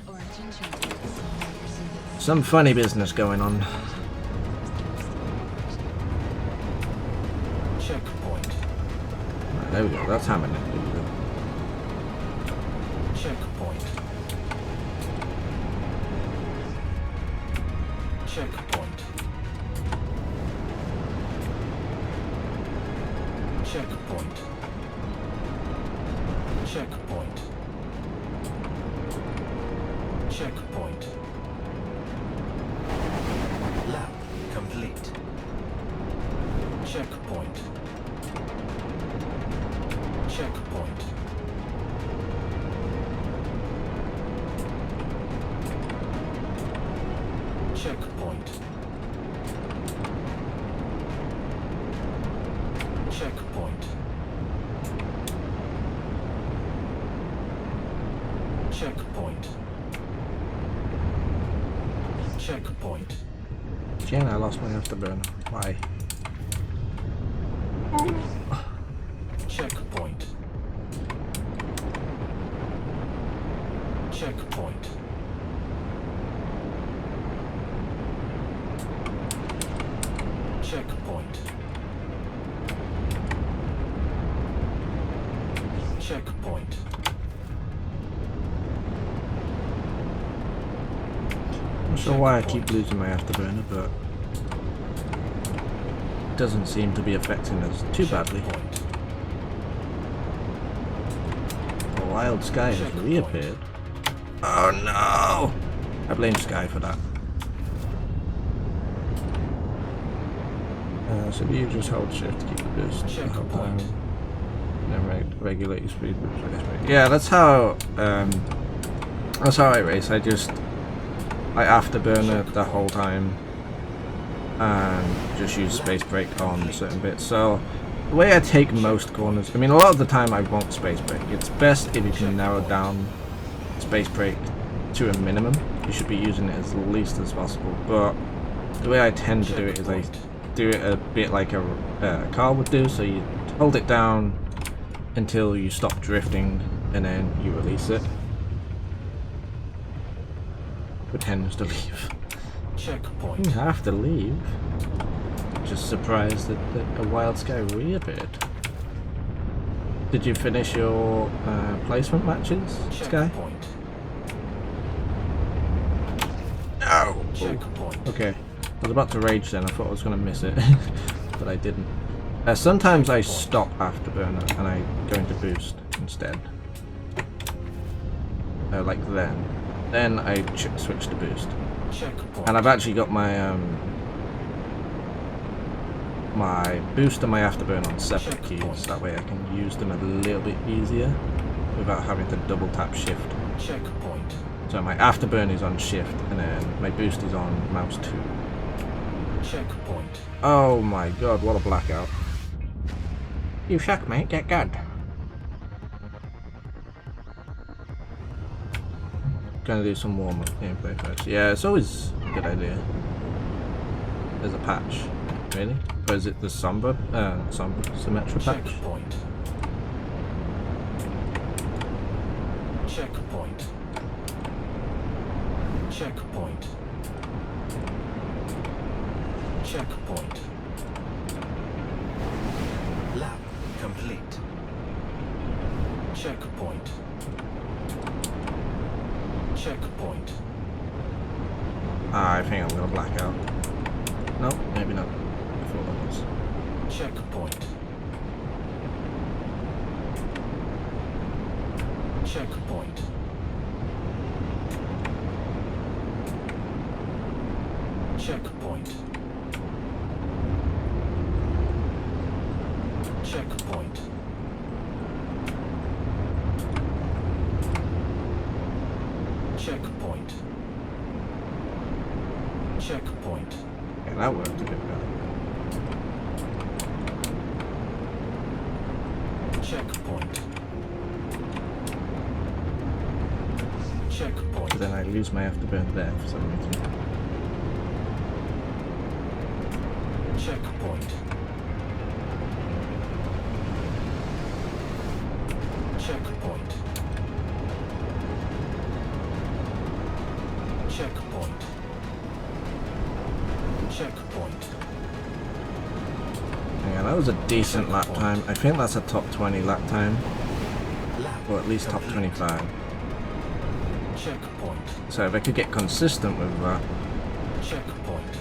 Origin transfers. Your service. Some funny business going on. Checkpoint. Right, there we go, that's hammering it. Checkpoint. Checkpoint. Checkpoint. Checkpoint. Checkpoint. Lap complete. Checkpoint. Checkpoint. Checkpoint. Checkpoint. Checkpoint. Checkpoint. Jen, I lost my afterburner. Why? Checkpoint. Checkpoint. Checkpoint. Checkpoint. I'm not sure why I keep losing my afterburner, but it doesn't seem to be affecting us too badly. Checkpoint. A wild sky has reappeared. Oh no! I blame Sky for that. So you just hold shift to keep the boost the whole time. And then regulate your speed with space brake. Yeah, that's how I race. I afterburner the whole time and just use space brake on certain bits. So the way I take most corners, I mean a lot of the time I won't space brake. It's best if you can narrow down space brake to a minimum. You should be using it as least as possible, but the way I tend to do it is I do it a bit like a car would do. So you hold it down until you stop drifting and then you release it. Pretends to leave. Checkpoint. You have to leave. Just surprised that a wild sky reappeared. Did you finish your placement matches, Sky? Checkpoint. No! Checkpoint. Okay. I was about to rage then, I thought I was going to miss it, but I didn't. Sometimes I stop afterburner and I go into boost instead. Like then. Then I switch to boost. Checkpoint. And I've actually got my my boost and my afterburn on separate keys. That way I can use them a little bit easier without having to double tap shift. Checkpoint. So my afterburn is on shift and then my boost is on mouse 2. Checkpoint. Oh my god, what a blackout. You suck, mate, get good. gonna do some warm-up gameplay first. Yeah, it's always a good idea. There's a patch. Really? Or is it the Symmetra patch? Checkpoint. Checkpoint. Checkpoint. Checkpoint. Lab complete. Checkpoint. Checkpoint. Ah, I think I'm gonna black out. No, maybe not. I thought that was. Checkpoint. Checkpoint. Checkpoint. Checkpoint. Checkpoint. Checkpoint. Yeah, that worked a bit better. Checkpoint. But Checkpoint. then I lose my afterburn there for some reason. Checkpoint. Checkpoint. Checkpoint. Checkpoint. Yeah, that was a decent lap time. I think that's a top 20 lap time, Lab or at least top complete. 25. Checkpoint. So if I could get consistent with that, Checkpoint.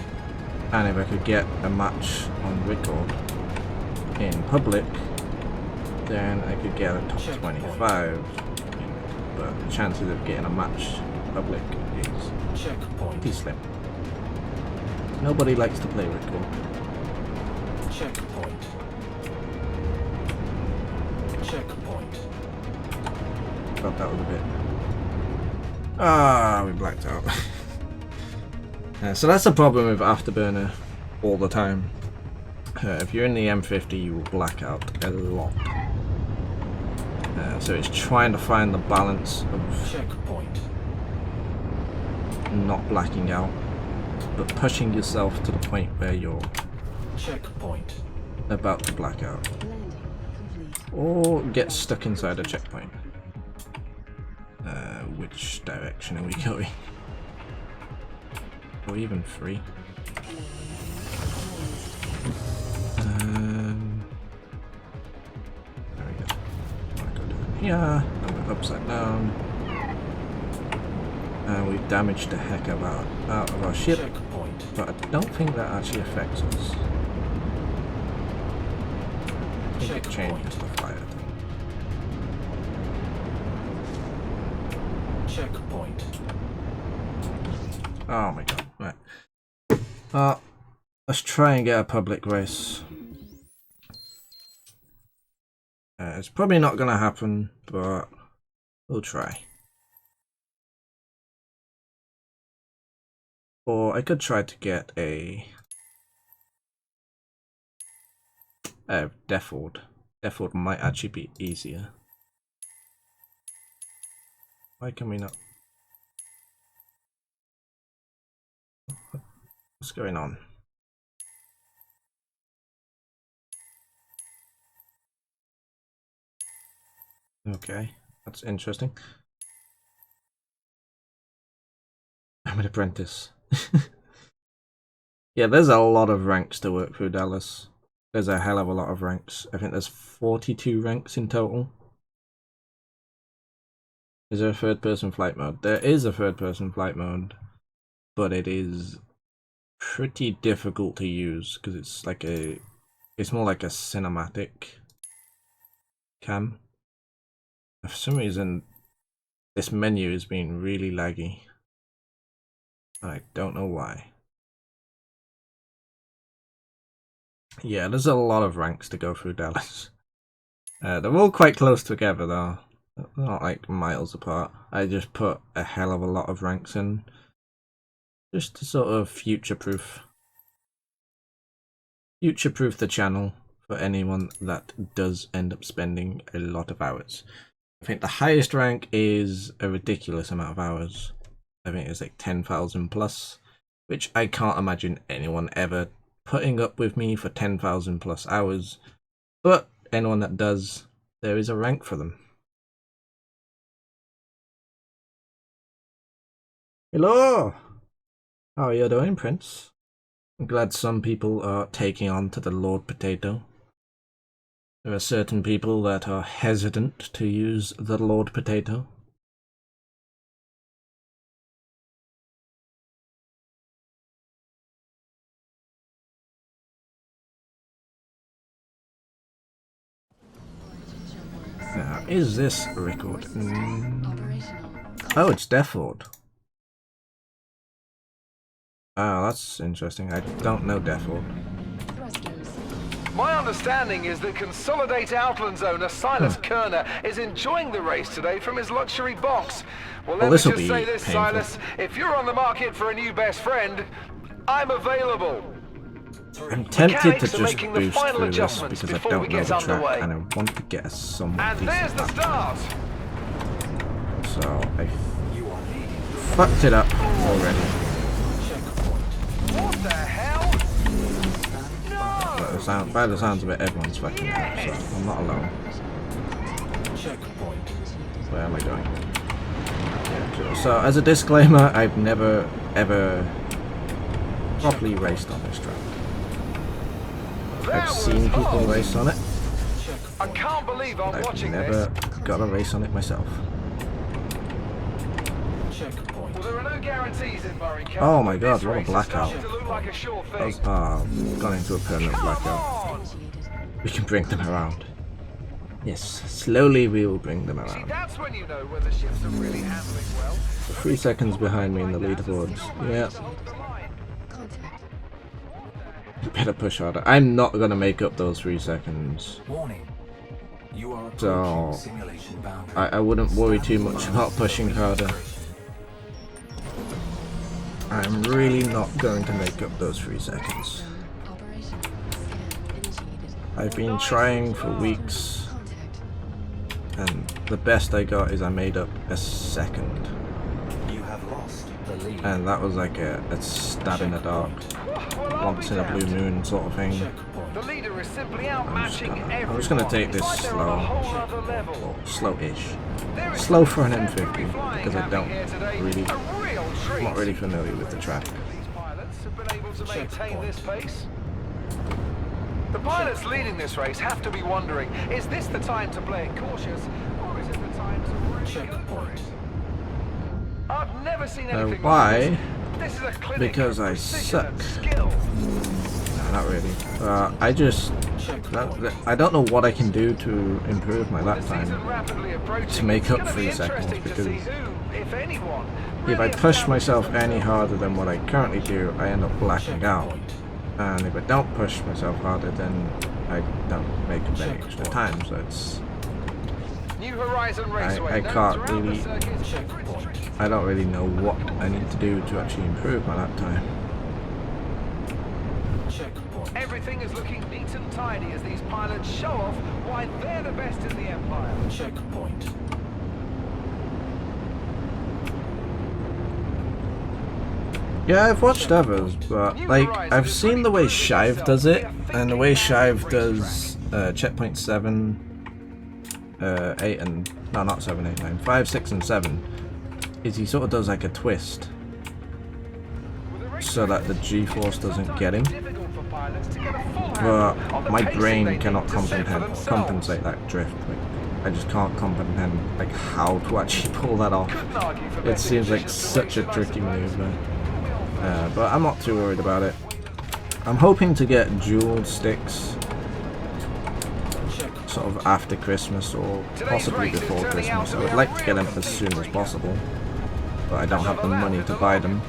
and if I could get a match on record in public, then I could get a top Checkpoint. 25. But the chances of getting a match in public is Checkpoint. pretty slim. Nobody likes to play record. Checkpoint. Checkpoint. Thought that was a bit. Ah, we blacked out. So that's the problem with Afterburner all the time. If you're in the M50, you will black out a lot. So it's trying to find the balance of Checkpoint. not blacking out, but pushing yourself to the point where you're Checkpoint. about to black out, Landing complete. or get stuck inside a checkpoint. Which direction are we going? Or even free? There we go. I'll go down here, and we're upside down. And we've damaged the heck out of our ship, Checkpoint. but I don't think that actually affects us. I think it changes the fire. Checkpoint. Oh my god, right. Let's try and get a public race. It's probably not gonna happen, but we'll try. Or I could try to get a Death Ward. Death Ward might actually be easier. Why can we not? What's going on? Okay, that's interesting. I'm an apprentice. Yeah, there's a lot of ranks to work through, Dallas. There's a hell of a lot of ranks. I think there's 42 ranks in total. Is there a third person flight mode? There is a third person flight mode, but it is pretty difficult to use because it's like it's more like a cinematic cam. For some reason, this menu is being really laggy. I don't know why. Yeah, there's a lot of ranks to go through, Dallas. They're all quite close together though. They're not like miles apart. I just put a hell of a lot of ranks in, just to sort of future-proof the channel for anyone that does end up spending a lot of hours. I think the highest rank is a ridiculous amount of hours. I think it's like 10,000 plus, which I can't imagine anyone ever putting up with me for 10,000 plus hours. But anyone that does, there is a rank for them. Hello! How are you doing, Prince? I'm glad some people are taking on to the Lord Potato. There are certain people that are hesitant to use the Lord Potato. Now, is this a record? Operational. Oh, it's Death Lord. Oh, that's interesting. I don't know Death Lord. Thrusters. My understanding is that Consolidate Outlands owner Silas Kerner is enjoying the race today from his luxury box. Well, let me this'll just be say this, painful. Silas. If you're on the market for a new best friend, I'm available. I'm tempted to Mechanics are just making the boost final through this adjustments because I before don't we know get the track underway. and I want to get a somewhat And there's decent the lap. start. So I You are leading. fucked it up already. Checkpoint. What the hell? No! By the sounds of it, everyone's fucking it up, so I'm not alone. Checkpoint. Where am I going? Yeah, sure. So as a disclaimer, I've never ever properly raced on this track. That I've was seen people hot. race on it, I can't believe I'm but I've watching never this. got a race on it myself. Checkpoint. Well, there are no guarantees in Murray Cup. Oh my but God, this what a race is blackout. starting to look like a sure thing. Gone into a permanent Come blackout. on! We can bring them around. Yes, slowly we will bring them See, around. that's when you know whether ships are really handling well. 3 seconds behind me in the leaderboards. Yeah, Contact. you better push harder. I'm not gonna make up those 3 seconds. Warning. You are So, approaching simulation boundary. I wouldn't worry too much about pushing harder. I'm really not going to make up those 3 seconds. Operational. Scan initiated. I've been trying for weeks, Contact. and the best I got is I made up a second. You have lost the lead. And that was like a stab in the dark, Well, I'll once be in a damned. blue moon sort of thing. Checkpoint. The leader is simply outmatching everyone. I'm just gonna take It's this like they're on a whole other level. Well, slow-ish. There is Slow for an something M50 definitely flying because I happening don't here today. really, A real treat. I'm not really familiar with the track. These pilots have been able to maintain Checkpoint. this pace. The pilots leading this race have to be wondering, is this the time to play it cautious, or is it the time to really go for Checkpoint. it? I've never seen anything why? like this. This is a clinic Because of I precision and suck. skill. No, not really. I just, I don't know what I can do to improve my lap The season time. rapidly approaching. to make It's up gonna 3 be seconds, interesting to see because who, if anyone, If I really push establishes myself any themselves. harder than what I currently do, I end up blacking out. Checkpoint. And if I don't push myself harder, then I don't make up any extra time. So it's, New Horizon Raceway. I known can't throughout the really- circuit. Checkpoint. I don't really know what I need to do to actually improve my lap time. Checkpoint. Everything is looking neat and tidy as these pilots show off why they're the best in the Empire. Checkpoint. Yeah, I've watched others, but like I've seen the way Shive does it, and the way Shive does checkpoint 7, 8, and no, not 7, 8, 9, 5, 6, and 7, is he sort of does like a twist so that the G-force doesn't get him. But my brain cannot compensate that drift. Like, I just can't comprehend like how to actually pull that off. It seems like such a tricky maneuver. But I'm not too worried about it. I'm hoping to get dual sticks sort of after Christmas or possibly before Christmas. I would like to get them as soon as possible, but I don't have the money to buy them.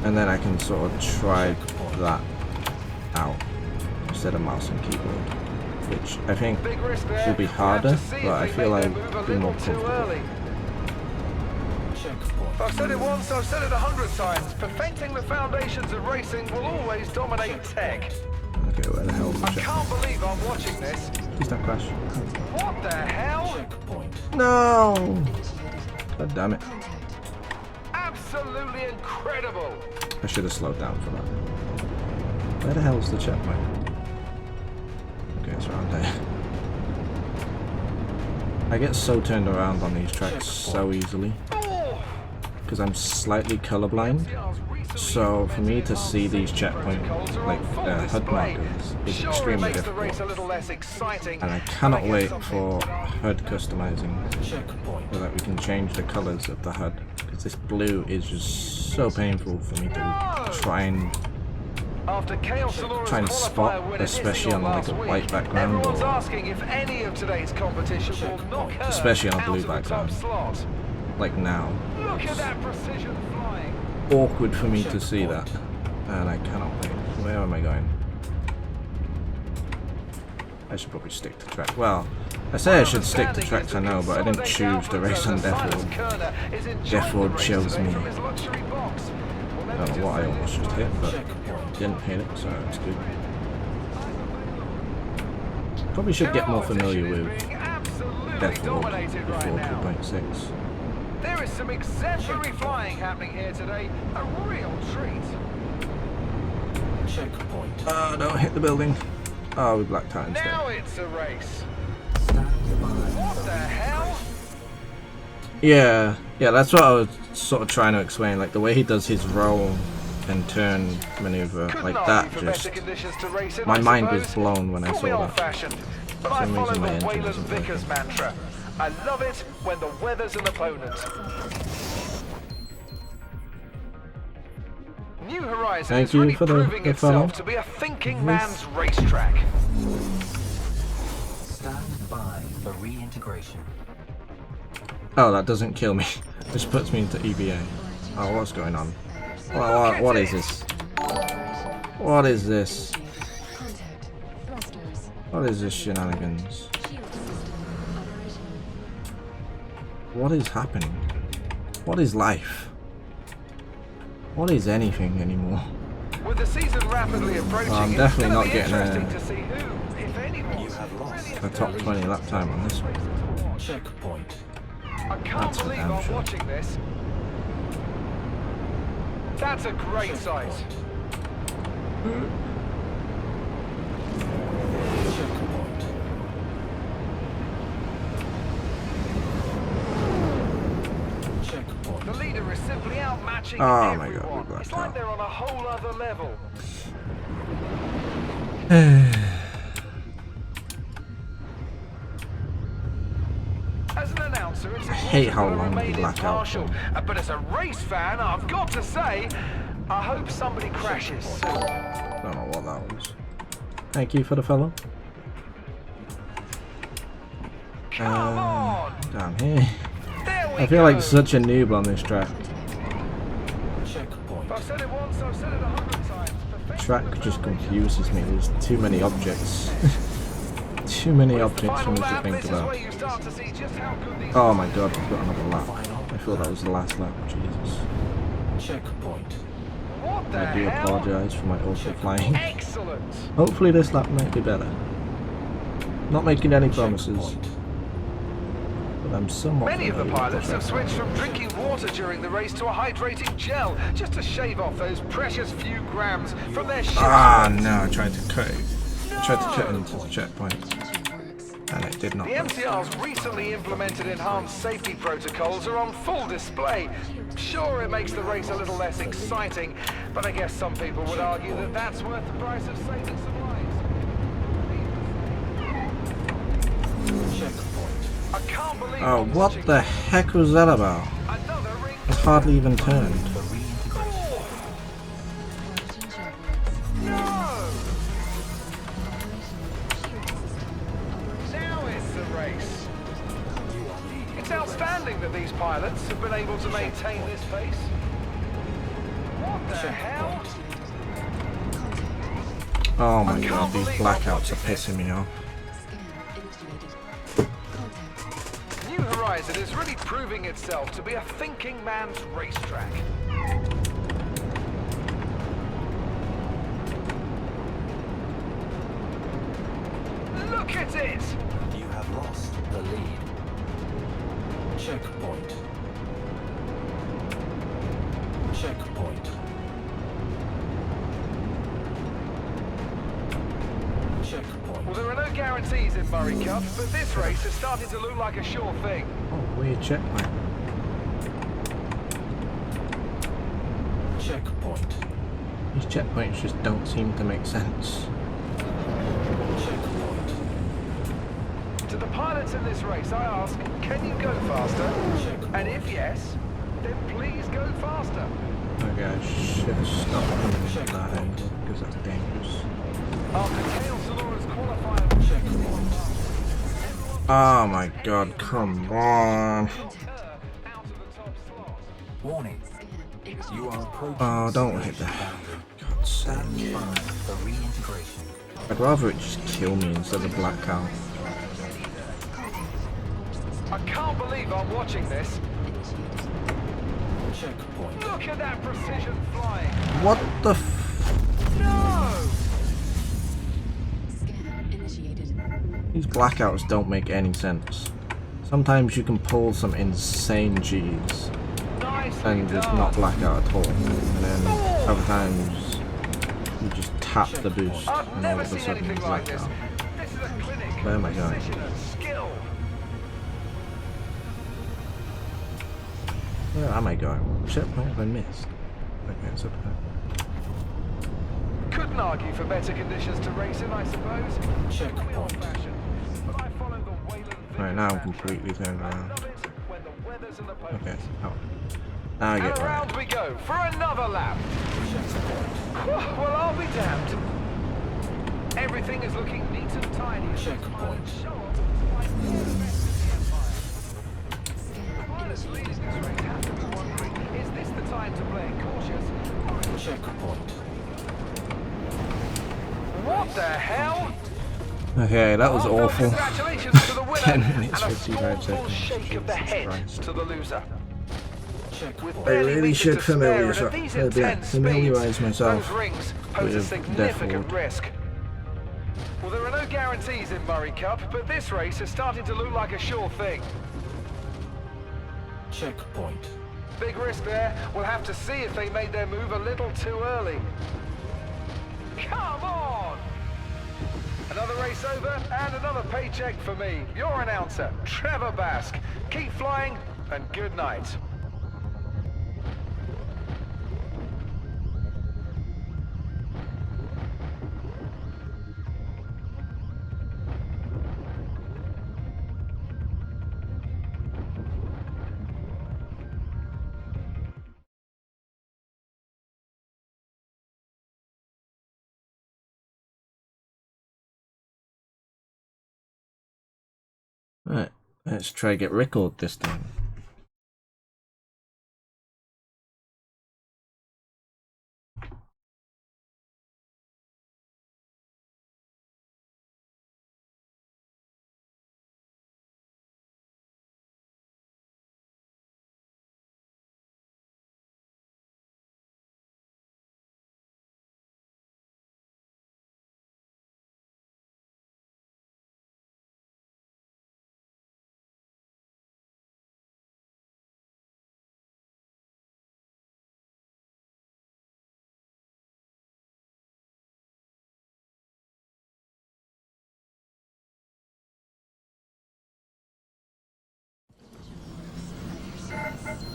And then I can sort of try that out instead of mouse and keyboard, which I think will be harder, but I feel I'll be more comfortable. Checkpoint. I've said it once, I've said it 100 times. Perfecting the foundations of racing will always dominate tech. Okay, where the hell's the I check? can't believe I'm watching this. Please don't crash. What the hell? Checkpoint. No! God damn it. Contact. absolutely incredible. I should have slowed down for that. Where the hell's the checkpoint? Okay, it's around there. I get so turned around on these tracks so easily because I'm slightly colorblind. So for me to see these checkpoint HUD markers is extremely difficult, and I cannot wait for HUD customizing so that we can change the colors of the HUD, because this blue is just so painful for me to try and spot, especially on like a white background or especially on a blue background like now. Look at that precision flying. Awkward for me to see that, and I cannot wait. Where am I going? I should probably stick to track. Well, I say I should stick to tracks I know, but I didn't choose to race on Deathwood. Deathwood chose me. I don't know what I almost just hit, but didn't hit it, so it's good. Probably should get more familiar with Deathwood before 2.6. There is some exemplary flying happening here today. A real treat. Checkpoint. Don't hit the building. Oh, we blacked out instead. Now it's a race. Stand by. What the hell? Yeah, that's what I was sort of trying to explain. Like the way he does his roll and turn maneuver, like that, just my mind was blown when I saw that. But I follow the Wayland Vickers mantra. I love it when the weather's an opponent. New Horizons Thank is you really for the proving itself follow. to be a thinking man's racetrack. Stand by for reintegration. Oh, that doesn't kill me. This puts me into EBA. Oh, what's going on? What is this? What is this? Contact. Thrusters. What is this shenanigans? Shield system operational. What is happening? What is life? What is anything anymore? With the season rapidly approaching, I'm definitely not it's gonna be getting interesting to see who, if anyone, You have lost a top 20 lap time on this one. checkpoint. I can't That's for believe damn I'm sure. watching this. That's a great sight. Checkpoint. Checkpoint. The leader is simply outmatching Oh my God, everyone. we blacked It's like out. they're on a whole other level. As an announcer, it's hate how important long to the remain blackout impartial. for. But as a race fan, I've got to say, I hope somebody crashes soon. Don't know what that was. Thank you for the follow. Come on! Down here. There we I feel go. like such a noob on this track. Checkpoint. I've said it once, I've said it 100 times. The track just confuses me. There's too many objects. Too many objects for me to think about. Oh my god, we've got another lap. I thought that was the last lap. Jesus. Checkpoint. What the I do hell? apologise for my awful flying. Excellent. Hopefully this lap might be better. Not making any promises, Checkpoint. but I'm somewhat Many of the familiar with pilots the have track. switched from drinking water during the race to a hydrating gel, just to shave off those precious few grams from their ship's Ah weight. no, I tried to cut it. I tried to cut it into the checkpoint, Engine works. and it did not The work. MTR's recently implemented enhanced safety protocols are on full display. Sure, it makes the race a little less exciting, but I guess some people would argue that that's worth the price of saving some lives. Checkpoint. I can't believe Oh, I'm what watching the heck was that about? another ring. I hardly even turned. For reintegration. Collision check works. No! Operational. Shield system operational. Now it's the race. It's outstanding that these pilots have been able to maintain this pace. What the hell? Contact. Oh my god, these blackouts are pissing me off. Scan initiated. Contact. New Horizon is really proving itself to be a thinking man's racetrack. Look at it! You have lost the lead. Checkpoint. guarantees in Murray Cup, but this race is starting to look like a sure thing. Oh, weird checkpoint. Checkpoint. These checkpoints just don't seem to make sense. Checkpoint. To the pilots in this race, I ask, can you go faster? Checkpoint. And if yes, then please go faster. Okay, I should have stopped coming at that angle because that's dangerous. After Chaos Zalora's qualifying Checkpoint. Oh my god, come on. out of the top slot. Warning. You are approaching. Oh, don't hit separation that. boundary. God's sake. Stand by for reintegration. I'd rather it just kill me instead of black out. I can't believe I'm watching this. Checkpoint. Look at that precision flying. What the f... No! Scan initiated. These blackouts don't make any sense. Sometimes you can pull some insane G's Nicely and just done. not black out at all. And then other times you just tap the boost I've and all never of a seen sudden you anything like black this. out. This is a clinic Where am I of going? precision and skill. Where am I going? What checkpoint have I missed? Okay, it's up there. Couldn't argue for better conditions to race in, I suppose. Checkpoint. Old-fashioned, but I follow the Wayland Right, now I'm Vickers completely turned I around. love it when the weather's an opponent. Okay, oh. Now I And get around right. we go for another lap. Well, I'll be damned. Everything is looking neat and tidy. Checkpoint. Show off like the best in the empire. Scan Pilots leading this initiated. race have to be wondering, is this the time to play it cautious? Checkpoint. What the hell? Okay, that was Heartfelt awful. Congratulations to the winner 10 minutes, and a 55 scornful seconds. shake of the Jesus head Christ. to the loser. With Checkpoint. I barely really meters should to spare, and at these intense familiarise speeds, myself those rings pose a with significant Deathward. risk. Well, there are no guarantees in Murray Cup, but this race is starting to look like a sure thing. Checkpoint. Big risk there. We'll have to see if they made their move a little too early. Come on! Another race over and another paycheck for me. Your announcer, Trevor Basque. Keep flying and good night. Right, let's try to get record this time.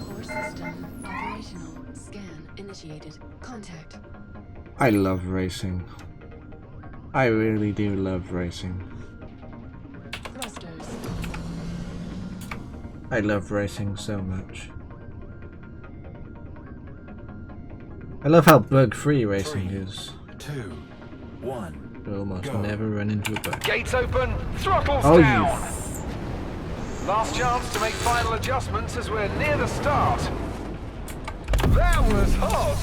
Core system operational. Scan initiated. Contact. I love racing. I really do love racing. Thrusters. I love racing so much. I love how bug-free racing 3, is. 2, 1. You almost Go. never run into a bug. Gates open, throttles Oh, down. you Last chance to make final adjustments as we're near the start. That was hot.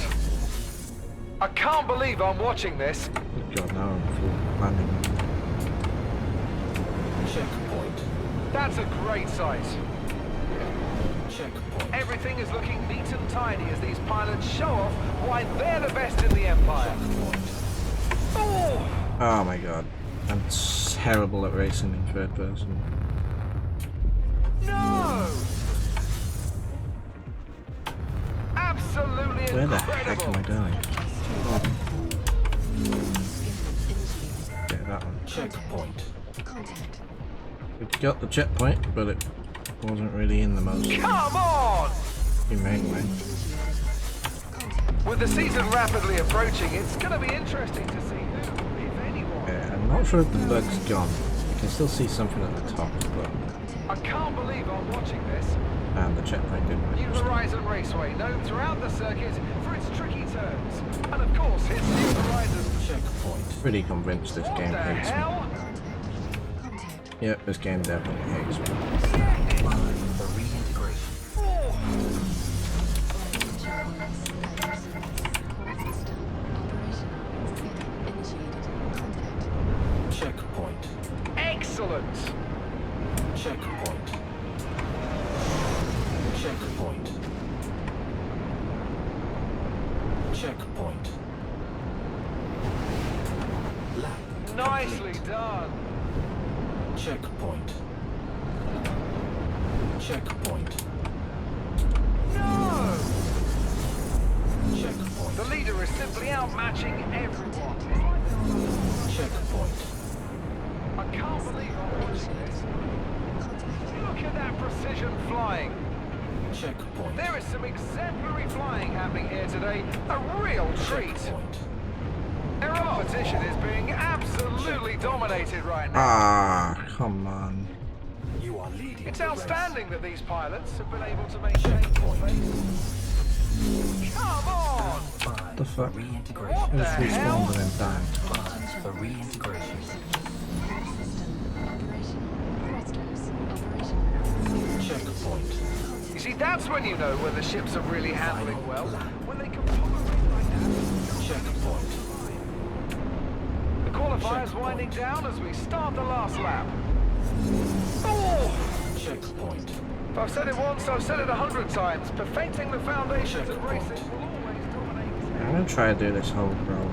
I can't believe I'm watching this. Good God, now I'm full landing. Checkpoint. That's a great sight. Checkpoint. Everything is looking neat and tidy as these pilots show off why they're the best in the Empire. Oh! Oh my God, I'm terrible at racing in third person. No! Absolutely Where the incredible. heck am I going? Oh, Scan initiated. yeah, that one. Checkpoint. Contact. We got the checkpoint, but it wasn't really in the most Come on! humane way. Contact. With the season rapidly approaching, it's going to be interesting to see who, if anyone. I'm not sure if the bug's gone. You can still see something at the top, but I can't believe I'm watching this. and the checkpoint didn't New register. Horizon Raceway, known throughout the circuit for its tricky turns. And of course, it's New Horizon. Checkpoint. Pretty convinced this What game the hates me. hell? Contact. Yep, this game definitely hates me. Line for reintegration. Oh, Horizon checkpoints. Core system. Operational. Scan initiated. Contact. Checkpoint. excellent. Checkpoint. Checkpoint. Checkpoint. Lap. Nicely done. Checkpoint. Checkpoint. No! Checkpoint. The leader is simply outmatching everyone. Checkpoint. I can't believe I'm watching this. Look at that precision flying. Checkpoint. There is some exemplary flying happening here today. A real treat. Checkpoint. Their competition is being absolutely dominated right now. Ah, come on. You are leading. It's the race. outstanding that these pilots have been able to maintain this pace. Come on! Five The fuck? for reintegration. What It the was hell? respawned and then died. Five for reintegration. Core system. Operational. Thrusters. Operational. Checkpoint. You see, that's when you know when the ships are really handling well. When they can pull a ring like that. Checkpoint. The qualifier's winding down as we start the last lap. Oh! Checkpoint. If I've said it once, I've said it 100 times. Perfecting the foundations of racing will always dominate. I'm gonna try to do this whole roll.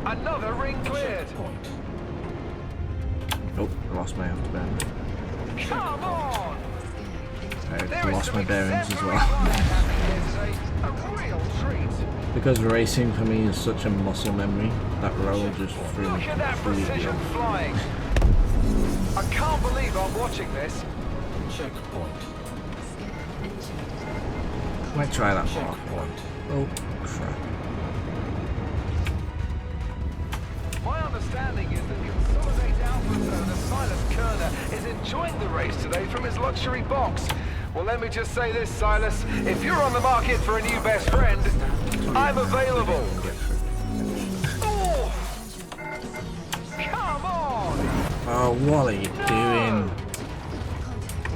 Another ring cleared. Checkpoint. Oh, I lost my afterbend. Come on! I lost my bearings as exemplary well. flying happening here today. A real treat. Because racing for me is such a muscle memory, that roll just threw me Look at that completely precision off. flying. I can't believe I'm watching this. Checkpoint. Scan initiated. Might try that more. Checkpoint. Oh, crap. My understanding is that Consolidate Alpha owner Silas Kerner is enjoying the race today from his luxury box. Well, let me just say this, Silas. If you're on the market for a new best friend, I'm available. Oh! Come on! Oh, what are you doing?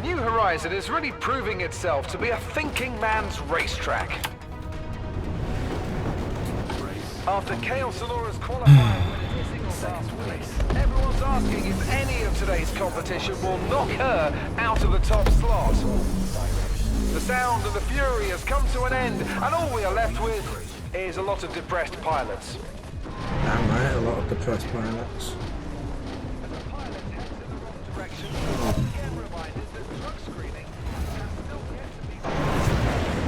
New Horizon is really proving itself to be a thinking man's racetrack. After Chaos Sonora's qualifying win in singles last week, everyone's asking if any of today's competition will knock her out of the top slot. The sound and the fury has come to an end, and all we are left with is a lot of depressed pilots. Damn right, a lot of depressed pilots. As a pilot heads in the wrong direction, again reminded that drug screening has still yet to be.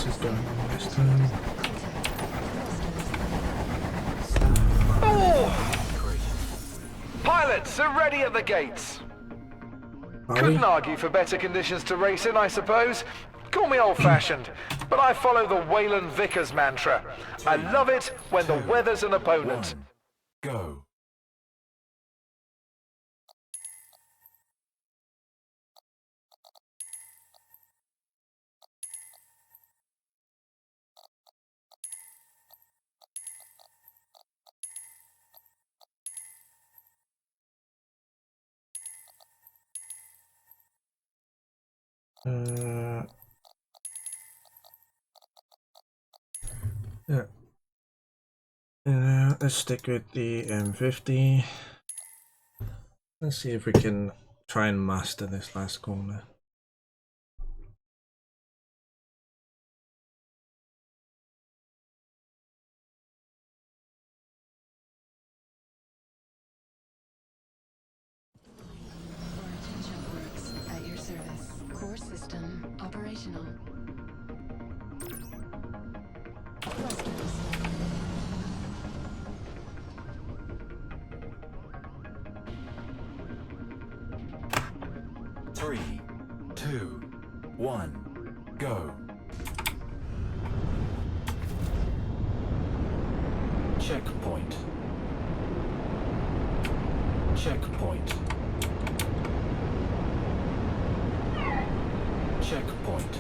else is going on this time. Pilots are ready at the gates. Are we? Couldn't argue for better conditions to race in, I suppose. Call me old-fashioned, but I follow the Waylon Vickers mantra. I love it when the weather's an opponent. One. Go. Yeah. Let's stick with the M50. Let's see if we can try and master this last corner. Origin Jumpworks at your service. Core system operational. Thrusters. 3, 2, 1, go. Checkpoint. Checkpoint. Checkpoint.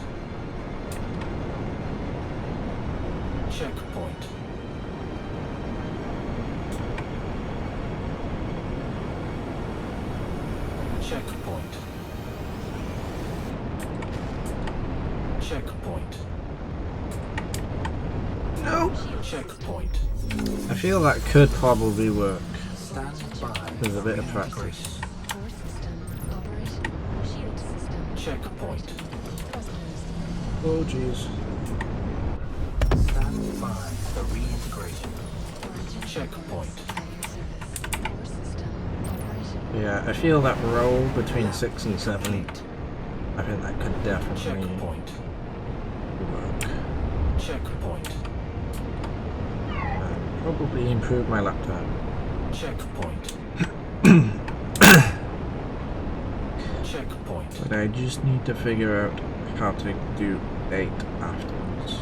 Checkpoint. Checkpoint. Checkpoint. No! Checkpoint. I feel that could probably work Stand by. with a bit of Reintegration. practice. Core system operational. Shield system. Checkpoint. Thrusters. Oh jeez. Stand by for reintegration. Origin Checkpoint. Jumpworks at your service. Core system operational. Yeah, I feel that roll between 6 and 7. I think that could definitely Checkpoint. work. Checkpoint. Probably improve my lap time. Checkpoint. Checkpoint. But I just need to figure out how to do 8 afterwards.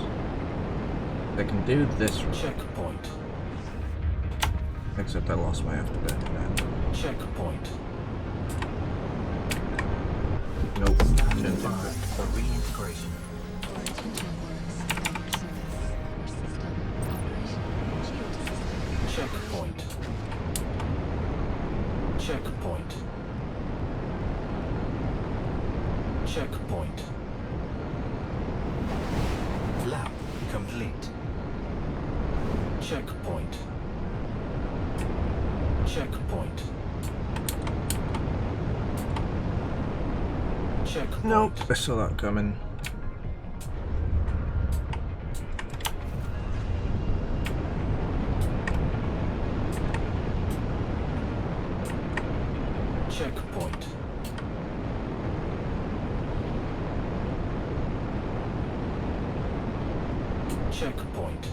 I can do this roll, Checkpoint. except I lost my afterburner then. Checkpoint. Nope. Stand Turns by out for reintegration. Origin Jumpworks at your service. Core system operational. Shield system. Checkpoint. Checkpoint. Checkpoint. Lap complete. Checkpoint. Checkpoint. Checkpoint. nope, I saw that coming. Checkpoint. Checkpoint.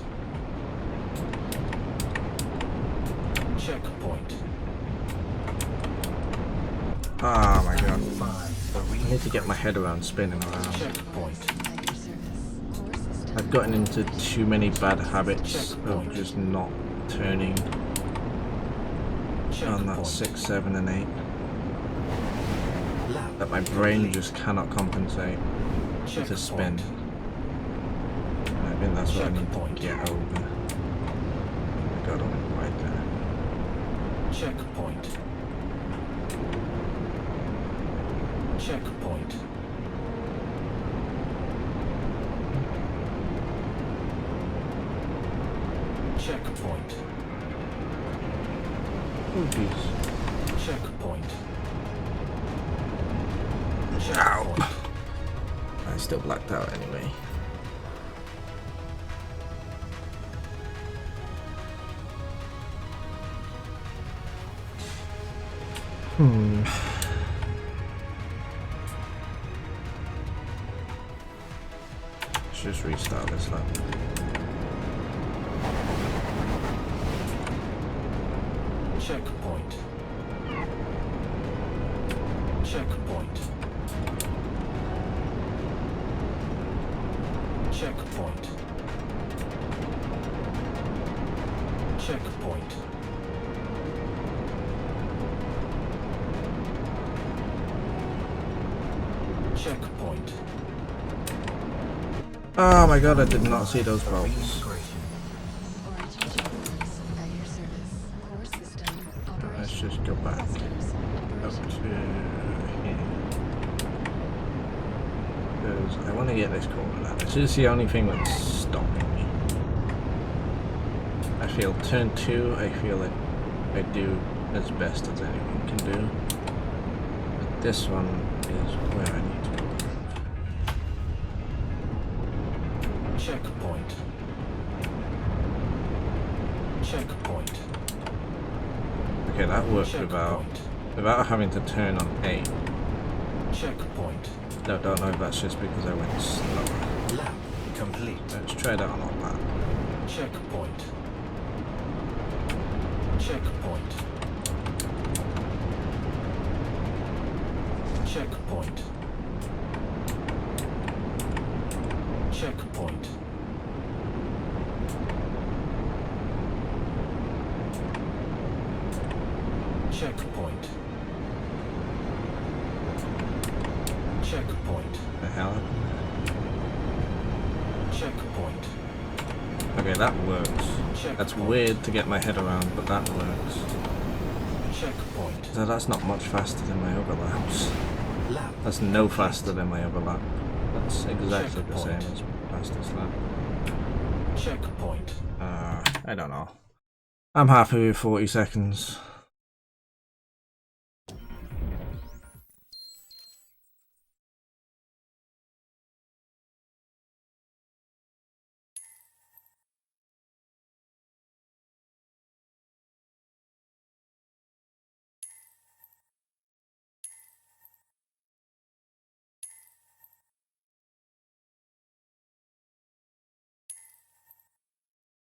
Checkpoint. Ah my god. 5 for I need to get my head around spinning around. Checkpoint. At your service. Core system. I've gotten into too many bad habits of just not turning on that Checkpoint. 6, 7 and 8. Lap That my brain just cannot compensate with a spin. Checkpoint. And I think that's what I need Checkpoint. to get over. I got on it right there. Checkpoint. Checkpoint. Checkpoint. Oh jeez. Checkpoint. Ow. Checkpoint. I still blacked out anyway. Let's just restart this lap. Checkpoint. Checkpoint. Checkpoint. Checkpoint. Checkpoint. Oh my god, I did not see those bolts. Immigration. Origin checkpoints at your service. Core system operational. Let's just go back Clusters up to operational. here. Because I want to get this corner out. This is the only thing that's stopping me. I feel turn 2, I feel like I do as best as anyone can do. But this one is where I need to go. Checkpoint. Checkpoint. Okay, that worked Checkpoint. without having to turn on A. Checkpoint. I don't know if that's just because I went slower. Lap complete. Let's try that on our map. Checkpoint. Checkpoint. Checkpoint. Checkpoint. Checkpoint. Checkpoint. The hell? Checkpoint. Okay, that works. That's Checkpoint. weird to get my head around, but that works. Checkpoint. So that's not much faster than my overlaps. Lap. That's no faster than my overlap. That's exactly the same Checkpoint. as fastest lap. Checkpoint. I don't know. I'm happy with 40 seconds.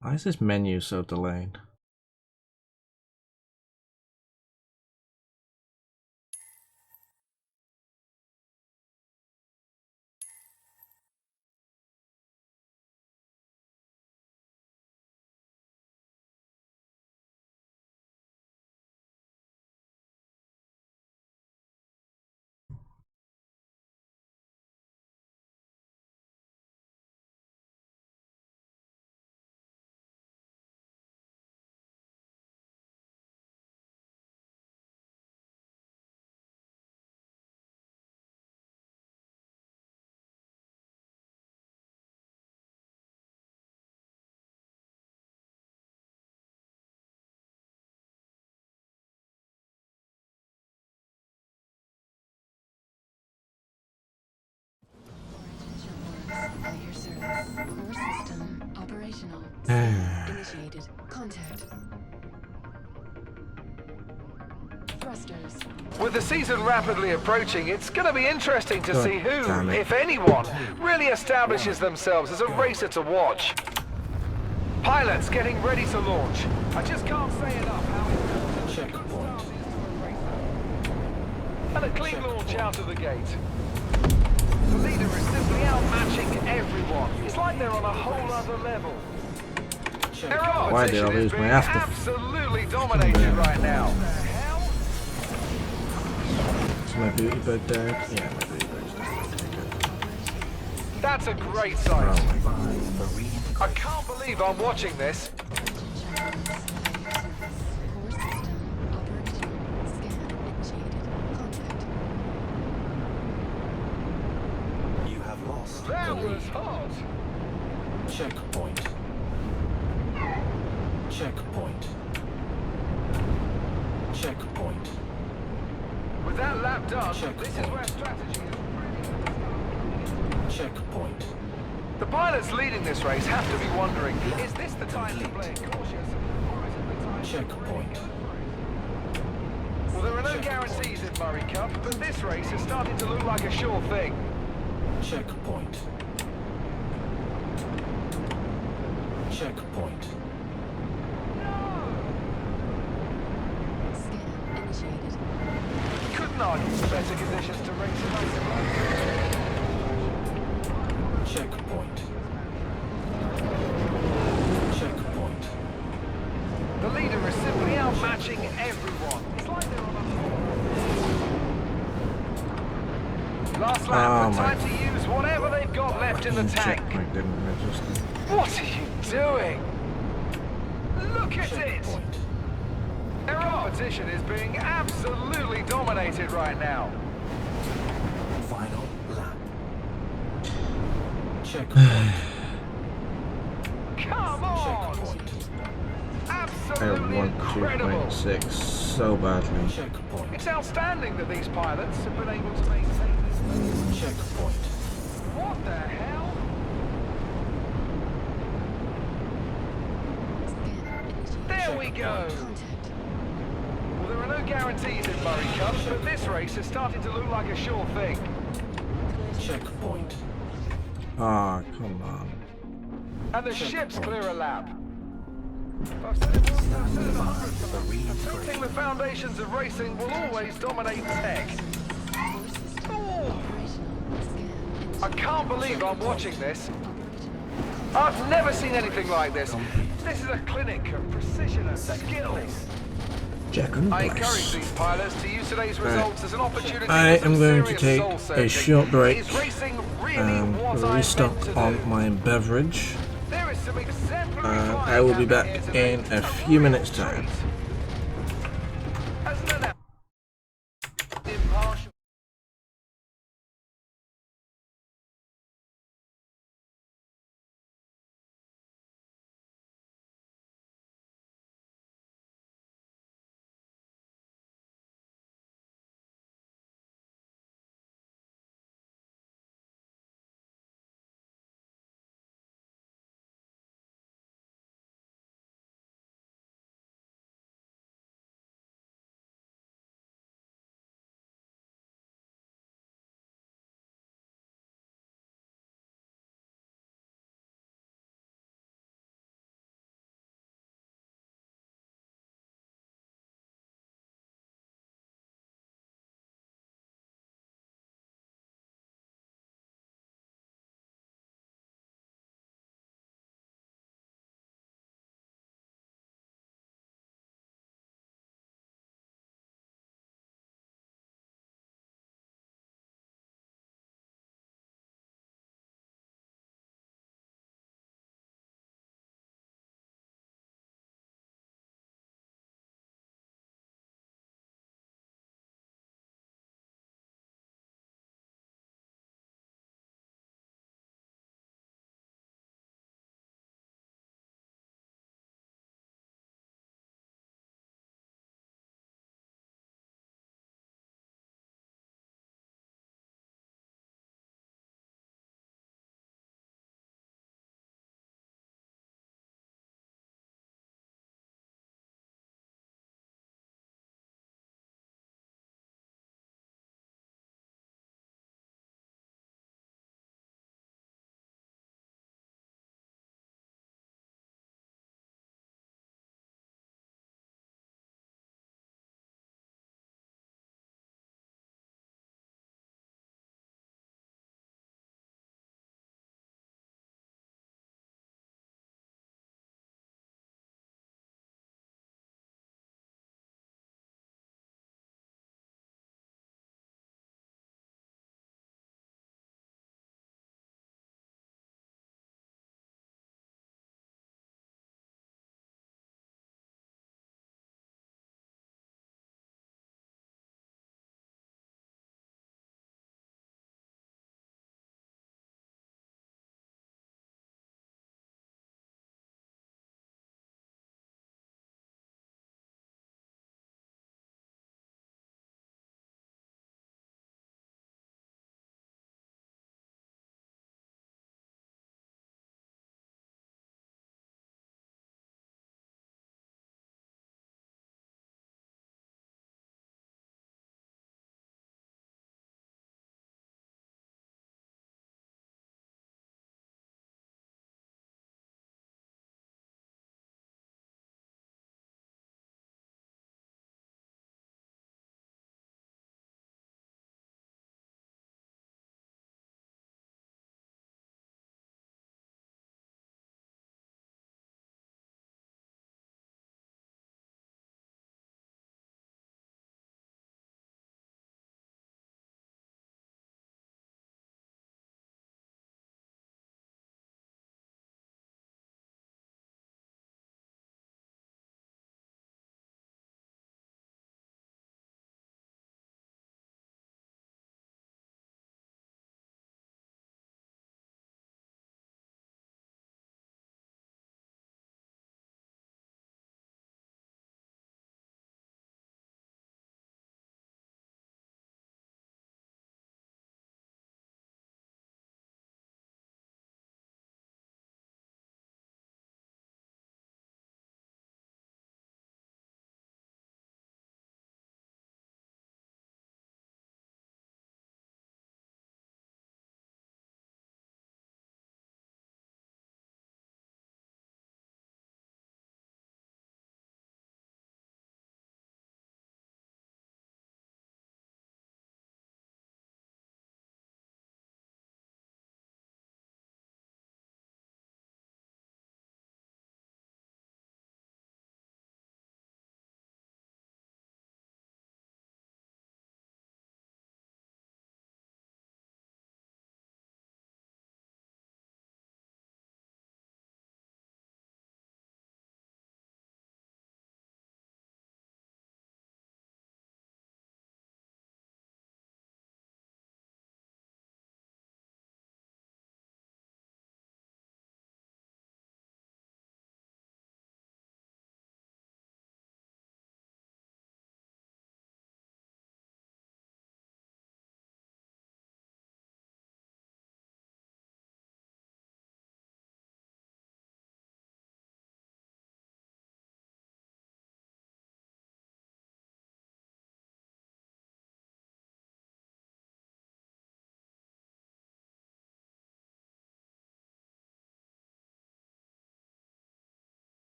Why is this menu so delayed? At your service. Core system operational. Scan initiated. Contact. Thrusters. With the season rapidly approaching, it's going to be interesting to God see who, damn it. if anyone, really establishes themselves as a racer to watch. Pilots getting ready to launch. I just can't say enough how important Checkpoint. is to a racer. And a clean launch out of the gate. The leader is simply outmatching everyone. It's like they're on a whole other level. Their Checkpoint. Why did I opposition is lose my being after- absolutely dominated right now. Is my booty bird dead? Yeah, my booty bird's dead. That's a great Oh sight. my god. Marine. I can't believe I'm watching this. You have lost That the was lead. hot. Checkpoint. Checkpoint. Checkpoint. With that lap done, this is Checkpoint. where strategy is really... Checkpoint. The pilots leading this race have to be wondering, is this the time to play it cautious, or is it the time to Checkpoint. Well, there are no guarantees in Murray Cup, but this race is starting to look like a sure thing. Checkpoint. Checkpoint. Scan initiated. Couldn't argue for better conditions to race in Iceland. Checkpoint. Checkpoint. The leader is simply outmatching everyone. It's like they're on a last lap, Oh and my time to use whatever they've got left in the tank. Checkpoint didn't register. What are you doing? Look at it! Checkpoint. Their competition is being absolutely dominated right now. Final lap. Checkpoint. Come on! Checkpoint. I Absolutely want incredible. 2.6 so badly. Checkpoint. It's outstanding that these pilots have been able to maintain this. Checkpoint. What the hell? Scan initiated. There we go. Contact. Well, there are no guarantees in Murray Cup, but this race is starting to look like a sure thing. Checkpoint. Ah, come on. And the ship's clear a lap. I've said it once, I've said it 100 times. Perfecting the foundations of racing will always dominate tech. Core system Oh, operational. Scan initiated. I can't believe I'm watching this. Operational. I've never seen anything like this. This is a clinic of precision and skills. Jack and I encourage Bryce. these pilots to use today's results as an opportunity I for some am going to serious take soul a searching. short break Is racing really and what I meant restock to do? on my beverage. There is some exemplary I will be flying back happening here in today. a few minutes' time. Treat.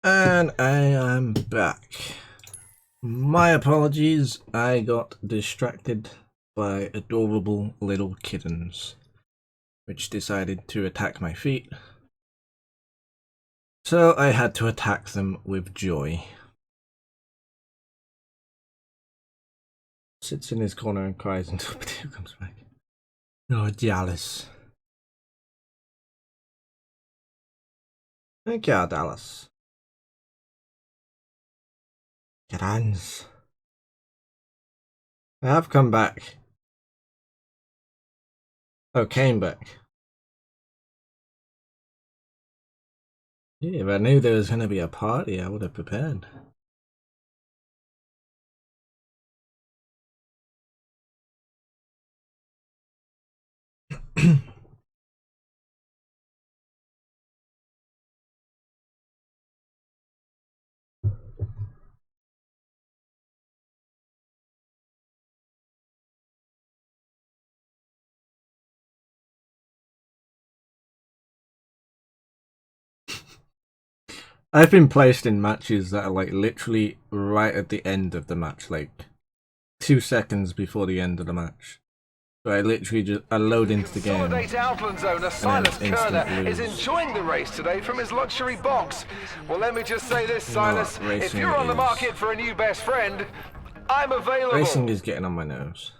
And I am back. My apologies, I got distracted by adorable little kittens, which decided to attack my feet. So I had to attack them with joy. Sits in his corner and cries until Potato comes back. Oh, Dallas. Thank you, Dallas. Kittens. I have come back. Oh, came back. Yeah, if I knew there was going to be a party, I would have prepared. I've been placed in matches that are like literally right at the end of the match, like 2 seconds before the end of the match. So I literally just load into the game. Consolidate Outlands owner Silas Kerner is enjoying the race today from his luxury box. Well, let me just say this, Silas. If you're on the market for a new best friend, I'm available. Racing is getting on my nerves.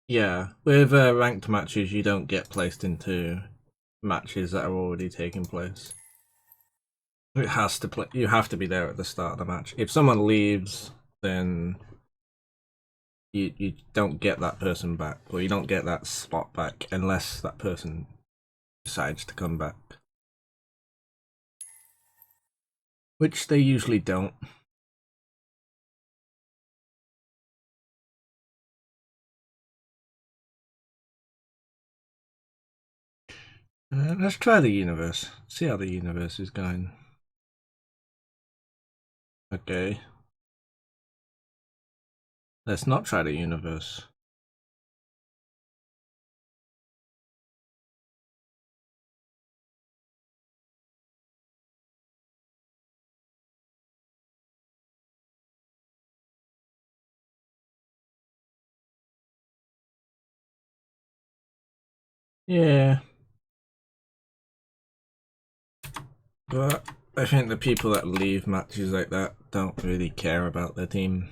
Yeah, with ranked matches, you don't get placed into matches that are already taking place. It has to play. You have to be there at the start of the match. If someone leaves, then you don't get that person back, or you don't get that spot back unless that person decides to come back, which they usually don't. Let's try the universe. See how the universe is going. Okay. Let's not try the universe. Yeah. But I think the people that leave matches like that don't really care about their team.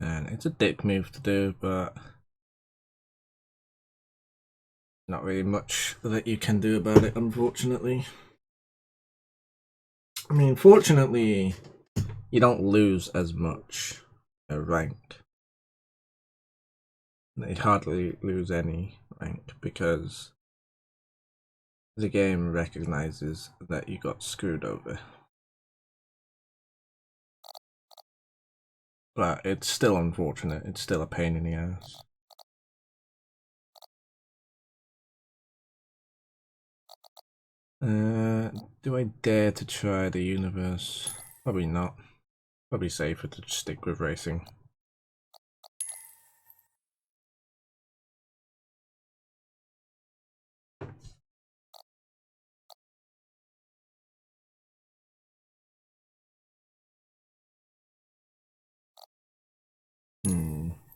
And it's a dick move to do, but not really much that you can do about it, unfortunately. I mean, fortunately, you don't lose as much a rank. You hardly lose any rank because the game recognizes that you got screwed over. But it's still unfortunate, it's still a pain in the ass. Do I dare to try the universe? Probably not. Probably safer to stick with racing.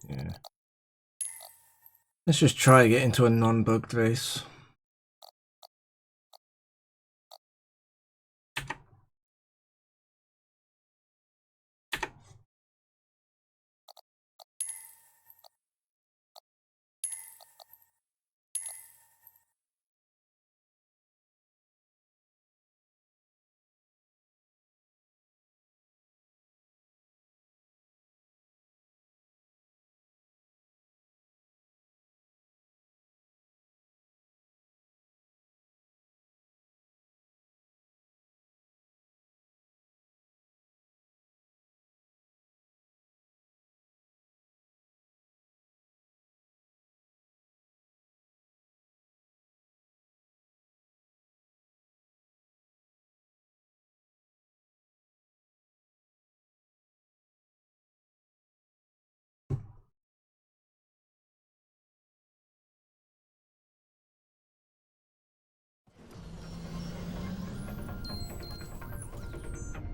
Yeah. Let's just try to get into a non-bugged race.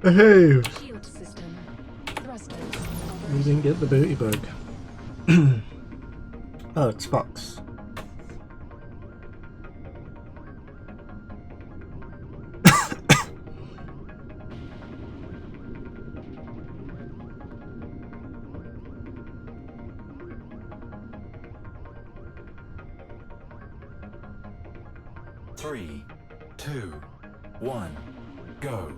Hey! Shield system. Thrusters. We didn't get the booty bug. Oh, it's Fox. Three, two, one, go.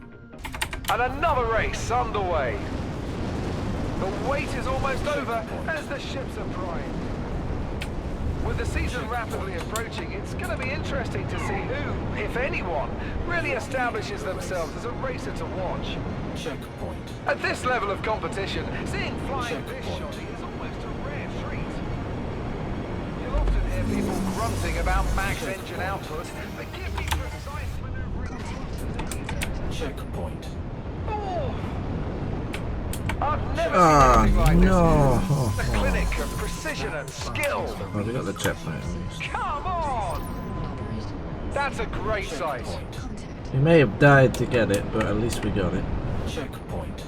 And another race underway. The wait is almost over as the ships are primed. With the season rapidly approaching, it's going to be interesting to see who, if anyone, really establishes themselves as a racer to watch. Checkpoint. At this level of competition, seeing flying this Checkpoint. shoddy is almost a rare treat. You'll often hear people grunting about max engine output, but give me precise maneuvering. Checkpoint. Oh! I've never Ah, seen anything like no. this. The clinic of precision and skill. Oh, we got the checkpoint at least. Come on! That's a great sight. Checkpoint. We may have died to get it, but at least we got it. Checkpoint.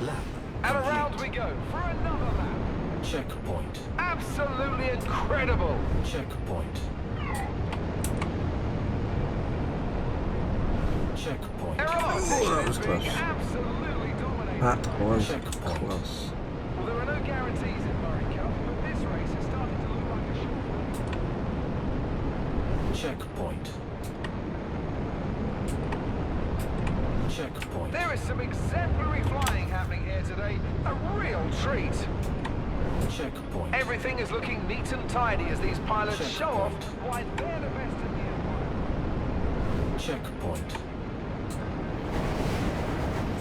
Lap. And around we go for another lap. Checkpoint. Absolutely incredible. Checkpoint. Checkpoint. that was close. Absolutely dominating. That was Checkpoint. close. Well, there are no guarantees in Murray Cup, but this race is starting to look like a short. Checkpoint. Checkpoint. There is some exemplary flying happening here today. A real treat. Checkpoint. Everything is looking neat and tidy as these pilots show off why they're the best in the empire. Checkpoint.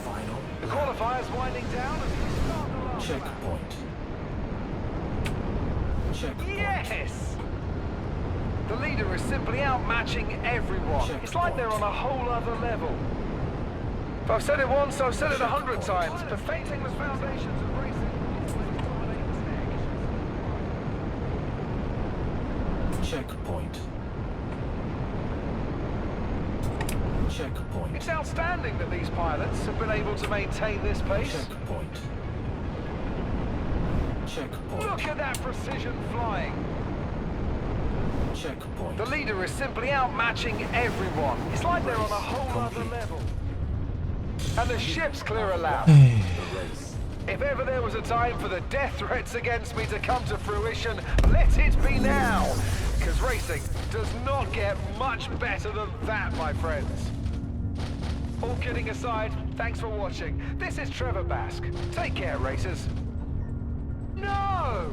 Final. The qualifiers winding down as we start the last lap. Checkpoint. Checkpoint. Yes! The leader is simply outmatching everyone. It's like they're on a whole other level. If I've said it once, I've said it 100 times. Perfecting the foundations of racing is always dominating tech. Checkpoint. Checkpoint. It's outstanding that these pilots have been able to maintain this pace. Checkpoint. Checkpoint. Look at that precision flying. Checkpoint. The leader is simply outmatching everyone. It's like they're on a whole other level. And the ships clear a lap. The race. If ever there was a time for the death threats against me to come to fruition, let it be now. Because racing does not get much better than that, my friends. All kidding aside, thanks for watching. This is Trevor Basque. Take care, racers. No!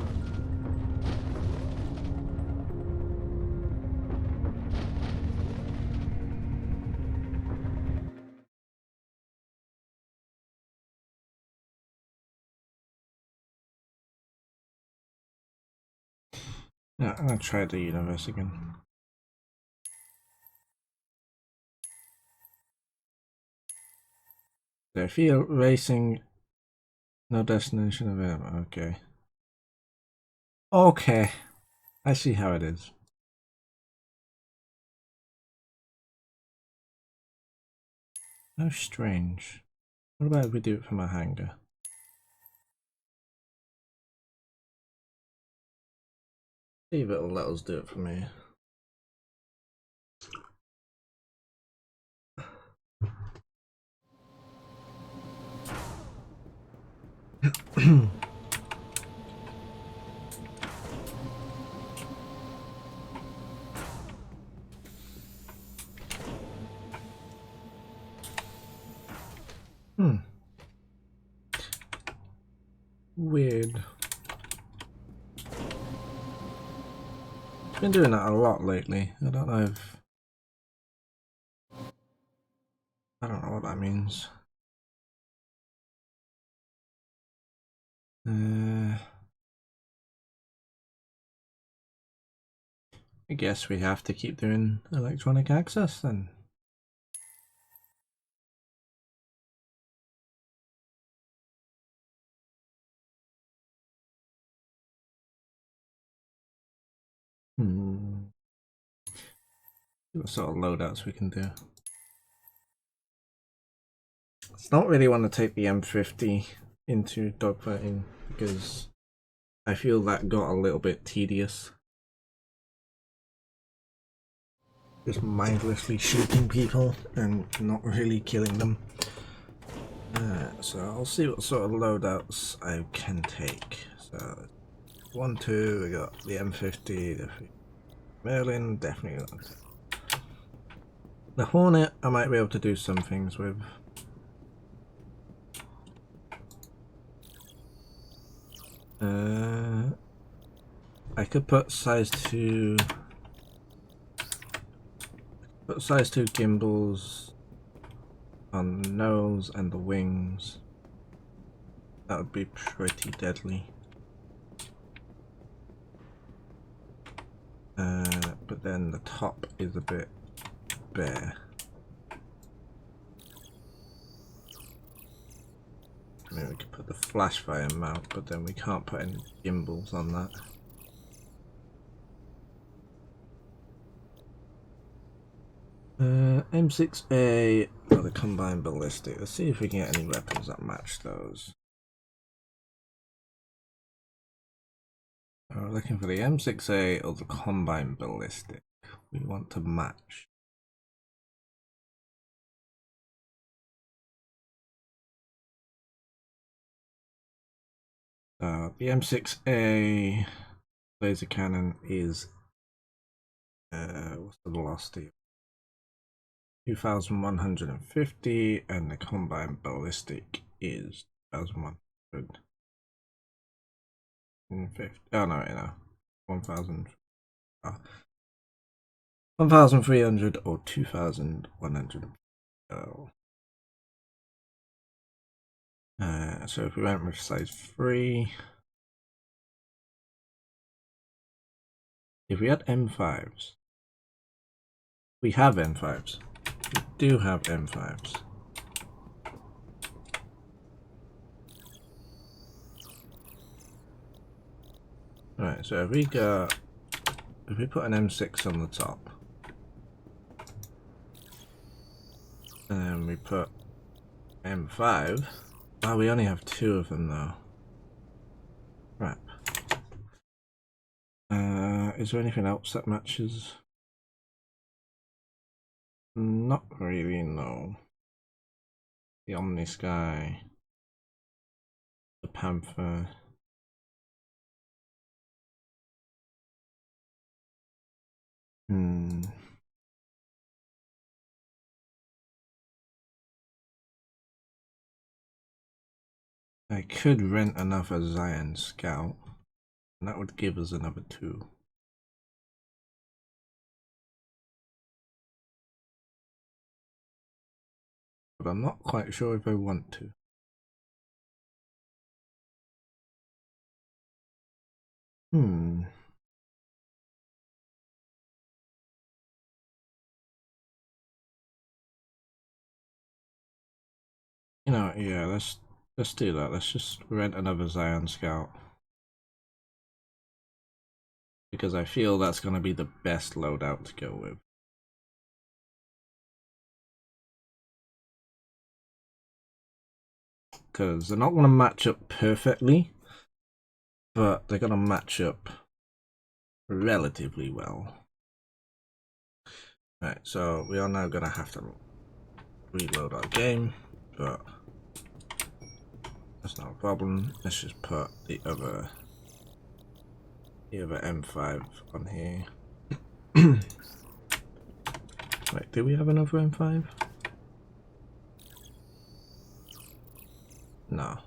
Yeah, I'm gonna try the universe again. I feel racing, no destination available. Okay. Okay. I see how it is. How strange. What about if we do it from a hangar? See if it'll let us do it for me. Weird. Been doing that a lot lately. I don't know if I don't know what that means. I guess we have to keep doing electronic access then. What sort of loadouts we can do. don't really want to take the M50 into dogfighting because I feel that got a little bit tedious. Just mindlessly shooting people and not really killing them. So I'll see what sort of loadouts I can take. So 1, 2, we got the M50, the Merlin, definitely not. The Hornet I might be able to do some things with. I could put size 2 gimbals on the nose and the wings. That would be pretty deadly. But then the top is a bit bare. I mean, we could put the flash fire mount, but then we can't put any gimbals on that. M6A or the combined ballistic. Let's see if we can get any weapons that match those. We're looking for the M6A or the combined ballistic. We want to match. The M6A laser cannon is what's the velocity? 2,150, and the combined ballistic is 2,150. Oh no, wait, no, 1,000. 1,300 or 2,100. Oh. So if we went with size 3, if we had M5s, we have M5s. We do have M5s. Right, so if we put an M6 on the top, and then we put M5. Oh, we only have 2 of them though. Crap. Is there anything else that matches? Not really, no. The Omni Sky, the Panther. I could rent another Zion Scout, and that would give us another 2. But I'm not quite sure if I want to. You know, yeah, let's do that. Let's just rent another Zion Scout. Because I feel that's going to be the best loadout to go with. Because they're not going to match up perfectly, but they're going to match up relatively well. Right, so we are now going to have to reload our game, but that's not a problem. Let's just put the other M5 on here. Wait, do we have another M5? No.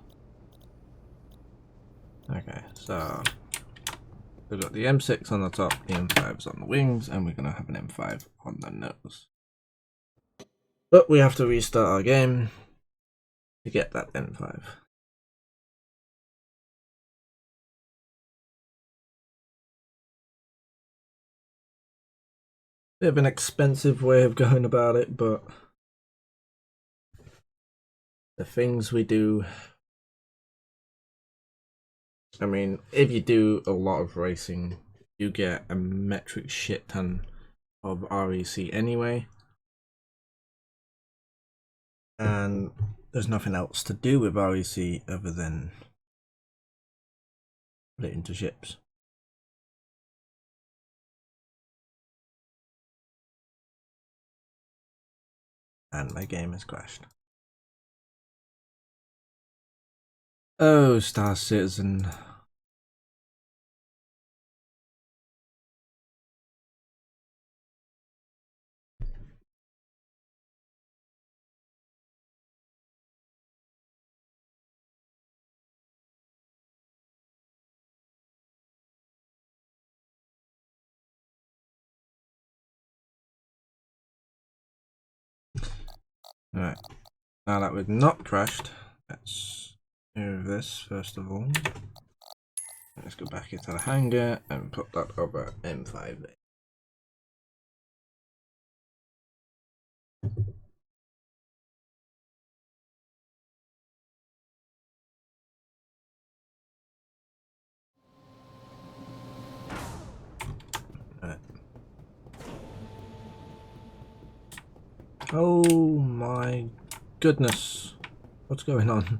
Okay, so we've got the M6 on the top, the M5's on the wings, and we're gonna have an M5 on the nose. But we have to restart our game to get that M5. Bit of an expensive way of going about it, but the things we do. I mean, if you do a lot of racing, you get a metric shit ton of REC anyway. And there's nothing else to do with REC other than put it into ships. And my game has crashed. Oh, Star Citizen. Alright, now that we've not crashed, let's move this first of all. Let's go back into the hangar and put that over M5A. Right. Oh my goodness, what's going on?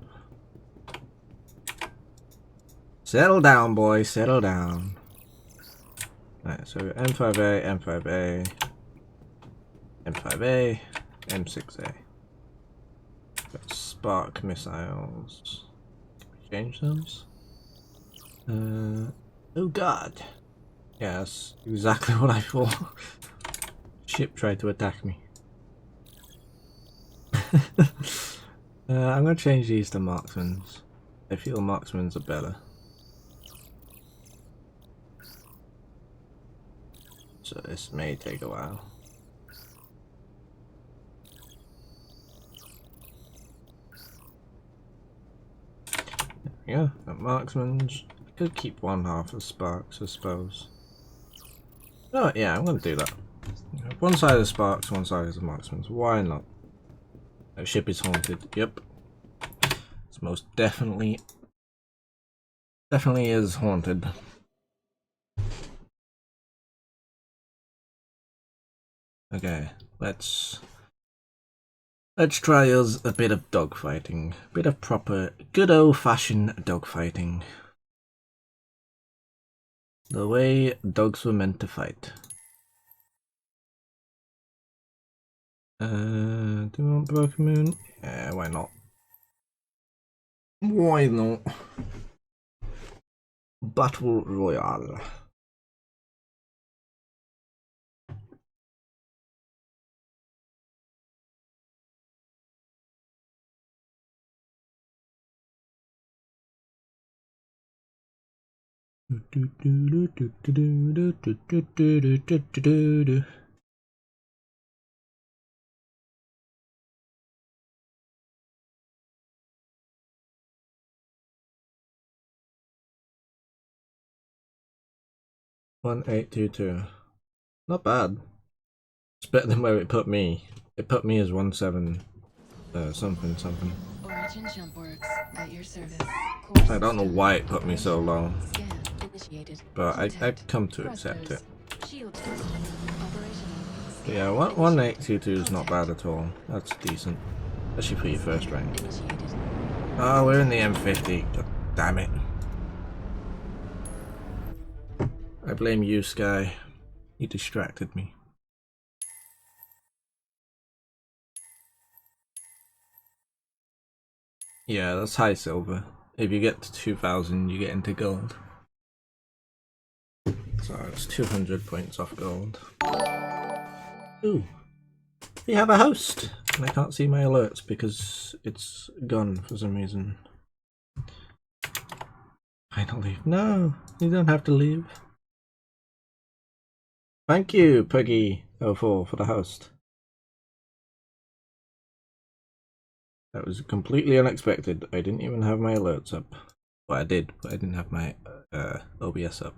Settle down, boy, settle down. Right, so M5A, M5A, M5A, M6A. Got Spark missiles. Can we change those? Oh god. Yeah, that's exactly what I thought. Ship tried to attack me. I'm gonna change these to marksmans. I feel marksmans are better. So this may take a while. Yeah, got marksmans. I could keep one half of sparks, I suppose. Oh yeah, I'm gonna do that. One side is sparks, one side is marksmans. Why not? That ship is haunted. Yep. It's most definitely is haunted. Okay, let's try us a bit of dogfighting. A bit of proper, good old-fashioned dogfighting. The way dogs were meant to fight. Do we want Broken Moon? Yeah, why not? Why not? Battle Royale. One 822. Not bad. It's better than where it put me. It put me as 17 something. Origin jump works at your service. I don't know why it put me so low, Scan initiated. but I've Contact come to accept it. thrusters. Shield test. Operational. But yeah, 1822 is not bad at all. That's decent, especially for your first rank. Initiated. Oh, we're in the M50. God damn it. I blame you, Sky. You distracted me. Yeah, that's high silver. If you get to 2000, you get into gold. So it's 200 points off gold. Ooh. We have a host! And I can't see my alerts because it's gone for some reason. Finally. No, you don't have to leave. Thank you, Puggy04, for the host. That was completely unexpected. I didn't even have my alerts up. Well, I did, but I didn't have my OBS up.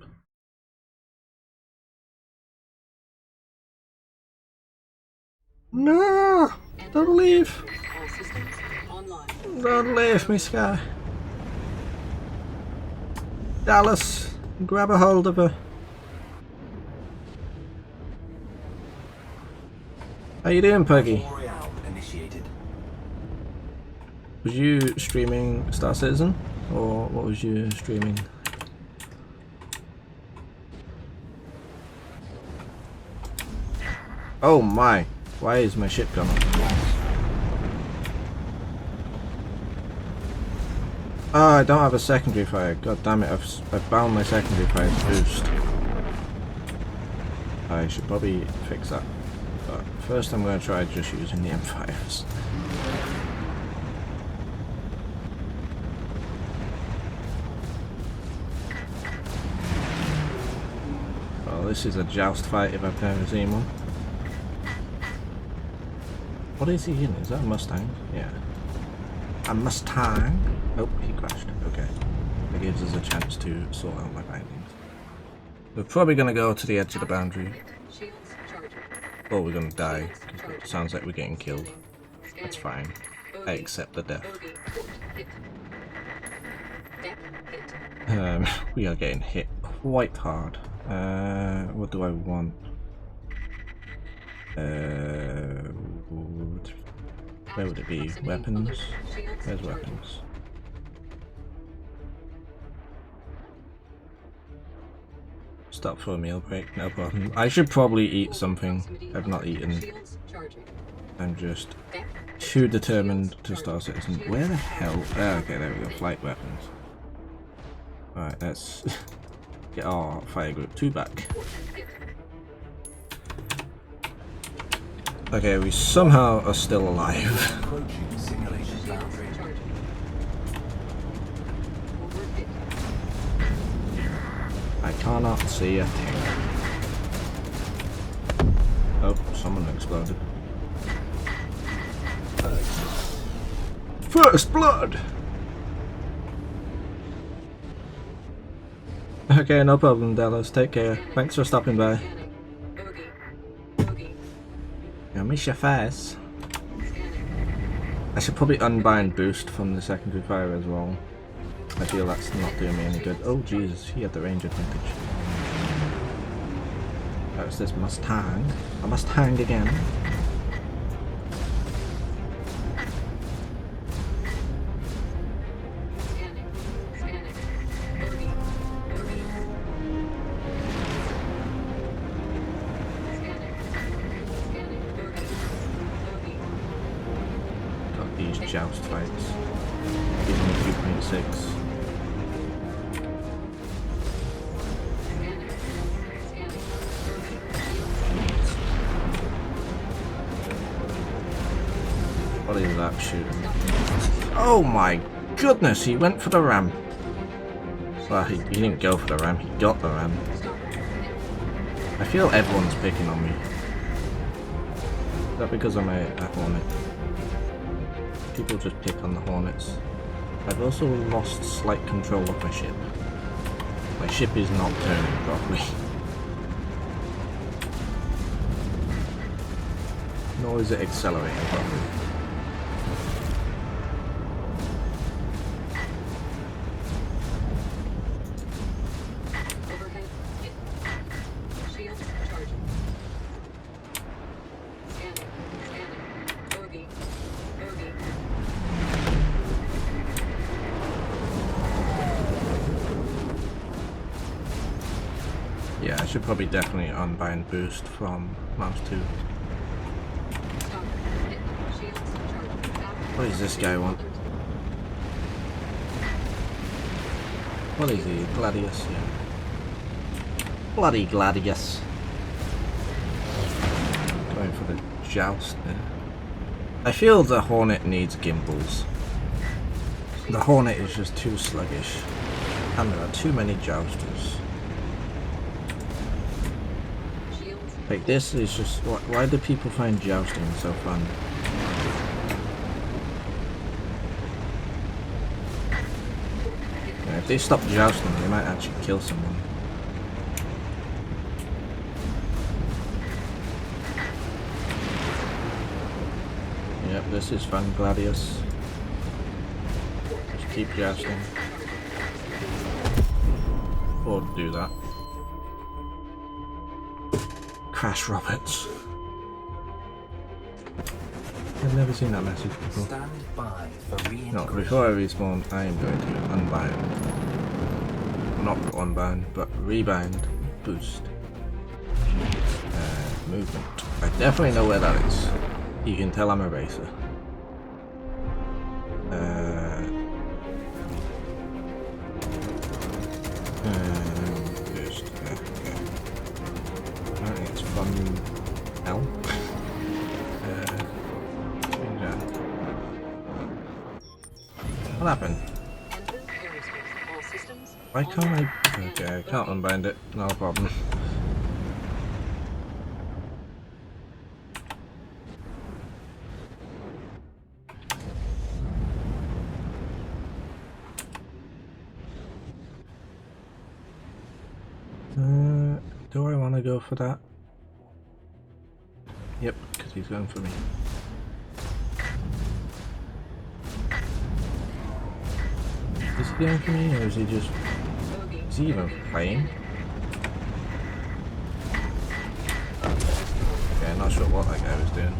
No! Don't leave! Don't leave me, Sky. Dallas, grab a hold of her. How you doing, Puggy? Royale initiated. Was you streaming Star Citizen? Or what was you streaming? Oh my! Why is my ship gone up? Oh, I don't have a secondary fire. God damn it! I've bound my secondary fire to boost. I should probably fix that. But first, I'm going to try just using the M5s. Well, this is a joust fight if I've ever seen one. What is he in? Is that a Mustang? Yeah. A Mustang? Oh, he crashed. Okay. That gives us a chance to sort out my bindings. We're probably going to go to the edge of the boundary. Or we're going to die. It sounds like we're getting killed. That's fine. I accept the death. We are getting hit quite hard. What do I want? Where would it be? Weapons? Where's weapons? Stop for a meal break, no problem. I should probably eat something. I've not eaten. I'm just too determined to Star Citizen. Where the hell? Okay, there we go. Flight weapons. Alright, let's get our Fire Group 2 back. Okay, we somehow are still alive. Approaching simulation boundary. I cannot see a thing. Oh, someone exploded. First blood! Okay, no problem, Dallas. Take care. Thanks for stopping by. I miss your face. I should probably unbind boost from the secondary fire as well. I feel that's not doing me any good. Oh Jesus, he had the range advantage. That's this Mustang. A Mustang again. Got these joust fights. He's only 2.6. What is that shooting? Oh my goodness, he went for the ram. Well, he didn't go for the ram, he got the ram. I feel everyone's picking on me. Is that because I'm a Hornet? People just pick on the Hornets. I've also lost slight control of my ship. My ship is not turning properly. Nor is it accelerating properly. Yeah, I should probably definitely unbind boost from Mouse 2. What does this guy want? What is he? Gladius? Yeah. Bloody Gladius. Going for the joust there. I feel the Hornet needs gimbals. The Hornet is just too sluggish. And there are too many jousters. Like, this is just... Why do people find jousting so fun? Yeah, if they stop jousting, they might actually kill someone. Yep, this is fun, Gladius. Just keep jousting. Or do that. Crash Roberts. I've never seen that message before. Stand by for No, reintegration. before I respawn, I am going to unbind. Not unbind, but rebind, boost. Movement. I definitely know where that is. You can tell I'm a racer. Boost. Okay. Apparently it's from L. Yeah. What happened? Why can't I? Okay, I can't unbind it. No problem. Do I want to go for that? Yep, because he's going for me. Is he going for me, or is he just... Is he even playing? Okay, I'm not sure what that guy was doing.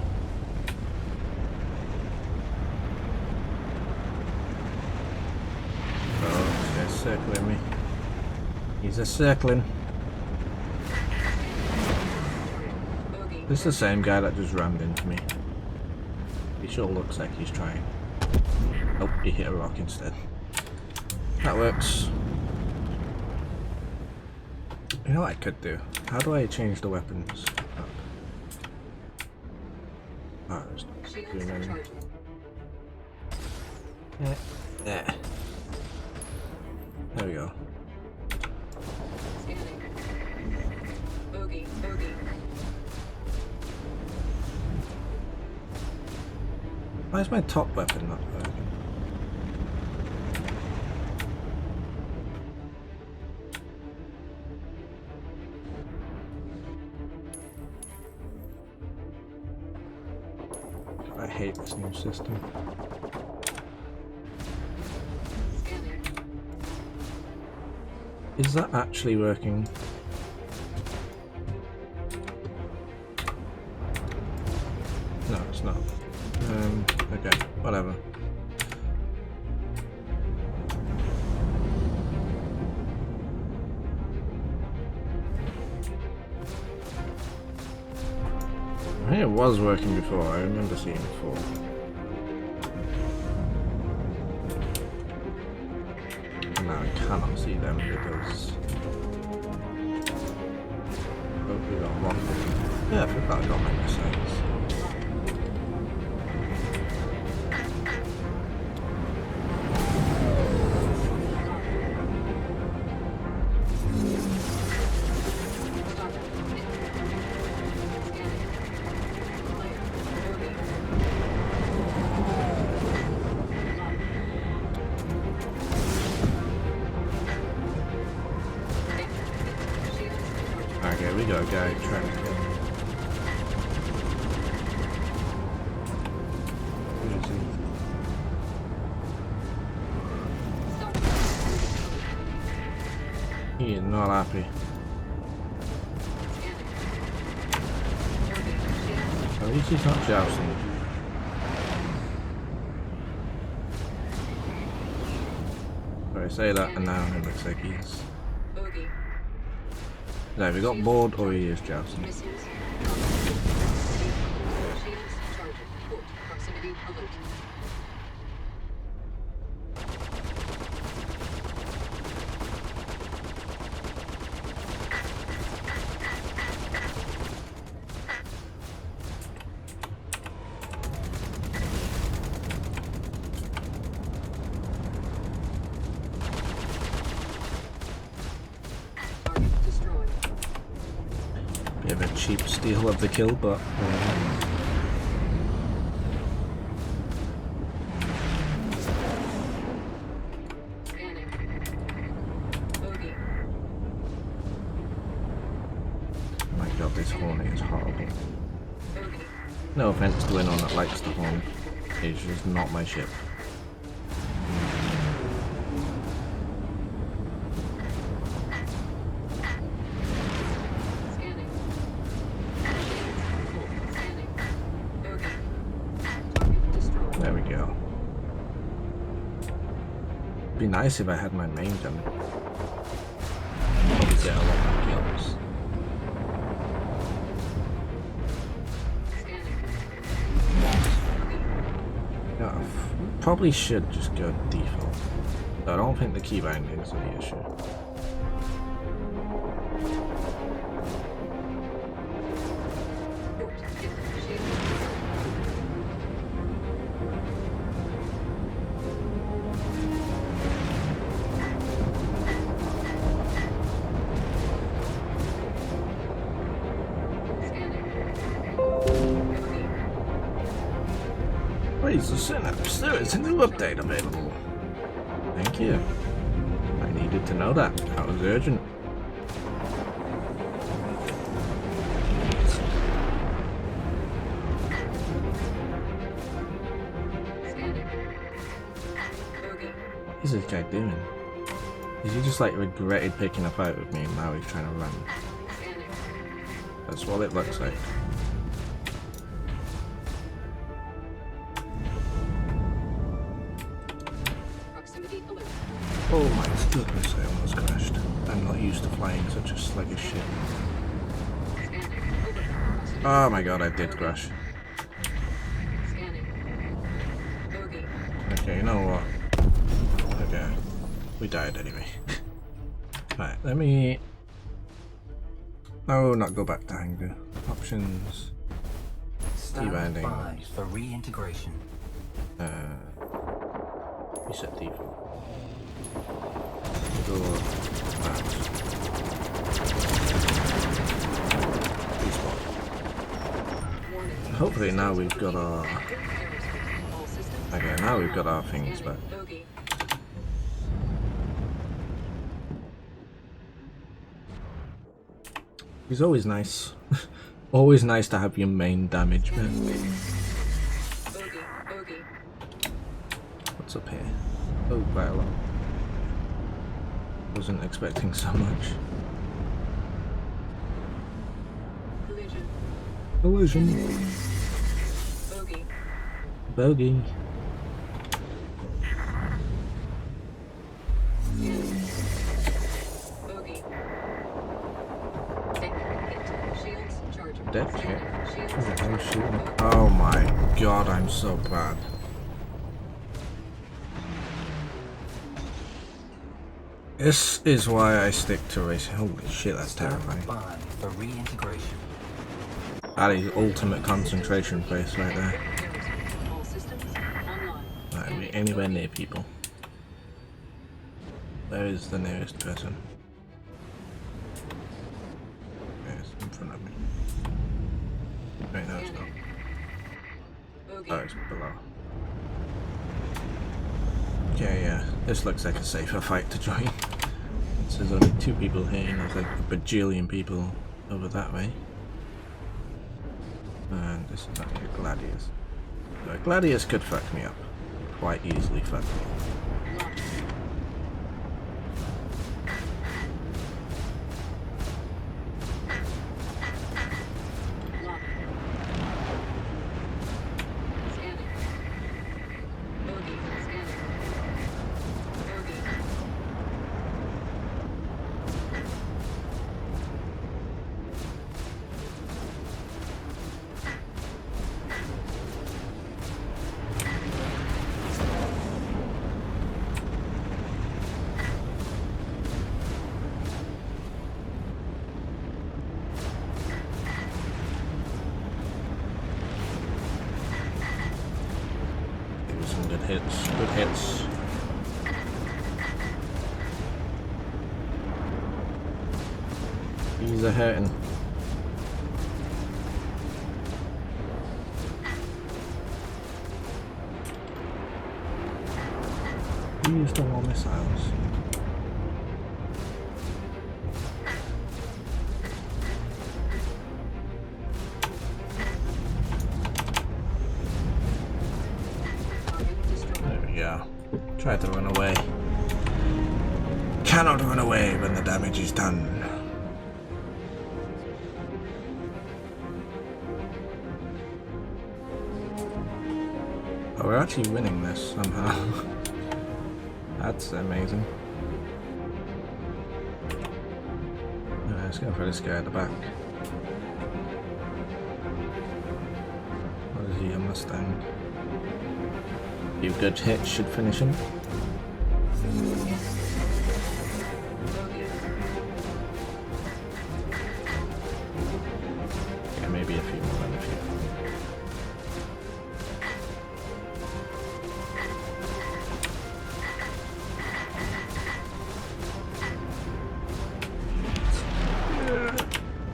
Oh, this guy's circling me. He's a circling. This is the same guy that just rammed into me. He sure looks like he's trying. Oh, he hit a rock instead. That works. You know what I could do? How do I change the weapons up? Oh, it's not doing anything. Yeah. There we go. Why is my top weapon not working? I hate this new system. Is that actually working? No, it's not. Okay, whatever. I think it was working before, I remember seeing it before. Now I cannot see them because... Oh, we got one. Yeah, I forgot I got my mistakes. Okay, we got a guy trying to kill me. Who is he? He is not happy. At least he's not jousting. So I say that and now it looks like he's... No, we got bored or he is jousting. Bit of a cheap steal of the kill, but my god, this Hornet is horrible. No offense to anyone that likes the Hornet, it's just not my ship. go. Be nice if I had my main gun. Probably get a lot more kills. Yeah, probably should just go default. I don't think the key binding is the issue. Please, the Synapse, there is a new update available. Thank you. I needed to know that. That was urgent. What is this guy doing? Is he just like regretted picking a fight with me and now he's trying to run? That's what it looks like. Oh my goodness, I almost crashed. I'm not used to flying such a sluggish ship. Oh my god, I did crash. Okay, you know what? Okay, we died anyway. Right, let me... No, not go back to Hangar. Options. Stand Key-binding. by for reintegration. Reset default. Go back. Respawn. Hopefully now we've got our... Okay, now we've got our things back. It's always nice. Always nice to have your main damage, man. What's up here? Oh, quite a lot. Wasn't expecting so much. Collision. Bogey. Dead kit. Who the hell is shooting? Oh my god, I'm so bad. This is why I stick to racing. Holy shit, that's terrifying. Stand by for reintegration. That is ultimate concentration face right there. Not be anywhere near people. Where is the nearest person? It's in front of me. Wait, no, it's not. Oh, it's below. Okay, yeah. This looks like a safer fight to join. So there's only 2 people here, and there's like a bajillion people over that way. And this is actually a Gladius. So a Gladius could fuck me up. Quite easily fuck me up. Some good hits. Good hits. These are hurting. Use the more missiles. Try to run away. Cannot run away when the damage is done. Oh, we're actually winning this somehow. That's amazing. Let's go for this guy at the back. What is he, a Mustang? A few good hits should finish him. Yeah, maybe a few more than a few.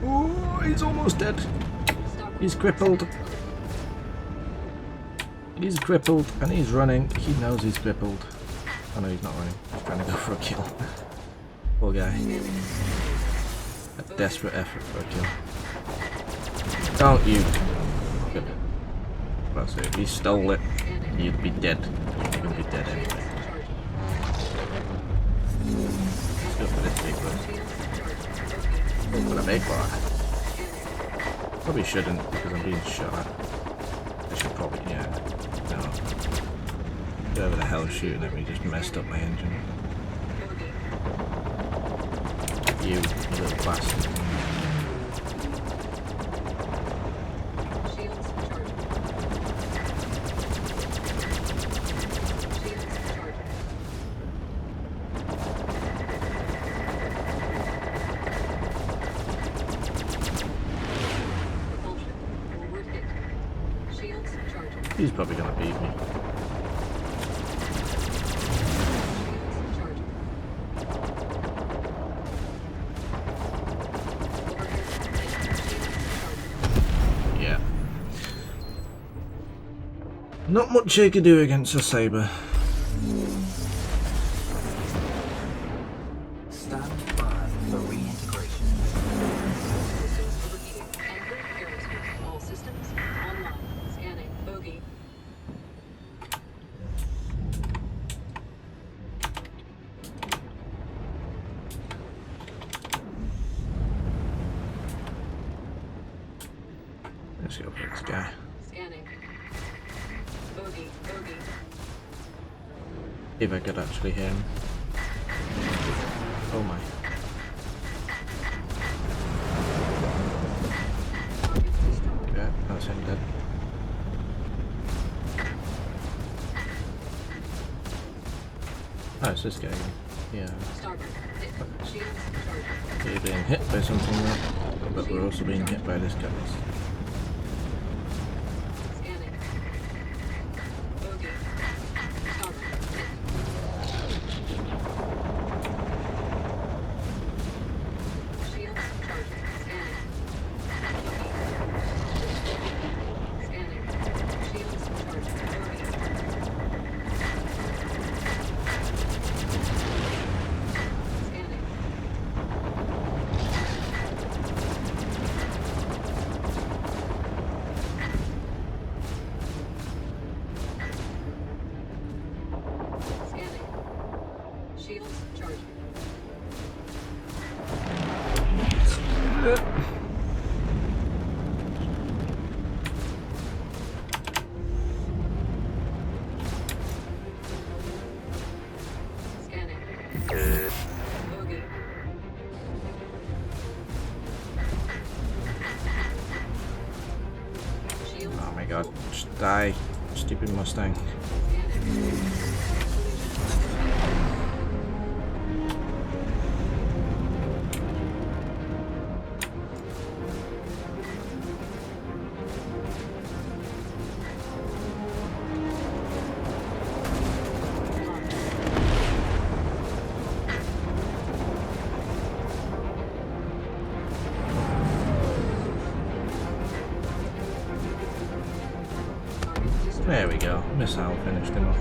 Oh, he's almost dead. He's crippled. He's crippled and he's running. He knows he's crippled. Oh no, he's not running. He's trying to go for a kill. Poor guy. A desperate effort for a kill. Don't you? Good. That's it. If he stole it, you'd be dead. You're gonna be dead anyway. Let's go for this big one. For the big boy. Probably shouldn't because I'm being shot at. I should probably, yeah. No. Whoever the hell shooting at me just messed up my engine. You little bastard. He's probably gonna beat me. Yeah. Not much you could do against a Sabre. Stand by for reintegration. All systems online. Scanning. Bogey. Let's go for this guy. Scanning. Bogey. Bogey. If I could actually hear him. Oh my. Yeah, that's him dead. Oh, it's this guy again. Yeah. Starboard. Hit. Shields charging. We're being hit by something there, but we're also being hit by this guy. Scanning. Bogey. Starboard. Hit. Shields charging. Scanning. Scanning. Shields charging. Bogey. Scanning. Scanning. Shields charging. Scanning. Bogey. Shields. Oh my god, just die, stupid Mustang. Scanning. There we go, missile finished him off.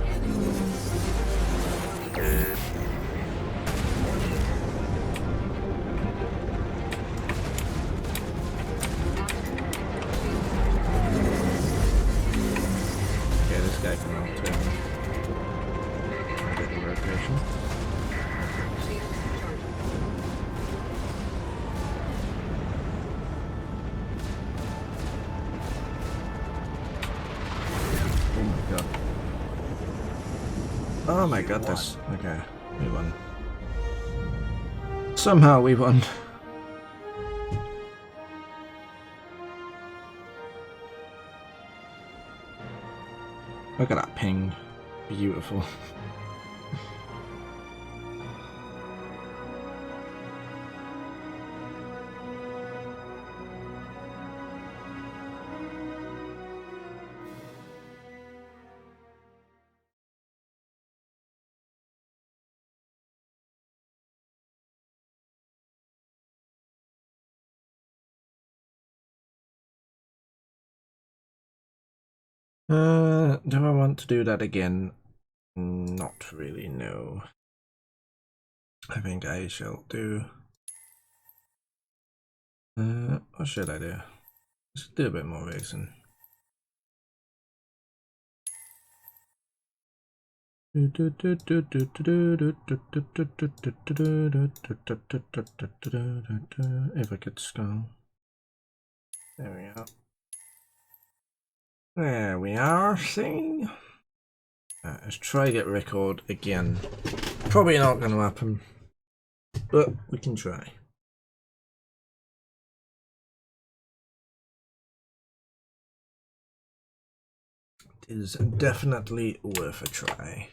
Okay, this guy can mount too. Get the rotation. Shields charging. Oh my god. Oh my goodness. Okay, we won. Somehow we won. Look at that ping. Beautiful. Do I want to do that again? Not really, no. I think I shall do... what should I do? Let's do a bit more racing. If I could scroll. There we go. There we are, see? Let's try to get record again. Probably not going to happen, but we can try. It is definitely worth a try.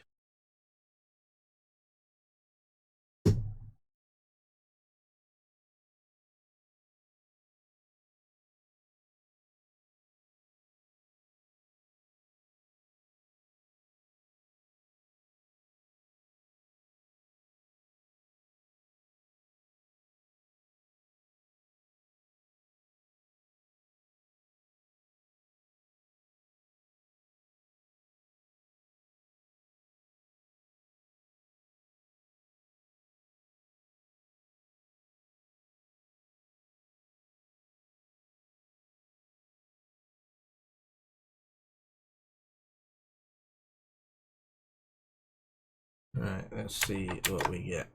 Alright, let's see what we get.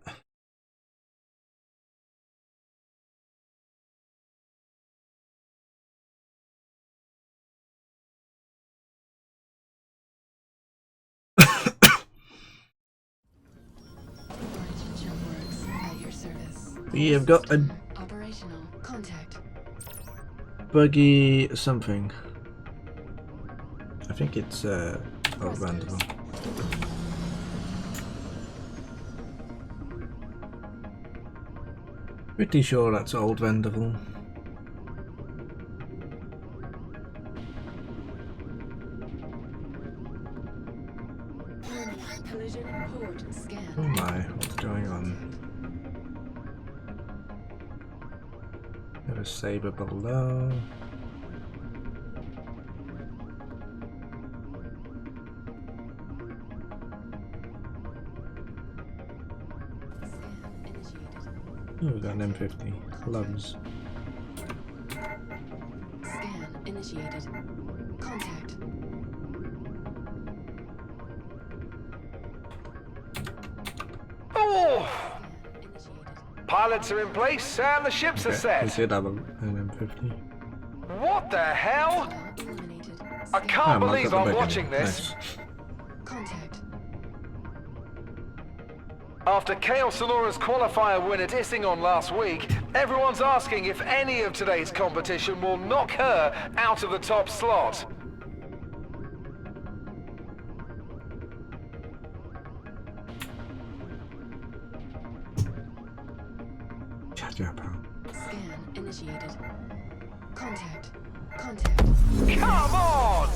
Origin jump works at your service. We have got a Operational. Contact. buggy something. I think it's random. Pretty sure that's old Vendaval. Collision port scan. Oh my, what's going on? Have a saber below. Scan initiated. Oh, we got an M50. Gloves. Scan initiated. Contact. Oh! Scan initiated. Pilots are in place and the ships are We set. did have an M50. What the hell? Hull eliminated. I Scan. can't Mark believe got the I'm buggy. watching this. Nice. Contact. After Chaos Sonora's qualifier win at Issingon last week, everyone's asking if any of today's competition will knock her out of the top slot. Shut your pal. Scan initiated. Contact. Contact. Come on!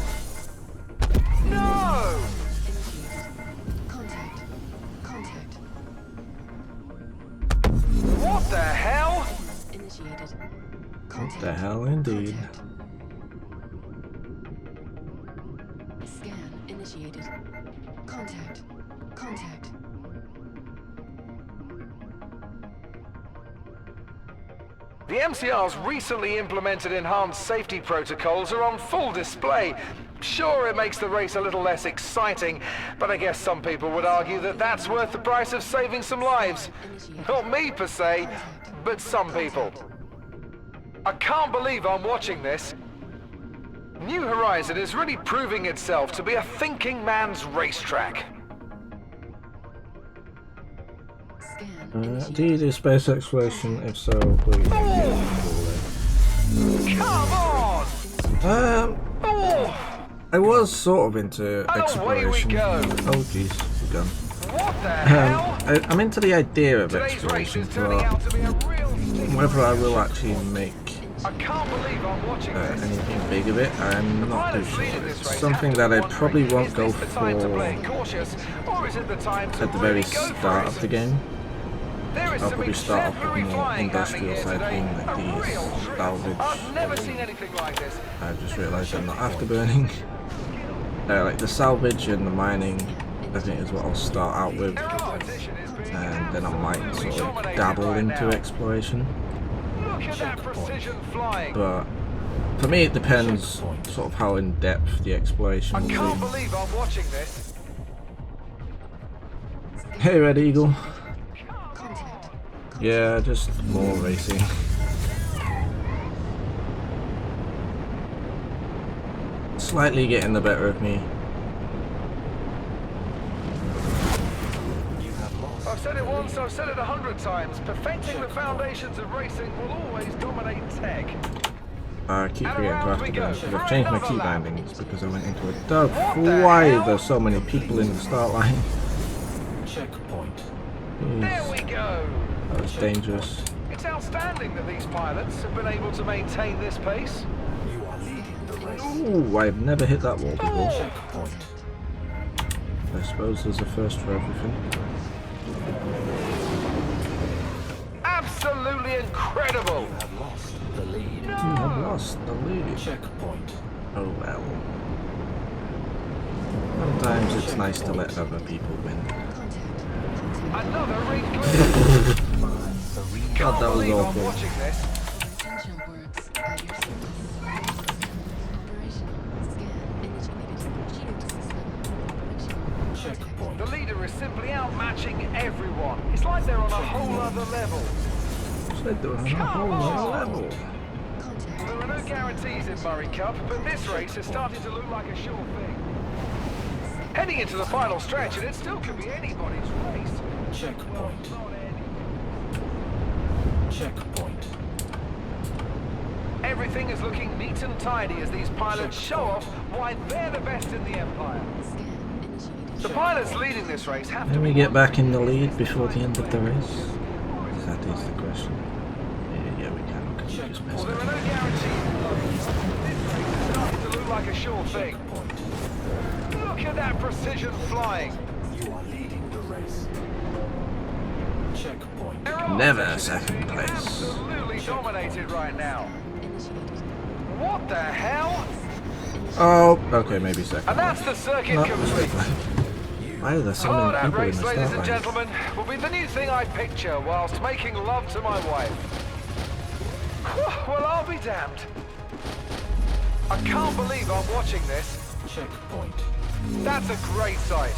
No! Initiated. Contact. Contact. What the hell? Initiated. What Contact. the hell, indeed. Contact. Scan initiated. Contact. Contact. The MCR's recently implemented enhanced safety protocols are on full display. Sure, it makes the race a little less exciting, but I guess some people would argue that that's worth the price of saving some lives. Not me per se, but some people. I can't believe I'm watching this. New Horizon is really proving itself to be a thinking man's racetrack. Do you do space exploration? If so, will you Come on! I was sort of into And away we exploration. go. Oh jeez, the gun. What the hell? I'm into the idea of Today's race exploration, is turning but out to be a real stick. whether I will actually make I can't believe I'm watching this. anything big of it, I'm not too Pilots sure. leading this It's race something have that to I be probably wondering, won't is go this the time to play for it cautious, or is it the time to at the very really go for start it? of the game. There is I'll some probably start off with exemplary more flying happening industrial here side today. thing, A like real these thrill. salvage. I've never seen anything like this. I just realised I'm not afterburning. Like the salvage and the mining, I think is what I'll start out with, Their opposition is being and then I might absolutely sort of dominated dabble right into now. exploration. Look at that precision flying. But for me, it depends sort of how in depth the exploration I will can't be. believe I'm watching this. Hey, Red Eagle. Contact. Yeah, just more racing. Slightly getting the better of me. I've said it once, I've said it 100 times. Perfecting the foundations of racing will always dominate tech. I keep And forgetting to around we go afterburn. for I've changed my another key lap. bindings because I went into a dog. What the Why hell? are there so many people in the start line? Checkpoint. There Jeez, we go. that was dangerous. It's outstanding that these pilots have been able to maintain this pace. You are leading the race. Ooh, I've never hit that wall before. Checkpoint. I suppose there's a first for everything. Absolutely incredible. You have lost the lead. I've lost the lead. Checkpoint. Oh well. Sometimes it's nice to let other people win. Another ring clear. God, Can't that was believe I'm awful. watching this. Essential works at your service. Operational. Scan. Initiated. Shield system. Operational. Checkpoint. The leader is simply outmatching everyone. It's like they're on a whole other level. It's like they're on a whole other level. Contact. There are no guarantees in Murray Cup, but this race is starting to look like a sure thing. Heading into the final stretch, and it still could be anybody's race. Checkpoint. Not any. Checkpoint. Everything is looking neat and tidy as these pilots show off why they're the best in the Empire. Scan. Initiated. The pilots leading this race have to Can we be get back in the lead before the end of the race? That is the question. Yeah, we can. Because we just Well, missed there are it. no guarantees. This race is starting to look like a sure thing. Look at that precision flying. You are leading the race. Checkpoint. Their Never opposition is second being place. Absolutely dominated right now. Initiated. What the hell? Oh, okay, maybe second. And that's the circuit No, complete. why are there so Oh, many that people in race, the ladies start and line? gentlemen, will be the new thing I picture whilst making love to my wife. Well, I'll be damned. I can't believe I'm watching this. Checkpoint. That's a great sight.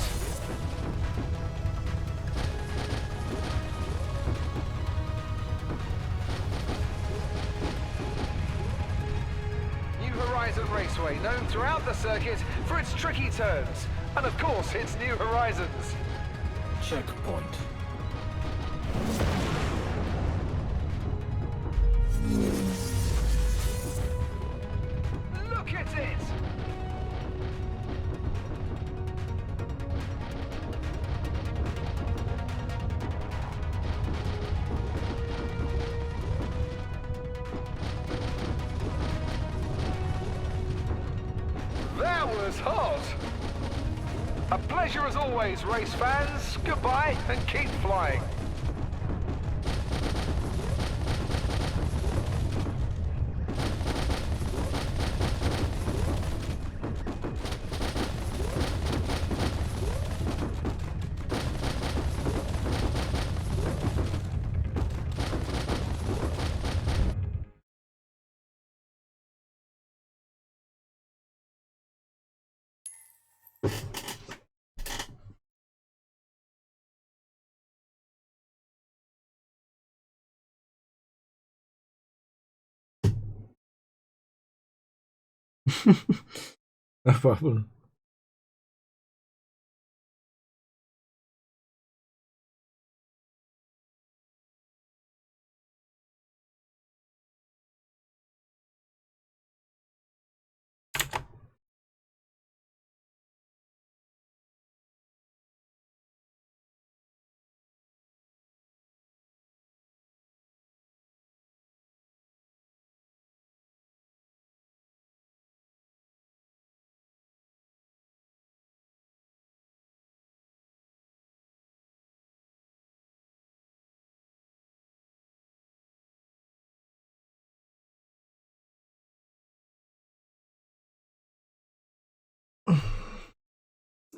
New Horizon Raceway, known throughout the circuit for its tricky turns, and of course, its New Horizons. Checkpoint. Look at it! That was hot! A pleasure as always, race fans. Goodbye and keep flying. No problem.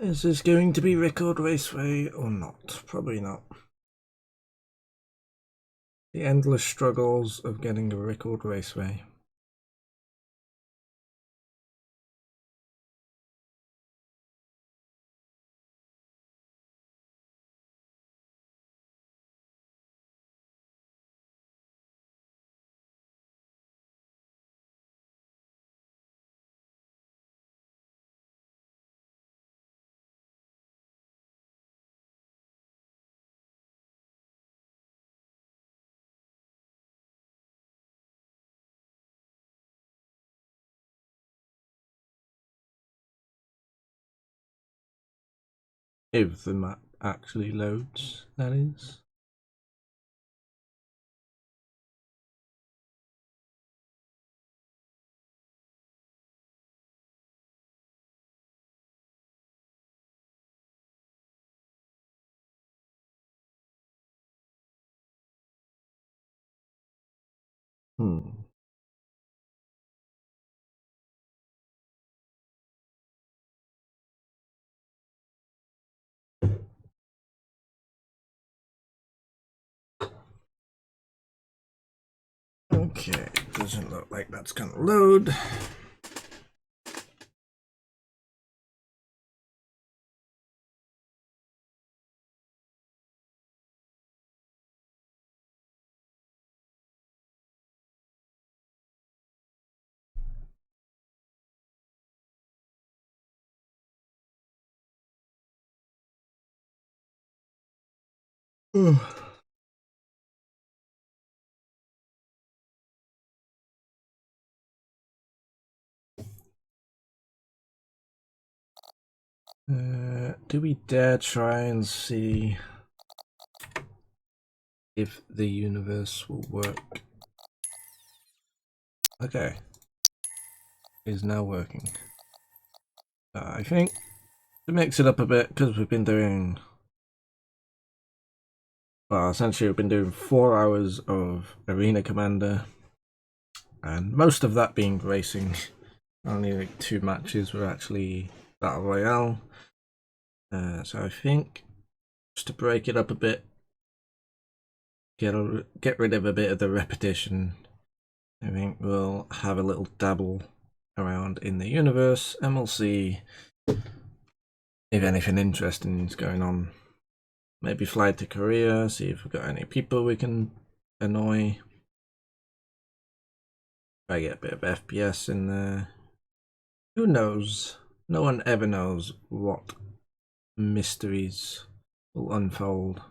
Is this going to be Record Raceway or not? Probably not. The endless struggles of getting a Record Raceway. If the map actually loads, that is. Hmm. Okay, doesn't look like that's gonna load. Do we dare try and see if the universe will work? Okay, is now working. I think to mix it up a bit, because we've been doing, well, essentially we've been doing 4 hours of Arena Commander, and most of that being racing. Only like 2 matches were actually Battle Royale. So I think just to break it up a bit, get rid of a bit of the repetition, I think we'll have a little dabble around in the universe and we'll see if anything interesting is going on. Maybe fly to Korea, see if we've got any people we can annoy. Try get a bit of FPS in there. Who knows? No one ever knows what mysteries will unfold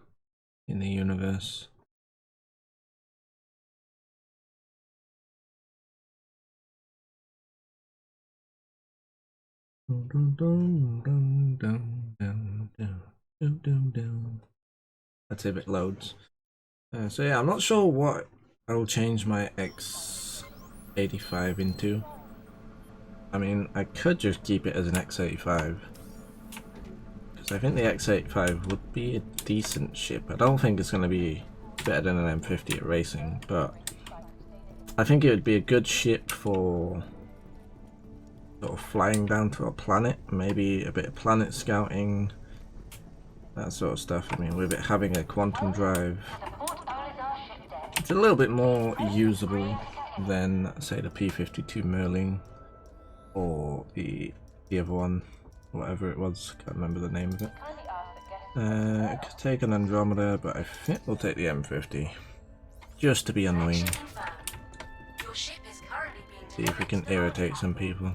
in the universe. That's if it loads. So yeah, I'm not sure what I'll change my X85 into. I mean, I could just keep it as an X85. Because I think the X85 would be a decent ship. I don't think it's going to be better than an M50 at racing, but I think it would be a good ship for sort of flying down to a planet, maybe a bit of planet scouting, that sort of stuff. I mean, with it having a quantum drive, it's a little bit more usable than, say, the P-52 Merlin or the other one, whatever it was, can't remember the name of it. I could take an Andromeda, but I think we'll take the M50, just to be annoying. See if we can irritate some people.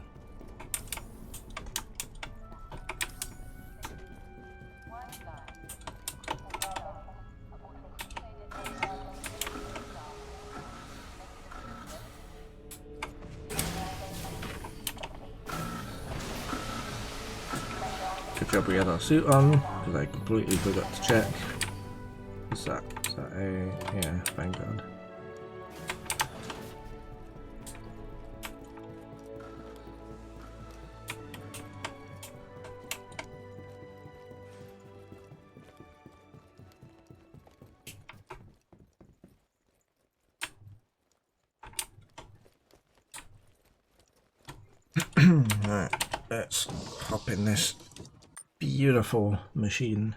Good job we had our suit on, because I completely forgot to check. Is that a... yeah, thank God. Alright, let's hop in this beautiful machine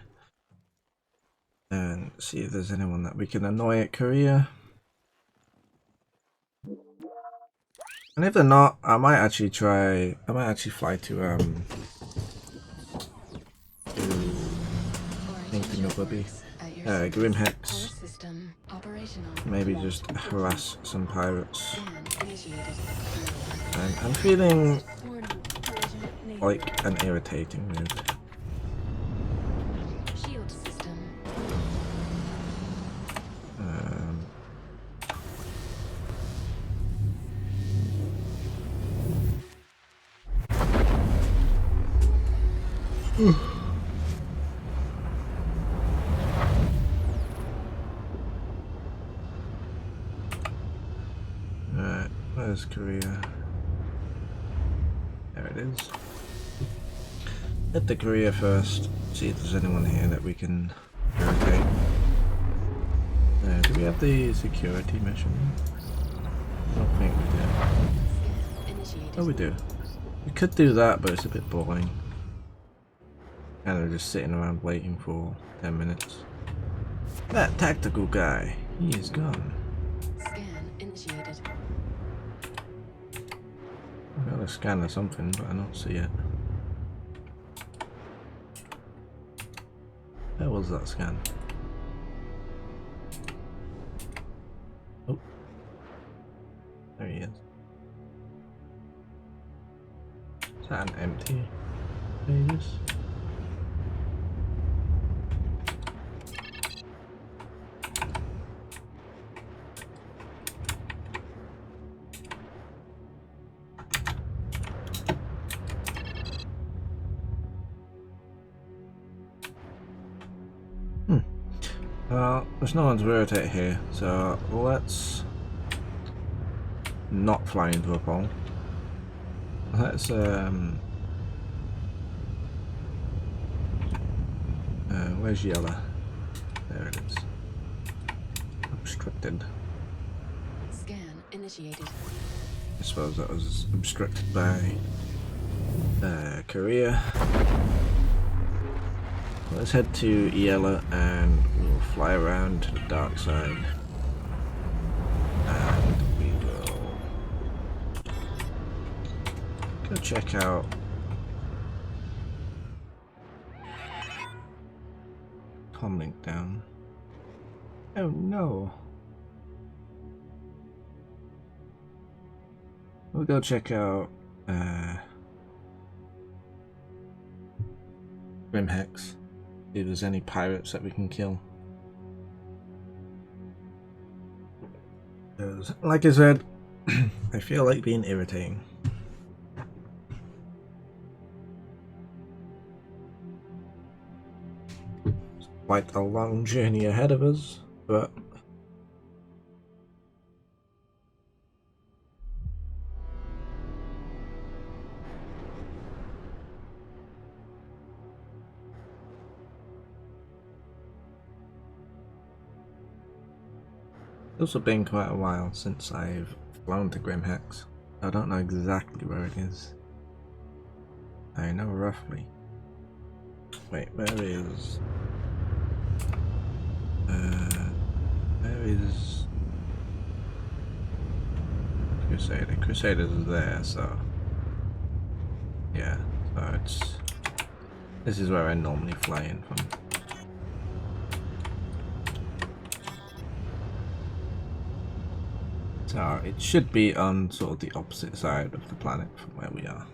and see if there's anyone that we can annoy at Korea. And if they're not, I might actually fly to anything of Libby. Grim Hex. System operational. Maybe just harass some pirates. Scan initiated. And I'm feeling Warning. Collision near. like an irritating mood. Shield system. Alright, where's Korea? There it is. Hit the Korea first, see if there's anyone here that we can irritate. Do we have the security mission? I don't think we do. Scan initiated. Oh, we do. We could do that, but it's a bit boring. Kind of just sitting around waiting for 10 minutes. That tactical guy, he is gone. Scan initiated. I got a scan or something, but I don't see it. Where was that scan? Oh. There he is. Is that an empty pages? Well, there's no one to irritate here, so let's not fly into a pole. Let's where's Yella? There it is. Obstructed. Scan initiated. I suppose that was obstructed by Korea. Let's head to Yella and we'll fly around to the dark side. And we will go check out Comlink down. Oh no. We'll go check out Grim Hex. See if there's any pirates that we can kill. Because, like I said, I feel like being irritating. It's quite a long journey ahead of us, but it's also been quite a while since I've flown to Grim Hex. I don't know exactly where it is. I know roughly. Wait, where is... where is... Crusader? Crusader's there, so... yeah, so it's... this is where I normally fly in from. So it should be on sort of the opposite side of the planet from where we are.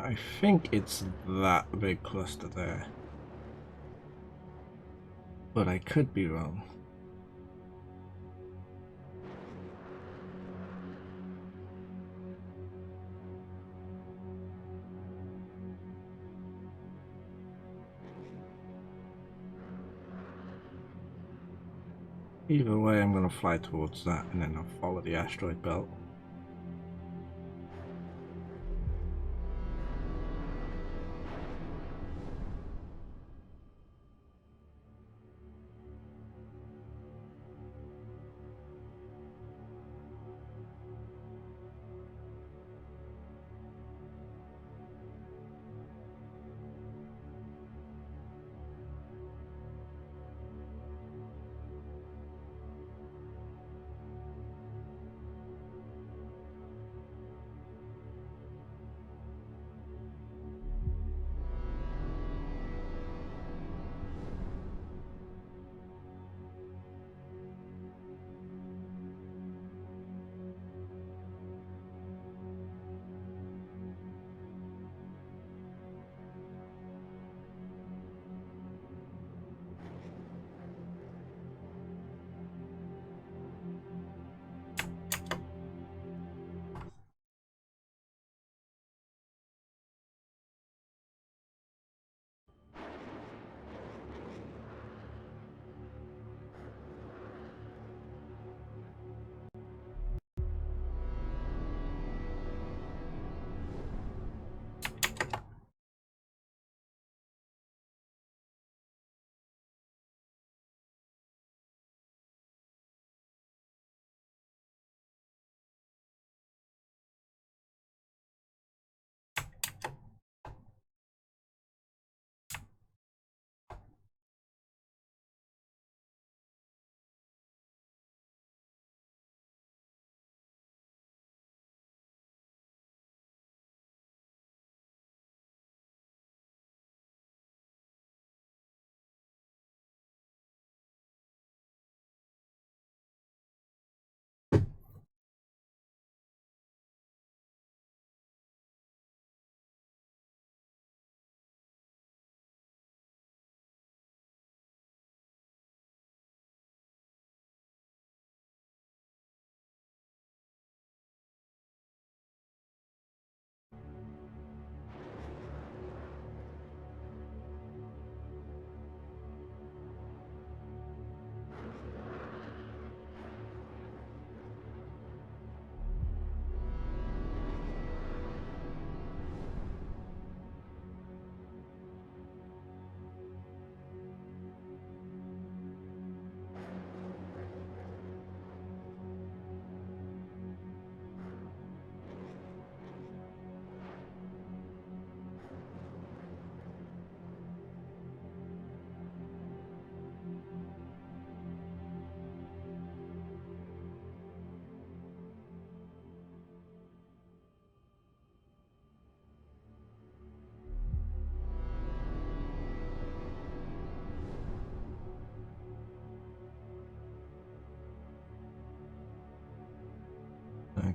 I think it's that big cluster there. But I could be wrong. Either way, I'm going to fly towards that and then I'll follow the asteroid belt.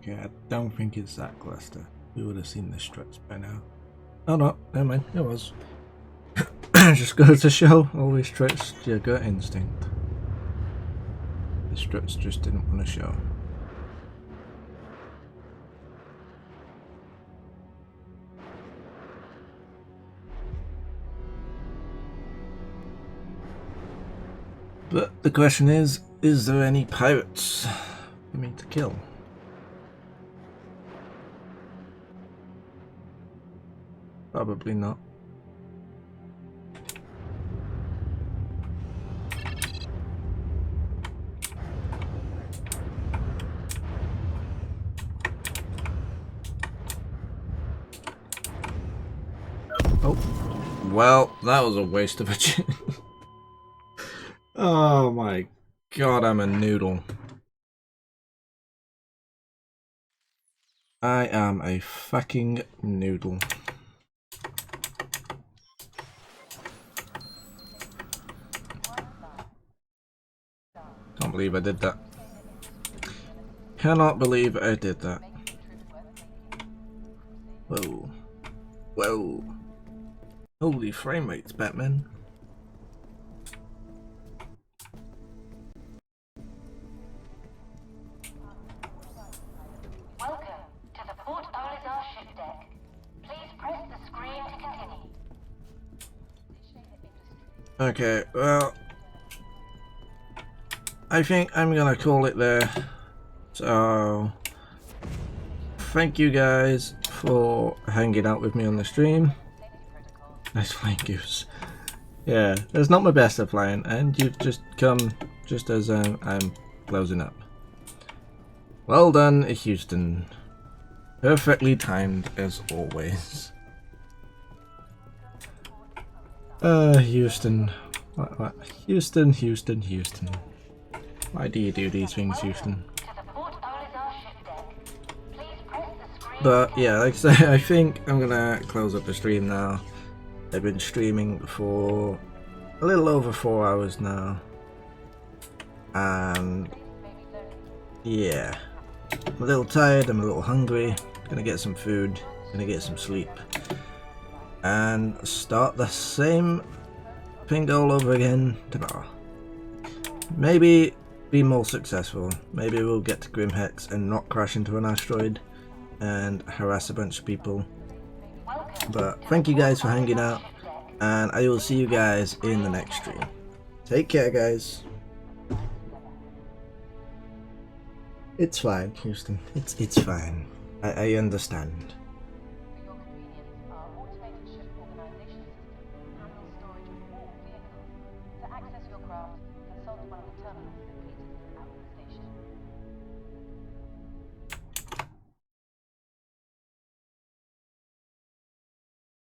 Okay, I don't think it's that cluster. We would have seen the struts by now. Oh no, never mind, it was. Just goes to show, always trust your gut instinct. The struts just didn't want to show. But the question is there any pirates for me to kill? Probably not. Oh, well, that was a waste of a chance. Oh my god, I'm a noodle. I am a fucking noodle. Can't believe I did that. Cannot believe I did that. Whoa. Whoa. Whoa! Holy frame rates, Batman. Welcome to the Port Olisar ship deck. Please press the screen to continue. Okay, well, I think I'm gonna call it there. So, thank you guys for hanging out with me on the stream. Nice flying goose. Yeah, it's not my best at flying, and you've just come just as I'm closing up. Well done, Houston. Perfectly timed as always. Houston. What? Houston, Houston, Houston. Why do you do these things, Houston? To the Port Olisar ship deck. Please press the screen. But yeah, like I say, I think I'm gonna close up the stream now. I've been streaming for a little over 4 hours now. And yeah, I'm a little tired, I'm a little hungry. Gonna get some food, gonna get some sleep. And start the same thing all over again tomorrow. Maybe be more successful. Maybe we'll get to Grimhex and not crash into an asteroid and harass a bunch of people. But thank you guys for hanging out, and I will see you guys in the next stream. Take care, guys. It's fine, Houston. It's fine. I understand. For your convenience, our automated ship organization system handles storage of all vehicles. To access your craft, consult one of the terminals.